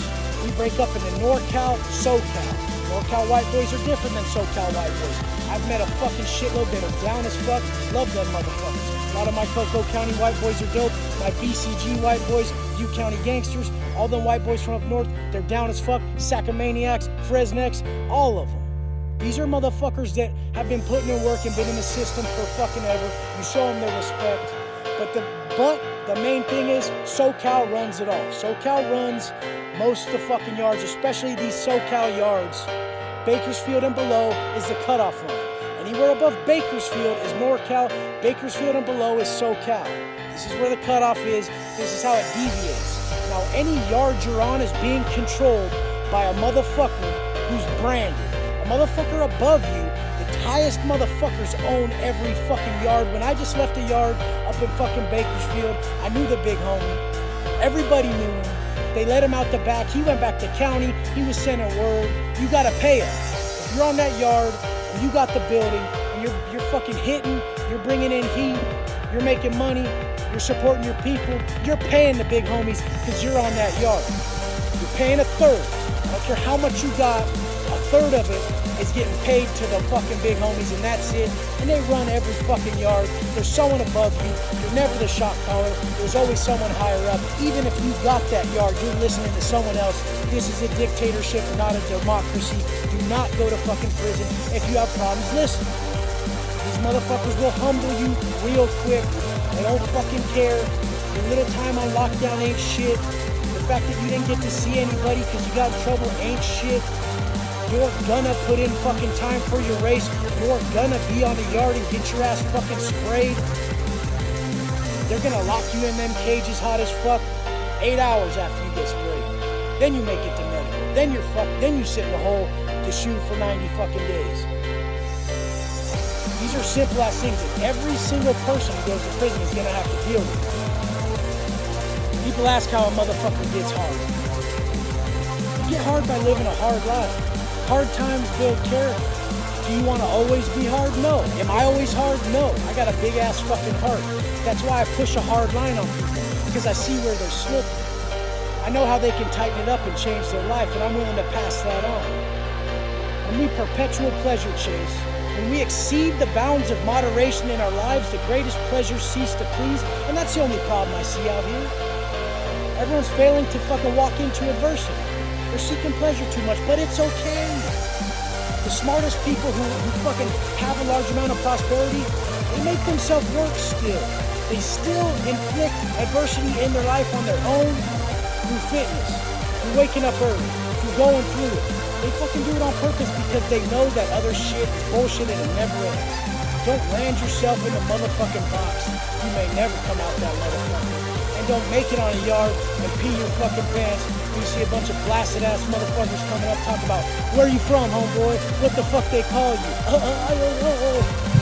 we break up into NorCal, SoCal. NorCal white boys are different than SoCal white boys. I've met a fucking shitload that are down as fuck. Love them motherfuckers. A lot of my Coco County white boys are dope. My BCG white boys, U County gangsters, all them white boys from up north, they're down as fuck. Sacamaniacs, Fresnecs, all of them. These are motherfuckers that have been putting in work and been in the system for fucking ever. You show them their respect. But the main thing is SoCal runs it all. SoCal runs most of the fucking yards, especially these SoCal yards. Bakersfield and below is the cutoff line. Anywhere above Bakersfield is NorCal. Bakersfield and below is SoCal. This is where the cutoff is. This is how it deviates. Now, any yard you're on is being controlled by a motherfucker who's branded. A motherfucker above you, the highest motherfuckers own every fucking yard. When I just left a yard up in fucking Bakersfield, I knew the big homie. Everybody knew him. They let him out the back. He went back to county. He was sending word. You gotta pay him. If you're on that yard and you got the building and you're fucking hitting, you're bringing in heat, you're making money, you're supporting your people, you're paying the big homies because you're on that yard. You're paying a third. I don't care how much you got, a third of it is getting paid to the fucking big homies, and that's it. And they run every fucking yard. There's someone above you. You're never the shot caller. There's always someone higher up. Even if you got that yard, you're listening to someone else. This is a dictatorship, not a democracy. Do not go to fucking prison. If you have problems, listen. These motherfuckers will humble you real quick. They don't fucking care. Your little time on lockdown ain't shit. The fact that you didn't get to see anybody because you got in trouble ain't shit. You're gonna put in fucking time for your race. You're gonna be on the yard and get your ass fucking sprayed. They're gonna lock you in them cages hot as fuck 8 hours after you get sprayed. Then you make it to medical. Then you're fucked. Then you sit in a hole to shoot for 90 fucking days. These are simple ass things that every single person who goes to prison is gonna have to deal with. People ask how a motherfucker gets hard. You get hard by living a hard life. Hard times build character. Do you want to always be hard? No. Am I always hard? No. I got a big ass fucking heart. That's why I push a hard line on people, because I see where they're slipping. I know how they can tighten it up and change their life, and I'm willing to pass that on. When we perpetual pleasure chase, when we exceed the bounds of moderation in our lives, the greatest pleasures cease to please, and that's the only problem I see out here. Everyone's failing to fucking walk into adversity. They're seeking pleasure too much, but it's okay. The smartest people who fucking have a large amount of prosperity, they make themselves work still. They still inflict adversity in their life on their own, through fitness, through waking up early, through going through it. They fucking do it on purpose because they know that other shit is bullshit and it never ends. Don't land yourself in a motherfucking box. You may never come out that motherfucker. And don't make it on a yard and pee your fucking pants when you see a bunch of blasted ass motherfuckers coming up talking about, where you from, homeboy? What the fuck they call you? I don't know.